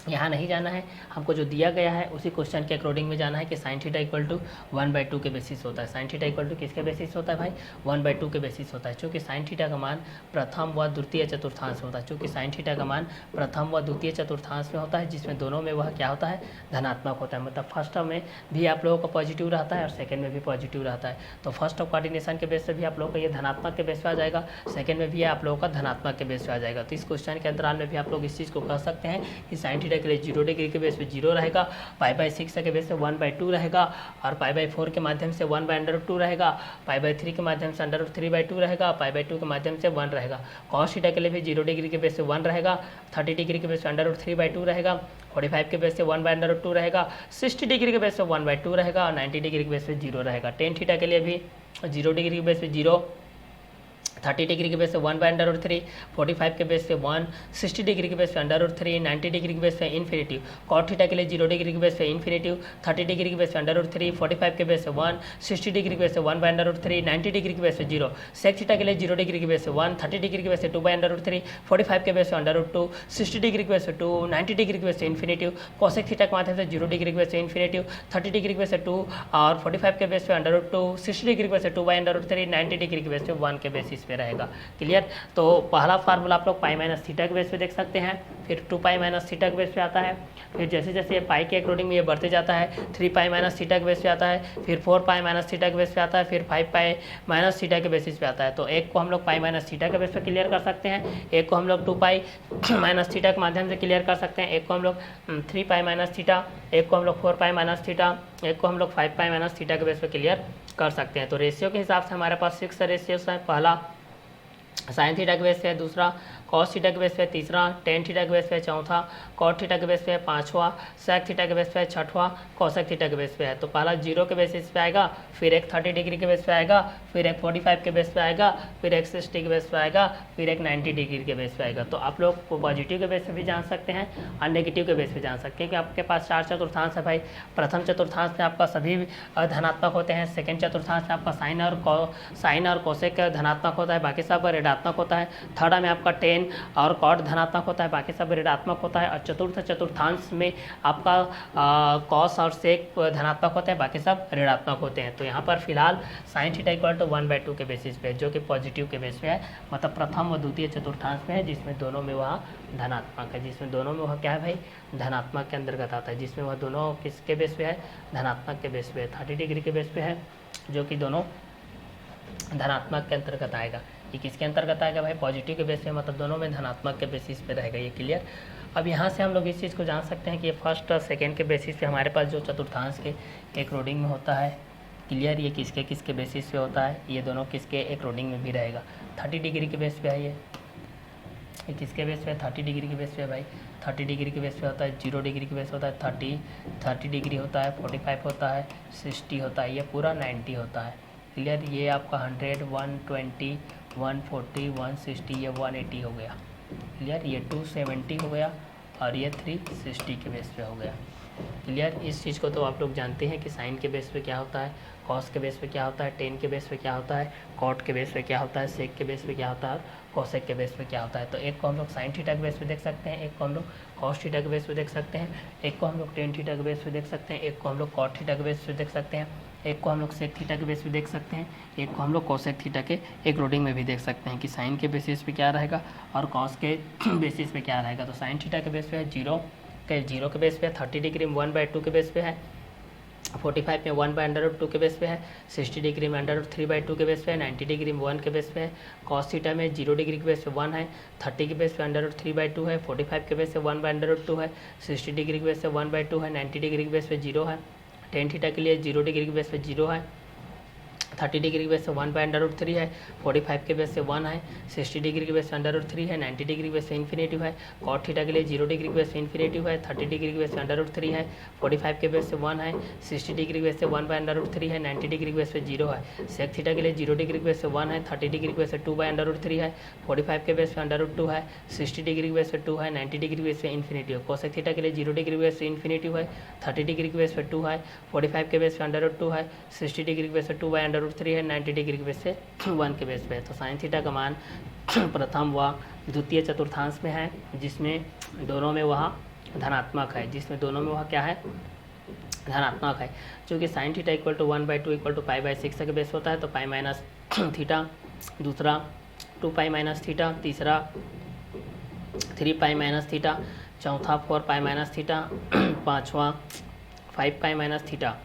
Speaker 1: यहाँ नहीं जाना है, हमको जो दिया गया है उसी क्वेश्चन के अकॉर्डिंग में जाना है कि साइन थीटा इक्वल टू 1/2 के बेसिस होता है। साइन थीटा इक्वल टू किसके बेसिस होता है भाई, 1/2 के बेसिस होता है। चूँकि साइन थीटा का मान प्रथम व द्वितीय चतुर्थांश में होता है, चूँकि साइन थीटा का मान प्रथम व द्वितीय चतुर्थांश में होता है, जिसमें दोनों में वह क्या होता है, धनात्मक होता है। मतलब फर्स्ट में भी आप लोगों का पॉजिटिव रहता है और सेकेंड में भी पॉजिटिव रहता है। तो फर्स्ट ऑफ कोऑर्डिनेशन के बेस से भी आप लोगों का ये धनात्मक के बेस पे आ जाएगा, सेकेंड में भी आप लोगों का धनात्मक के बेस पे आ जाएगा। तो इस क्वेश्चन के अंतराल में भी आप लोग इस चीज़ को कह सकते हैं कि साइन थीटा के लिए 0 डिग्री के बेस पे 0 रहेगा, π/6 के बेस पे 1/2 रहेगा और π/4 के माध्यम से 1/√2 रहेगा, π/3 के माध्यम से √3/2 रहेगा, π/2 के माध्यम से 1 रहेगा। cos थीटा के लिए भी 0 डिग्री के बेस से 1 रहेगा, 30 डिग्री के बेस पे √3/2 रहेगा, 45 के बेस से 1/√2 रहेगा, 60 डिग्री के बेस पे 1/2 रहेगा और 90 डिग्री के बेस पे 0 रहेगा। टेन थीटा के लिए भी 0 डिग्री के बेस पे 0, 30 डिग्री के बेस पे 1/√3, 45 के बेस पे 1, 60 डिग्री के बेस पे √3, 90 डिग्री के बेस पे इन्फिनिटी। कॉट थीटा के लिए 0 डिग्री के बेस पे इन्फिनिटी, 30 डिग्री के बेस पे √3, 45 के बेस पे 1, 60 डिग्री के बेस पे 1/√3, 90 डिग्री के बेस पे 0। सेक थीटा के लिए 0 डिग्री के बेस पे 1, 30 डिग्री के बेस पे 2/√3, 45 के बेस पे √2, 60 डिग्री के बेस पे 2, 90 डिग्री के बेस पे इन्फिनिटी। कोसेक थीटा के माध्यम से 0 डिग्री के बेस पे इन्फिनिटी, 30 डिग्री के बेस पे 2 और 45 के बेस पे √2, 60 डिग्री के बेस पे 2/√3, 90 डिग्री के बेस पे 1 के बेसिस पे रहेगा। क्लियर। तो पहला फार्मूला आप लोग पाई माइनस थीटा के बेस पे देख सकते हैं, फिर 2 पाई माइनस थीटा के बेस पे आता है, फिर जैसे जैसे ये पाई के अकॉर्डिंग में ये बढ़ते जाता है 3 पाई माइनस थीटा के बेस पे आता है, फिर 4 पाई माइनस थीटा के बेस पे आता है, फिर 5 पाई माइनस थीटा के बेसिस पे आता है। तो एक को हम लोग पाई माइनस थीटा के बेस पे क्लियर कर सकते हैं, एक को हम लोग 2 पाई माइनस थीटा के माध्यम से क्लियर कर सकते हैं, एक को हम लोग 3 पाई माइनस थीटा, एक को हम लोग 4 पाई माइनस थीटा, एक को हम लोग 5 पाई माइनस थीटा के बेस पे क्लियर कर सकते हैं। तो रेशियो के हिसाब से हमारे पास 6 रेशियोस हैं। पहला साइन थीटा के बेस पे, दूसरा कॉस थीटा के बेस पे, तीसरा टेन थीटा के बेस पे, चौथा कॉट थीटा के बेस पे, पांचवा सेक थीटा के बेस पे, छठवां कोसेक थीटा के बेस पे है। तो पहला 0 के बेसिस पे आएगा, फिर एक 30 डिग्री के बेस पे आएगा, फिर एक 45 के बेस पे आएगा, फिर एक 60 के बेस पे आएगा, फिर एक 90 डिग्री के बेस पे आएगा। तो आप लोग पॉजिटिव के बेस पे भी जान सकते हैं और नेगेटिव के बेस पे जान सकते हैं कि आपके पास 4 चतुर्थांश है भाई। प्रथम चतुर्थांश में आपका सभी धनात्मक होते हैं, सेकेंड चतुर्थांश में आपका साइन और कोसेक धनात्मक होता है, बाकी सब ऋणात्मक होता है। थर्ड में आपका टेन और कॉट धनात्मक होता है, बाकी सब ऋणात्मक होता है। और चतुर्थ चतुर्थांश में आपका कॉस और सेक धनात्मक होते हैं, बाकी सब ऋणात्मक होते हैं। तो यहाँ पर फिलहाल साइन थीटा इक्वल टू 1/2 के बेसिस पे, जो कि पॉजिटिव के बेस पे है, मतलब प्रथम व द्वितीय चतुर्थांश में है, जिसमें दोनों में वह धनात्मक है, जिसमें दोनों में वह क्या है भाई, धनात्मक के अंतर्गत आता है, जिसमें वह दोनों किसके बेस पे है, धनात्मक के बेस पे है। 30 डिग्री के बेस पे है, जो कि दोनों धनात्मक के अंतर्गत आएगा। ये किसके अंतर्गत आएगा भाई, पॉजिटिव के बेस पे, मतलब दोनों में धनात्मक के बेसिस पे रहेगा ये, क्लियर। अब यहाँ से हम लोग इस चीज़ को जान सकते हैं कि ये फर्स्ट और सेकेंड के बेसिस पे हमारे पास जो चतुर्थांश के एक रोडिंग में होता है, क्लियर, ये किसके किसके बेसिस पे होता है, ये दोनों किसके एक रोडिंग में भी रहेगा। 30 डिग्री के बेस पे है ये किसके बेस पे है, 30 डिग्री के बेस पे है भाई। 30 डिग्री के बेस पे होता है, 0 डिग्री के बेस होता है 30 डिग्री होता है, 45 होता है, 60 होता है, ये पूरा 90 होता है, क्लियर। ये आपका 100, 120, 140, 160, ये 180 हो गया, क्लियर। ये 270 हो गया और ये 360 के बेस पे हो गया, क्लियर। इस चीज़ को तो आप लोग जानते हैं कि साइन के बेस पे क्या होता है, कॉस के बेस पे क्या होता है, टेन के बेस पे क्या होता है, कॉट के बेस पे क्या होता है, सेक के बेस पे क्या होता है, कोसेक के बेस पे क्या होता है। तो एक को हम लोग साइन थीटा के बेस पे देख सकते हैं, एक को हम लोग कॉस थीटा के बेस पे देख सकते हैं, एक को हम लोग टेन थीटा के बेस पे देख सकते हैं, एक को हम लोग कॉट थीटा के बेस पे देख सकते हैं, एक को हम लोग सेक थीटा के बेस पे देख सकते हैं, एक को हम लोग कोसेक थीटा के एक रोडिंग में भी देख सकते हैं कि साइन के बेसिस पे क्या रहेगा और कॉस के बेसिस पे क्या रहेगा। तो साइन थीटा के बेस पे है 0 के बेस पे है, 30 डिग्री में 1/2 के बेस पे है, 45 में 1/√2 के बेस पे है, 60 डिग्री में √3/2 के बेस पे है, 90 डिग्री में 1 के बेस पे है, कॉस थीटा में 0 डिग्री के बेस पे 1 है, 30 के बेस पे √3/2 है, 45 के बेस पे 1/√2 है, 60 डिग्री के बेस पे 1/2 है, 90 डिग्री के बेस पे 0 है, टेन थीटा के लिए 0 डिग्री के बेस पे 0 है, 30 डिग्री के बेस से 1/√3 है, 45 के बेस से 1 है, 60 डिग्री के बेस से √3 है, 90 डिग्री के बेस से इन्फिनेटिव है, कॉट थीटा के लिए 0 डिग्री के बेस से इन्फिनेटिव है, 30 डिग्री के बेस से √3 है, 45 के बेस से 1 है, 60 डिग्री के बेस से 1/√3 है, 90 डिग्री के बेस पे 0 है, सेक थीटा के लिए 0 डिग्री के बेस से 1 है, 30 डिग्री के बेस से 2/√3 है, 45 के बेस पे √2 है, 60 डिग्री के बेस पे 2 है, 90 डिग्री के बेस पे इन्फिनेटिव, कोसेक थीटा के लिए 0 डिग्री के बेस से इन्फिनेटिव है, 30 डिग्री के बेस पे 2 है, 45 के बेस पे √2 है, 60 डिग्री के बेस से 2/√3 है, 90 डिग्री के बेस से 1 के बेस पे है। तो साइन थीटा का मान प्रथम व द्वितीय चतुर्थांश में है, जिसमें दोनों में वह धनात्मक है, जिसमें दोनों में वह क्या है, धनात्मक है। चूँकि sine theta equal to 1/2 equal to π/6 के बेस होता है, तो पाई माइनस थीटा, दूसरा 2π माइनस थीटा, तीसरा 3π माइनस थीटा, चौथा 4π माइनस थीटा, पाँचवा 5π माइनस थीटा।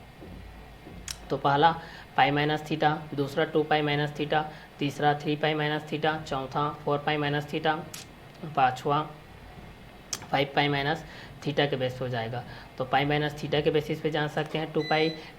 Speaker 1: तो पहला पाई माइनस थीटा, दूसरा 2π माइनस थीटा, तीसरा 3π माइनस थीटा, चौथा 4π माइनस थीटा, पाँचवा 5π माइनस थीटा के बेस पे हो जाएगा। तो पाई माइनस थीटा के बेसिस पे जान सकते हैं, 2π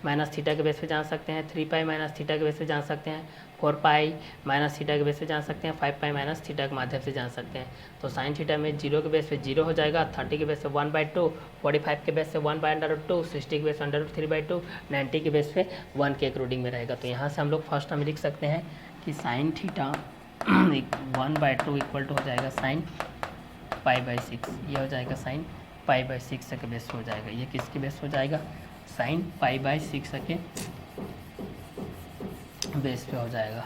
Speaker 1: माइनस थीटा के बेस पे जान सकते हैं, 3π माइनस थीटा के बेस पे जान सकते हैं, 4π माइनस थीटा के बेस पे जान सकते हैं, 5π माइनस थीटा के माध्यम से जान सकते हैं। तो साइन थीटा में 0 के बेस पे 0 हो जाएगा, 30 के बेस पे 1/2, 45 के बेस से 1/√2, 60 के बेस पे √3/2, 90 के बेस पे 1 के अकॉर्डिंग में रहेगा। तो यहाँ से हम लोग फर्स्ट हम लिख सकते हैं कि साइन थीटा 1/2 इक्वल टू हो जाएगा साइन π/6, ये हो जाएगा साइन π/6 के बेस हो जाएगा। ये किसके बेस हो जाएगा, साइन π/6 के बेस पे हो जाएगा।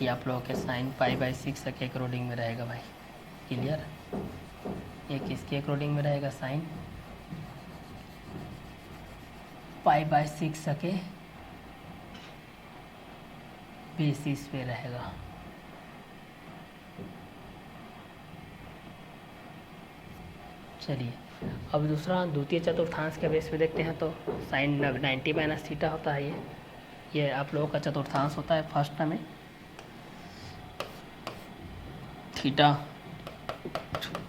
Speaker 1: ये आप लोगों के साइन π/6 के अकॉर्डिंग में रहेगा भाई, क्लियर। ये किसके अकॉर्डिंग में रहेगा, साइन π/6 के बेसिस पे रहेगा। चलिए अब दूसरा द्वितीय चतुर्थांश के बेस पे देखते हैं। तो साइन 90 माइनस थीटा होता है, ये आप लोगों का चतुर्थांश होता है। फर्स्ट में थीटा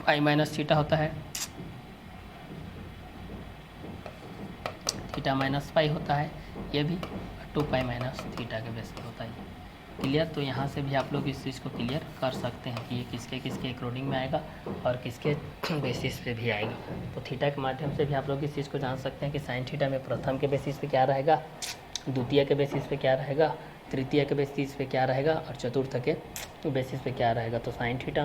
Speaker 1: पाई माइनस थीटा होता है, थीटा माइनस पाई होता है, ये भी 2π माइनस थीटा के बेस पे होता है, क्लियर। तो यहाँ से भी आप लोग इस चीज़ को क्लियर कर सकते हैं कि ये किसके किसके अकॉर्डिंग में आएगा और किसके बेसिस पे भी आएगा। तो थीटा के माध्यम से भी आप लोग इस चीज़ को जान सकते हैं कि साइन थीटा में प्रथम के बेसिस पे क्या रहेगा, द्वितीय के बेसिस पे क्या रहेगा, तृतीय के बेसिस पे क्या रहेगा और चतुर्थ के बेसिस पे क्या रहेगा। तो sine theta,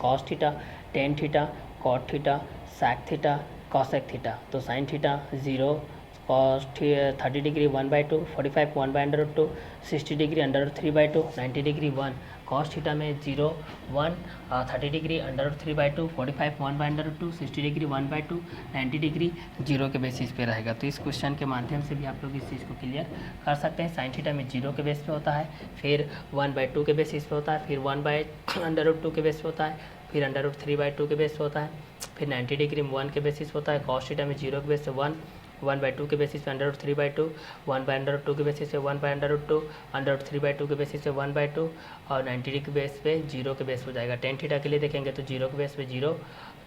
Speaker 1: cos theta, tan theta, cot theta, sec theta, cosec theta. तो sine theta 0, cos 30 degree 1/2, 45 1/√2, 60 degree √3/2, 90 degree 1, cos theta में 0, 1, 30 डिग्री √3/2, 45 1/√2, 60 डिग्री 1/2, 90 डिग्री 0 के बेसिस पे रहेगा। तो इस क्वेश्चन के माध्यम से भी आप लोग इस चीज़ को क्लियर कर सकते हैं। साइन थीटा में 0 के बेस पे होता है, फिर 1/2 के बेसिस पे होता है, फिर 1/√2 के बेस पे होता है, फिर √3/2 के बेस पे होता है, फिर 90 डिग्री में 1 के बेसिस पे होता है, कॉस थीटा में 0 के बेस से 1, 1/2 के बेसिस पे √3/2, 1/√2 के बेसिस पे 1/√2, √3/2 के बेसिस पे 1/2 और 90 के बेस पे 0 के बेस हो जाएगा। टेन थीटा के लिए देखेंगे तो 0 के बेस पे 0,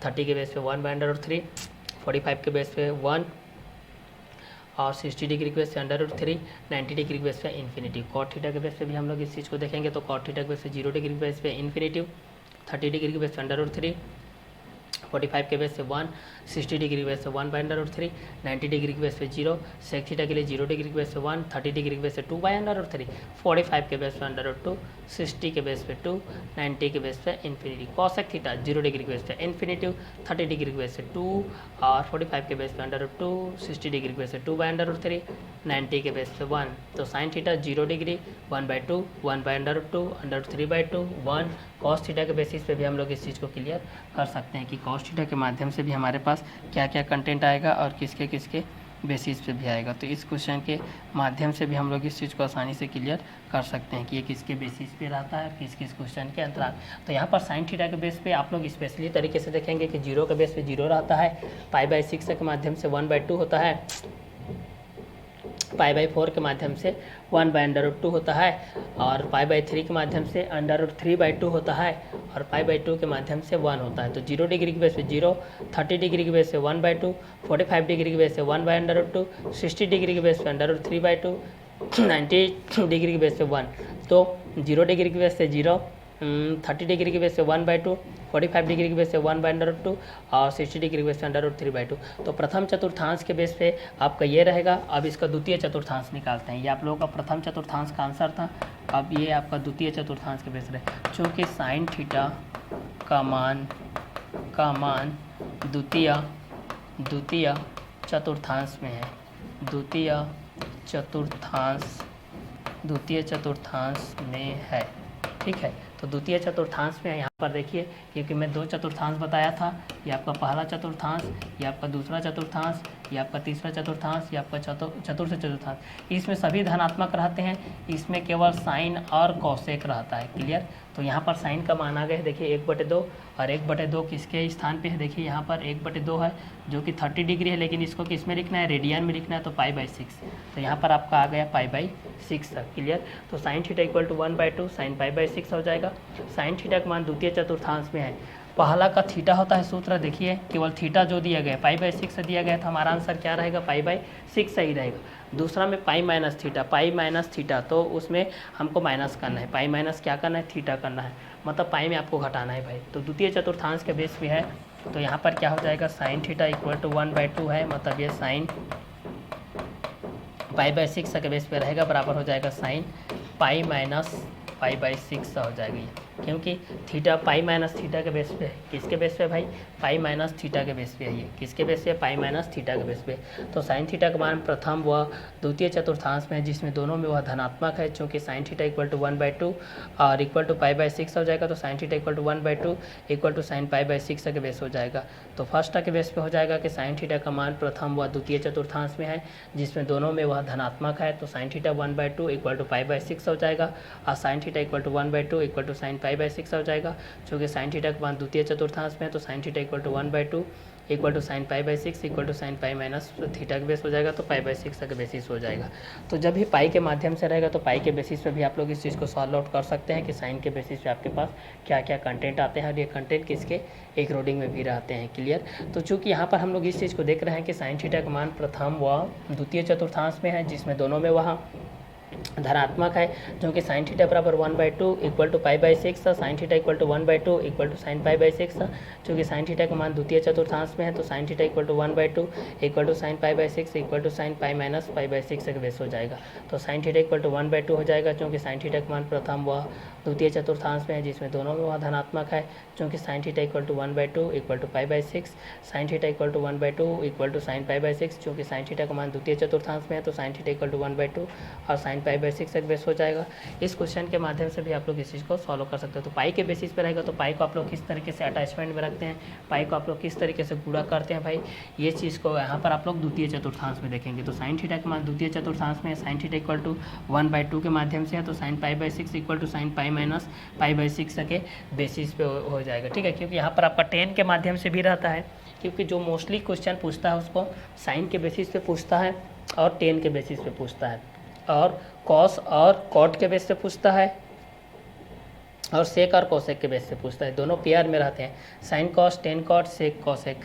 Speaker 1: 30 के बेस पे 1/√3, 45 के बेस पे 1 और 60 डिग्री के बेस पे √3, 90 डिग्री के बेस पे इन्फिनिटी। कॉट थीटा के बेस पे भी हम लोग इस चीज़ को देखेंगे तो कॉट थीटा के बेस पे 0 डिग्री के बेस पे इन्फिनिटी, 30 डिग्री के बेस पे √3, 45 के बेस पे 1, 60 डिग्री के बेस पे 1/√3, 90 डिग्री के बेस पे 0, सेक थीटा के लिए 0 डिग्री के बेस पे 1, 30 डिग्री के बेस पे 2/√3, 45 के बेस पे √2, 60 के बेस पे 2, 90 के बेस पे इन्फिनिटी। कॉसेक थीटा 0 डिग्री के बेस पे इन्फिनिटी, 30 डिग्री के बेस पे 2 और 45 के बेस पे √2, 60 डिग्री के बेस पे 2/√3, 90 के बेस पे 1। तो sine theta 0 degree 1/2, 1/√2, √3/2, 1। Cos theta के बेसिस पे भी हम लोग इस चीज़ को क्लियर कर सकते हैं कि कॉस थीटा के माध्यम से भी हमारे पास क्या क्या कंटेंट आएगा और किसके किसके बेसिस पे भी आएगा। तो इस क्वेश्चन के माध्यम से भी हम लोग इस चीज़ को आसानी से क्लियर कर सकते हैं कि ये किसके बेसिस पे रहता है, किस किस क्वेश्चन के अंतराल। तो यहाँ पर साइन थीटा के बेस पे आप लोग स्पेशली तरीके से देखेंगे कि 0 के बेस पे 0 रहता है, π/6 के माध्यम से 1/2 होता है, π/4 के माध्यम से 1/√2 होता है और π/3 के माध्यम से √3/2 होता है और π/2 के माध्यम से 1 होता है। तो 0 डिग्री के बेस पे 0, 30 डिग्री के बेस पे 1/2, 45 डिग्री के बेस पे 1/√2, 60 डिग्री के बेस पे √3/2, 90 डिग्री के बेस पे 1। तो 0 डिग्री के बेस से 0, 30 डिग्री के बेस से 1/2, 45 डिग्री के बेस से 1/√2 और 60 डिग्री के बेस से √3/2। तो प्रथम चतुर्थांश के बेस पे आपका ये रहेगा। अब इसका द्वितीय चतुर्थांश निकालते हैं। ये आप लोगों का प्रथम चतुर्थांश का आंसर था। अब ये आपका द्वितीय चतुर्थांश के बेस रहे, चूँकि साइन थीटा का मान द्वितीय चतुर्थांश में है, द्वितीय चतुर्थांश में है, ठीक है। तो द्वितीय चतुर्थांश में यहाँ पर देखिए, क्योंकि मैं 2 चतुर्थांश बताया था, ये आपका पहला चतुर्थांश, ये आपका दूसरा चतुर्थांश, ये आपका तीसरा चतुर्थांश, ये आपका चतुर्थ चतुर्थांश। इसमें सभी धनात्मक रहते हैं, इसमें केवल साइन और कौशेक रहता है। क्लियर। तो यहाँ पर साइन का मान आ गया है, देखिए 1/2 और 1/2 किसके स्थान पे है, देखिए यहाँ पर 1/2 है जो कि 30 डिग्री है, लेकिन इसको किस में लिखना है, रेडियन में लिखना है, तो π/6। तो यहाँ पर आपका आ गया π/6 तक। क्लियर। तो साइन थीटा = 1/2 साइन π/6 हो जाएगा। साइन थीटा का मान द्वितीय चतुर्थांश में है। पहला का थीटा होता है सूत्र, देखिए केवल थीटा जो दिया गया π/6 दिया गया था, हमारा आंसर क्या रहेगा, π/6 सही रहेगा। दूसरा में π-थीटा, तो उसमें हमको माइनस करना है, पाई माइनस क्या करना है, थीटा करना है, मतलब पाई में आपको घटाना है भाई। तो द्वितीय चतुर्थांश के बेस पे है, तो यहाँ पर क्या हो जाएगा, साइन थीटा = 1/2 है, मतलब ये साइन π/6 के बेस पे रहेगा, बराबर हो जाएगा साइन π-π/6 हो जाएगी, क्योंकि थीटा π-थीटा के बेस पे है। किसके बेस पे भाई, π-थीटा के बेस पे है। ये किसके बेस पे, π-थीटा के बेस पे। तो साइन थीटा का मान प्रथम व द्वितीय चतुर्थांश में है, जिसमें दोनों में वह धनात्मक है, चूँकि साइन थीटा = 1/2 और π/6 हो जाएगा। तो साइन थीटा = 1/2 साइन π/6 के बेस हो जाएगा। तो फर्स्ट के बेस पे हो जाएगा कि साइन थीटा का मान प्रथम व द्वितीय चतुर्थांश में है, जिसमें दोनों में वह धनात्मक है। तो साइन थीटा 1/2 π/6 हो जाएगा और साइन थीटा = 1/2 साइन π/6 हो जाएगा। चूँकि साइन थीटा का मान द्वितीय चतुर्थांश में है, तो साइन थीटा = 1/2 साइन π/6 साइन π-थीटा के बेस हो जाएगा, तो π/6 का बेसिस हो जाएगा। तो जब भी पाई के माध्यम से रहेगा, तो पाई के बेसिस पे भी आप लोग इस चीज़ को सॉल्व आउट कर सकते हैं कि साइन के बेसिस पे आपके पास क्या क्या कंटेंट आते हैं और ये कंटेंट किसके एक रोडिंग में भी रहते हैं। क्लियर। तो चूँकि यहाँ पर हम लोग इस चीज़ को देख रहे हैं कि साइन थीटा का मान प्रथम व द्वितीय चतुर्थांश में है, जिसमें दोनों में वहाँ धनात्मक है, जो कि sine theta = 1/2 π/6, sine theta = 1/2 sine π/6। चूँकि साइन थीटा का मान द्वितीय चतुर्थांश में है, तो साइन थीटा = 1/2 साइन π/6 साइन π-π/6 के बेस हो जाएगा। तो साइन थीटा = 1/2 हो जाएगा, क्योंकि साइन थीटा का मान प्रथम व द्वितीय चतुर्थांश में है, जिसमें दोनों में वह धनात्मक है, क्योंकि sine theta = 1/2 π/6 sine theta = 1/2 sine π/6। चूँकि साइन थीटा का मान द्वितीय चतुर्थांश में है, तो साइन थीटा = 1/2 और साइन π/6 तक बेस हो जाएगा। इस क्वेश्चन के माध्यम से भी आप लोग इस चीज़ को सॉल्व कर सकते हो। तो पाई के बेसिस पे रहेगा, तो पाई को आप लोग किस तरीके से अटैचमेंट में रखते हैं, पाई को आप लोग किस तरीके से गुणा करते हैं भाई, ये चीज़ को यहाँ पर आप लोग द्वितीय चतुर्थांश में देखेंगे। तो साइन थीटा का मान द्वितीय चतुर्थांश में है, साइन थीटा = 1/2 के माध्यम से है, तो साइन π/6 साइन π-π/6 के बेसिस पे हो जाएगा। ठीक है, क्योंकि यहाँ पर आपका 10 के माध्यम से भी रहता है, क्योंकि जो मोस्टली क्वेश्चन पूछता है उसको साइन के बेसिस पे पूछता है और टेन के बेसिस पे पूछता है, और कॉस और कॉट के बेस पे पूछता है, और सेक और कोसेक के बेस से पूछता है। दोनों पेयर में रहते हैं, sine cos, tan cot, sec cosec.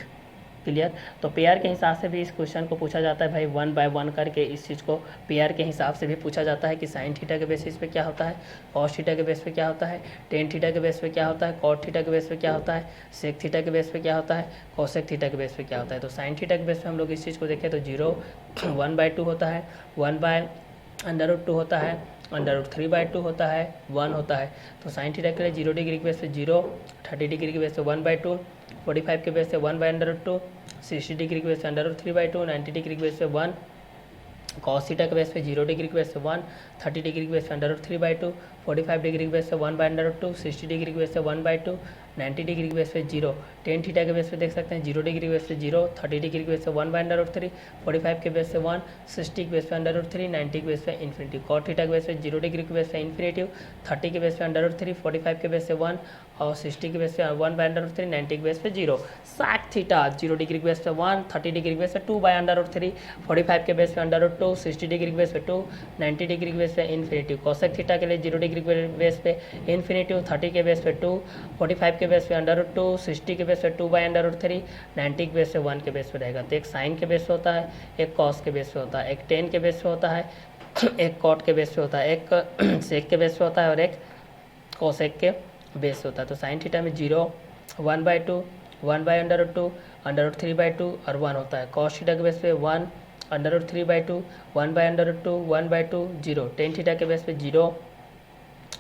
Speaker 1: Clear. तो पेयर के हिसाब से भी इस क्वेश्चन को पूछा जाता है भाई, 1 बाय 1 करके इस चीज़ को पेयर के हिसाब से भी पूछा जाता है कि साइन थीटा के बेसिस पे क्या होता है, कॉस थीटा के बेस पे क्या होता है, टेन थीटा के बेस पे क्या होता है, कॉट थीटा के बेस पे क्या होता है, सेक थीटा के बेस पे क्या होता है, कोसेक थीटा के बेस पे क्या होता है। तो साइन थीटा के बेस पे हम लोग इस चीज़ को देखें तो 0 1/2 होता है, 1/√2 होता है, √3/2 होता है, 1 होता है। तो साइन थीटा के लिए 0 डिग्री के बेस पे 0, 30 डिग्री के बेस पे 1/2, 45 के बेस पे 1/√2, 60 डिग्री के बेस पे √3/2, 90 डिग्री के बेस पे 1, कॉस थीटा के बेस पे 0 डिग्री के बेस पे 1, 30 डिग्री के बेस पे √3/2, 45 डिग्री के बेस पे 1/√2, 60 डिग्री के बेस पे 1/2, 90 डिग्री के बेस पे 0, टेन थीटा के बेस पे देख सकते हैं 0 डिग्री के बेस पे 0, 30 डिग्री के बेस पे 1/√3, 45 के बेस पे 1, 60 के बेस पे √3, 90 के बेस पे इन्फिनिटी। कॉट थीटा के बेस पे 0 डिग्री के बेस पे इन्फिनेटिव, 30 के बेस पे √3, 45 के बेस पे 1 और 60 के बेस पे 1/√3, 90 के बेस पे 0। साक थीटा 0 डिग्री के बेस पे 1, 30 डिग्री के बेस पे 2/√3, 45 के बेस पे √2, 60 डिग्री के बेस पे 2, 90 डिग्री के बेस पे इन्फिनेटिव। कोसेक थीटा के लिए 0 डिग्री के बेस पे इन्फिनेटिव, 30 के बेस पे 2, 45 के बेस पे √2, 60 के बेस पे 2/√3, 90 के बेस पे 1 के बेस पे रहेगा। तो एक साइन के बेस पे होता है, एक कॉस के बेस पे होता है, एक टेन के बेस पे होता है, एक कॉट के बेस पे होता है, एक सेक के बेस पे होता है और एक कोसेक के बेस होता है। तो साइन थीटा में 0, 1/2, 1/√2, √3/2 और 1 होता है। कॉस थीटा के बेस पे 1, √3/2, 1/√2, 1/2, 0। टेन थीटा के बेस पे 0,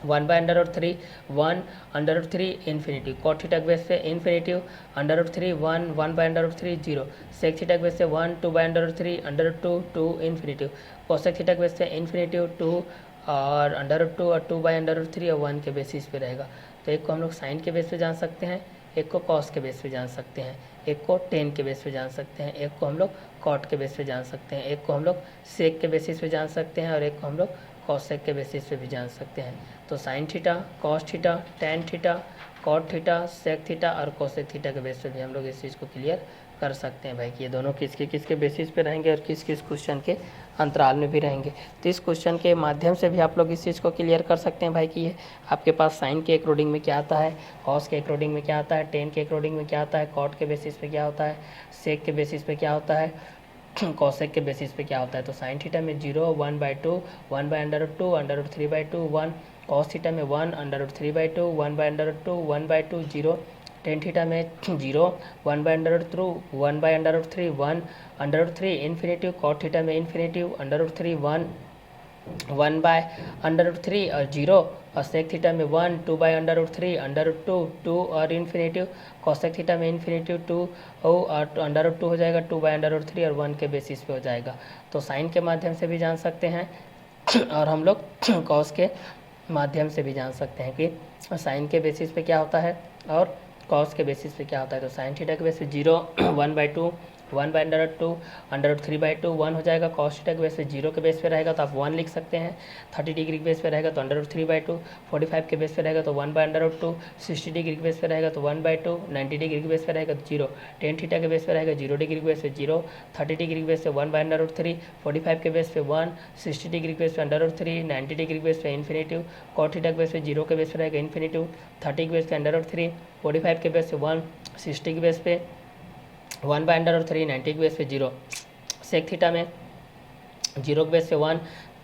Speaker 1: 1/√3, 1, √3 इन्फिनिटी। कॉट थीटा के बेस पे इन्फिनेटिव, √3, 1, 1/√3, 0। सेक थीटा के बेस पे 1, 2/√3, √2, 2 इन्फिनेटिव। कोसेक थीटा के बेस पे इन्फिनेटिव 2 और √2 और 2/√3 और 1 के बेसिस पे रहेगा। तो एक को हम लोग साइन के बेस पे जान सकते हैं, एक को कॉस के बेस पे जान सकते हैं, एक को टेन के बेस पे जान सकते हैं, एक को हम लोग कॉट के बेस पे जान सकते हैं, एक को हम लोग सेक के बेसिस पे जान सकते हैं और एक को हम लोग कॉसेक के बेसिस पे भी जान सकते हैं। तो sine theta, cos theta, tan theta, cot theta, sec theta और कोसेक थीटा के बेस पे भी हम लोग इस चीज़ को क्लियर कर सकते हैं भाई कि ये दोनों किसके किसके बेसिस पे रहेंगे और किस किस क्वेश्चन के अंतराल में भी रहेंगे। तो इस क्वेश्चन के माध्यम से भी आप लोग इस चीज़ को क्लियर कर सकते हैं भाई कि ये आपके पास साइन के अकॉर्डिंग में क्या आता है, कॉस के अकॉर्डिंग में क्या आता है, टेन के अकॉर्डिंग में क्या आता है, कॉट के बेसिस पे क्या होता है, सेक के बेसिस पे क्या होता है, कॉसेक के बेसिस पे क्या होता है। तो साइन थीटा में 0, 1/2, 1/√2, √3/2, 1। कॉस थीटा में 1, √3/2, 1/√2, 1/2, 0। टेन थीटा में 0, 1/√3, 1/√3, 1, √3 इन्फिनेटिव। कॉट थीटा में इन्फिनेटिव, √3, 1, 1/√3 और 0। और सेक थीटा में 1, 2/√3, √2, 2 और इन्फिनेटिव। कोसेक थीटा में इन्फिनेटिव 2 और √2 हो जाएगा, 2/√3 और 1 के बेसिस पे हो जाएगा। तो साइन के माध्यम से भी जान सकते हैं और हम लोग कॉस के माध्यम से भी जान सकते हैं कि साइन के बेसिस पे क्या होता है और कॉस के बेसिस पे क्या होता है। तो साइन थीटा के बेस पे 0, 1/2, 1/√2, √3/2, 1 हो जाएगा। कॉस थीटा के बेस पे 0 के बेस पे रहेगा तो आप 1 लिख सकते हैं। 30 डिग्री के बेस पे रहेगा तो √3/2, 45 के बेस पे रहेगा तो 1/√2, 60 डिग्री के बेस पे रहेगा तो 1/2, 90 डिग्री के बेस पे रहेगा तो 0। टेन थीटा के बेस पे रहेगा 0 डिग्री के बेस पे 0, 30 डिग्री के बेस पे 1/√3, 45 के बेस पे 1, 60 डिग्री के बेस पे √3, 90 डिग्री के बेस पे इन्फिनेटिव। कॉट थीटा के बेस पे 0 के बेस पे रहेगा इन्फिनेटिव, 30 के बेस पे √3, 45 के बेस पे 1, 60 के बेस पे 1/√3, 90 के बेस पे 0। सेक थीटा में 0 के बेस पे 1,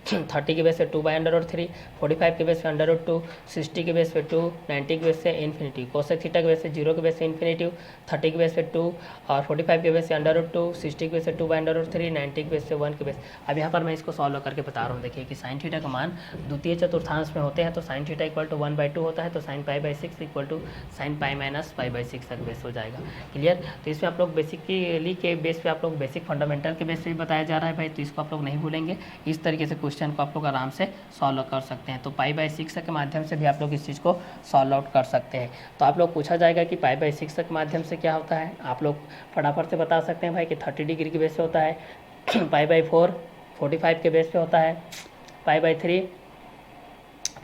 Speaker 1: 30 के बेस पे 2/√3, 45 के बेस पे √2, 60 के बेस पे 2, 90 के बेस पे इन्फिनिटी। कोसेक थीटा के बेस पे 0 के बेस पे इन्फिनेटिव, 30 के बेस पे 2 और 45 के बेस पे √2, 60 के बेस पे 2/√3, 90 के बेस पे 1 के बेस। अब यहाँ पर मैं इसको सॉल्व करके बता रहा हूँ। देखिए कि साइन थीटा का मान द्वितीय चतुर्थांश में होते हैं तो साइन थीटा इक्वल टू 1/2 होता है, तो साइन π/6 इक्वल टू साइन π-π/6 तक बेस हो जाएगा। क्लियर। तो इसमें आप लोग बेसिकली के बेस पे आप लोग बेसिक फंडामेंटल के बेस पे बताया जा रहा है भाई, तो इसको आप लोग नहीं भूलेंगे। इस तरीके से क्वेश्चन को आप लोग आराम से सॉल्व कर सकते हैं। तो π/6 के माध्यम से भी आप लोग इस चीज़ को सॉल्व आउट कर सकते हैं। तो आप लोग पूछा जाएगा कि π/6 के माध्यम से क्या होता है, आप लोग फटाफट से बता सकते हैं भाई कि 30 डिग्री के बेस पे होता है, π/4 45 के बेस पे होता है,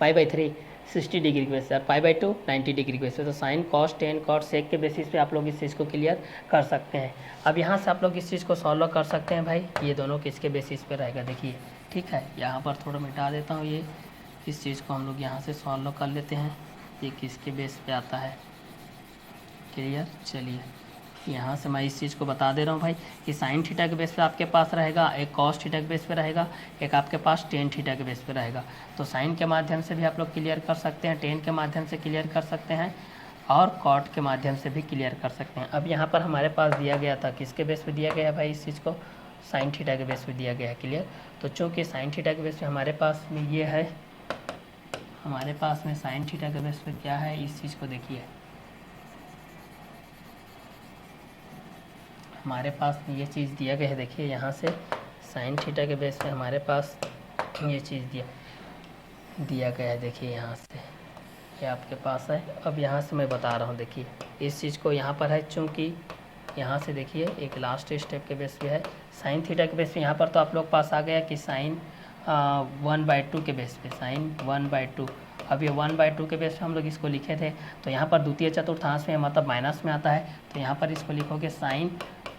Speaker 1: π/3 60 डिग्री के बेस पे, पाई बाई 2 90 डिग्री के बेस पे। तो sine cos tan cot sec के बेसिस पे आप लोग इस चीज़ को क्लियर कर सकते हैं। अब यहाँ से आप लोग इस चीज़ को सॉल्व कर सकते हैं भाई, ये दोनों किसके बेसिस पे रहेगा देखिए, ठीक है। यहाँ पर थोड़ा मिटा देता हूँ, ये इस चीज़ को हम लोग यहाँ से सॉल्व कर लेते हैं, ये किसके बेस पे आता है, क्लियर। चलिए यहाँ से मैं इस चीज़ को बता दे रहा हूँ भाई कि साइन थीटा के बेस पे आपके पास रहेगा, एक कॉस थीटा के बेस पे रहेगा, एक आपके पास टेन थीटा के बेस पे रहेगा। तो साइन के माध्यम से भी आप लोग क्लियर कर सकते हैं, टेन के माध्यम से क्लियर कर सकते हैं और कॉट के माध्यम से भी क्लियर कर सकते हैं। अब यहाँ पर हमारे पास दिया गया था, किसके बेस पे दिया गया है भाई, इस चीज़ को साइन थीटा के बेस पे दिया गया है, क्लियर। तो चूँकि साइन थीटा के बेस पे हमारे पास में ये है, हमारे पास में साइन थीटा के बेस पे क्या है, इस चीज़ को देखिए, हमारे पास ये चीज़ दिया गया है, देखिए यहाँ से साइन थीटा के बेस पे हमारे पास ये चीज़ दिया गया है, देखिए यहाँ से ये आपके पास है। अब यहाँ से मैं बता रहा हूँ, देखिए इस चीज़ को यहाँ पर है, चूँकि यहाँ से देखिए एक लास्ट स्टेप के बेस पे है साइन थीटा के बेस पे, यहाँ पर तो आप लोग पास आ गया कि साइन 1/2 के बेस पे, साइन 1/2। अब ये 1/2 के बेस पे हम लोग इसको लिखे थे, तो यहाँ पर द्वितीय चतुर्थांश में मतलब माइनस में आता है, तो यहाँ पर इसको लिखोगे साइन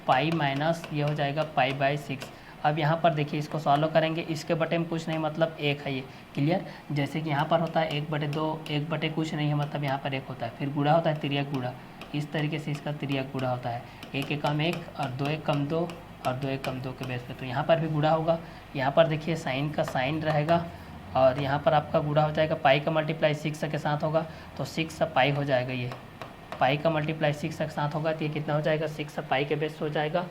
Speaker 1: पाई माइनस ये हो जाएगा पाई बाई 6। अब यहाँ पर देखिए इसको सॉल्व करेंगे, इसके बटे में कुछ नहीं मतलब एक है ये, क्लियर। जैसे कि यहाँ पर होता है 1/2, 1 बटे कुछ नहीं है मतलब यहाँ पर एक होता है, फिर गुणा होता है तिर्यक गुणा, इस तरीके से इसका तिर्यक गुणा होता है, 1 एकम 1 और 2 एकम 2 और 2 एकम 2 के बेस पे। तो यहाँ पर भी गुणा होगा, यहाँ पर देखिए साइन का साइन रहेगा और यहाँ पर आपका गुणा हो जाएगा, पाई का मल्टीप्लाई 6 के साथ होगा तो 6 पाई हो जाएगा, ये पाई का मल्टीप्लाई 6 के साथ होगा तो ये कितना हो जाएगा, 6 पाई के बेस हो जाएगा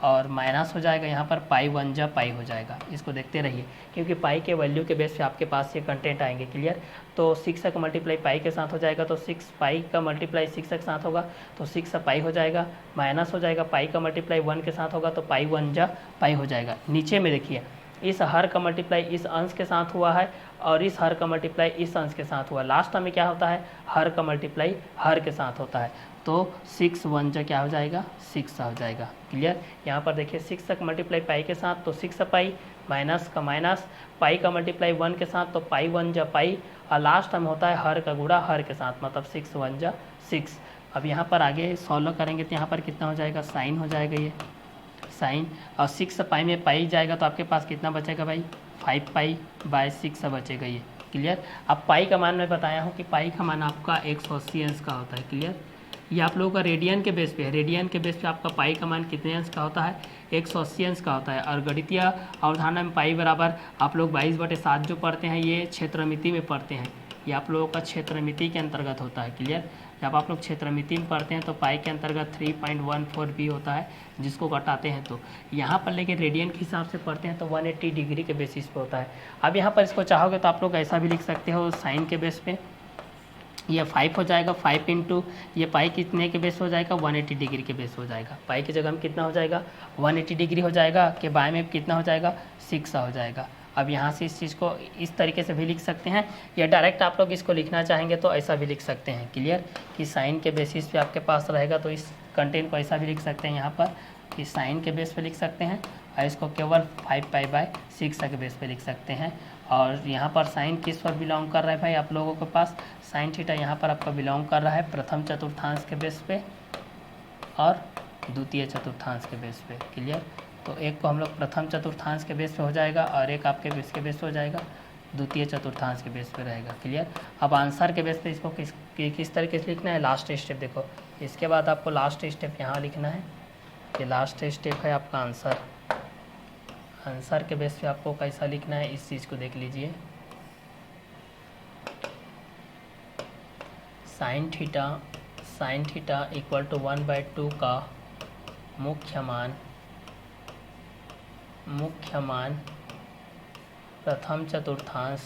Speaker 1: और माइनस हो जाएगा, यहाँ पर पाई 1 जा पाई हो जाएगा। इसको देखते रहिए क्योंकि पाई के वैल्यू के बेस पे आपके पास ये कंटेंट आएंगे, क्लियर। तो 6 का मल्टीप्लाई पाई के साथ हो जाएगा तो 6 पाई का मल्टीप्लाई 6 के साथ होगा तो 6 पाई हो जाएगा, माइनस हो जाएगा, पाई का मल्टीप्लाई 1 के साथ होगा तो पाई 1 जा पाई हो जाएगा। नीचे में देखिए इस हर का मल्टीप्लाई इस अंश के साथ हुआ है और इस हर का मल्टीप्लाई इस अंश के साथ हुआ, लास्ट में क्या होता है, हर का मल्टीप्लाई हर के साथ होता है, तो 6 1 जा क्या हो जाएगा, 6 हो जाएगा, क्लियर। यहाँ पर देखिए 6 का मल्टीप्लाई पाई के साथ तो 6 पाई, माइनस का माइनस, पाई का मल्टीप्लाई 1 के साथ तो पाई 1 जा पाई और लास्ट में होता है हर का गुणा हर के साथ, मतलब 6 1 जा 6। अब यहाँ पर आगे सॉल्व करेंगे तो यहाँ पर कितना हो जाएगा, साइन हो जाएगा ये साइन, और 6 पाई में पाई जाएगा तो आपके पास कितना बचेगा भाई, 5 पाई बाय 6 बचेगा ये, क्लियर। अब पाई का मान मैं बताया हूँ कि पाई का मान आपका 180 अंश का होता है, क्लियर। ये आप लोगों का रेडियन के बेस पे है, रेडियन के बेस पे आपका पाई का मान कितने अंश का होता है, 180 अंश का होता है। और गणितीय अवधारणा में पाई बराबर आप लोग 22/7 जो पढ़ते हैं ये क्षेत्रमिति में पढ़ते हैं, ये आप लोगों का क्षेत्रमिति के अंतर्गत होता है, क्लियर। जब आप लोग क्षेत्रमिति में पढ़ते हैं तो पाई के अंतर्गत 3.14 भी होता है जिसको घटाते हैं, तो यहाँ पर लेके रेडियन के हिसाब से पढ़ते हैं तो 180 डिग्री के बेसिस पे होता है। अब यहाँ पर इसको चाहोगे तो आप लोग ऐसा भी लिख सकते हो, साइन के बेस पे ये 5 हो जाएगा, 5 इंटू ये पाई कितने के बेस हो जाएगा, 180 डिग्री के बेस हो जाएगा। पाई की जगह में कितना हो जाएगा, 180 डिग्री हो जाएगा, के बाय में कितना हो जाएगा, 6 हो जाएगा। अब यहाँ से इस चीज़ को इस तरीके से भी लिख सकते हैं या डायरेक्ट आप लोग इसको लिखना चाहेंगे तो ऐसा भी लिख सकते हैं, क्लियर। कि साइन के बेसिस पे आपके पास रहेगा तो इस कंटेंट को ऐसा भी लिख सकते हैं यहाँ पर कि साइन के बेस पे लिख सकते हैं और इसको केवल 5 पाई बाय 6 के बेस पे लिख सकते हैं। और यहाँ पर साइन किस पर बिलोंग कर रहा है भाई आप लोगों के पास, साइन थीटा यहाँ पर आपका बिलोंग कर रहा है प्रथम चतुर्थांश के बेस पे और द्वितीय चतुर्थांश के बेस पे, क्लियर। तो एक को हम लोग प्रथम चतुर्थांश के बेस पे हो जाएगा और एक आपके बेस के बेस पे हो जाएगा द्वितीय चतुर्थांश के बेस पे रहेगा, क्लियर। अब आंसर के बेस पे इसको किस तरीके से लिखना है, लास्ट स्टेप देखो, इसके बाद आपको लास्ट स्टेप यहाँ लिखना है, ये लास्ट स्टेप है आपका आंसर। आंसर के बेस पे आपको कैसा लिखना है इस चीज़ को देख लीजिए, साइन थीटा इक्वल टू 1/2 का मुख्य मान प्रथम चतुर्थांश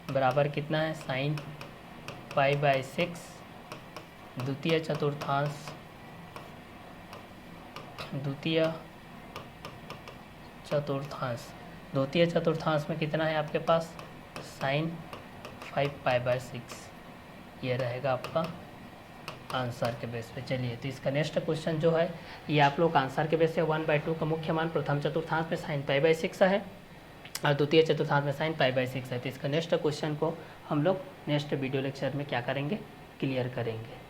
Speaker 1: बराबर कितना है, साइन पाई बाय 6, द्वितीय चतुर्थांश में कितना है आपके पास, साइन 5 पाई बाय 6, ये रहेगा आपका आंसर के बेस पे। चलिए तो इसका नेक्स्ट क्वेश्चन जो है ये आप लोग आंसर के बेस पे 1/2 का मुख्य मान प्रथम चतुर्थांश में साइन पाई बाय 6 है और द्वितीय चतुर्थांश में साइन π/6 है। तो इसका नेक्स्ट क्वेश्चन को हम लोग नेक्स्ट वीडियो लेक्चर में क्या करेंगे, क्लियर करेंगे।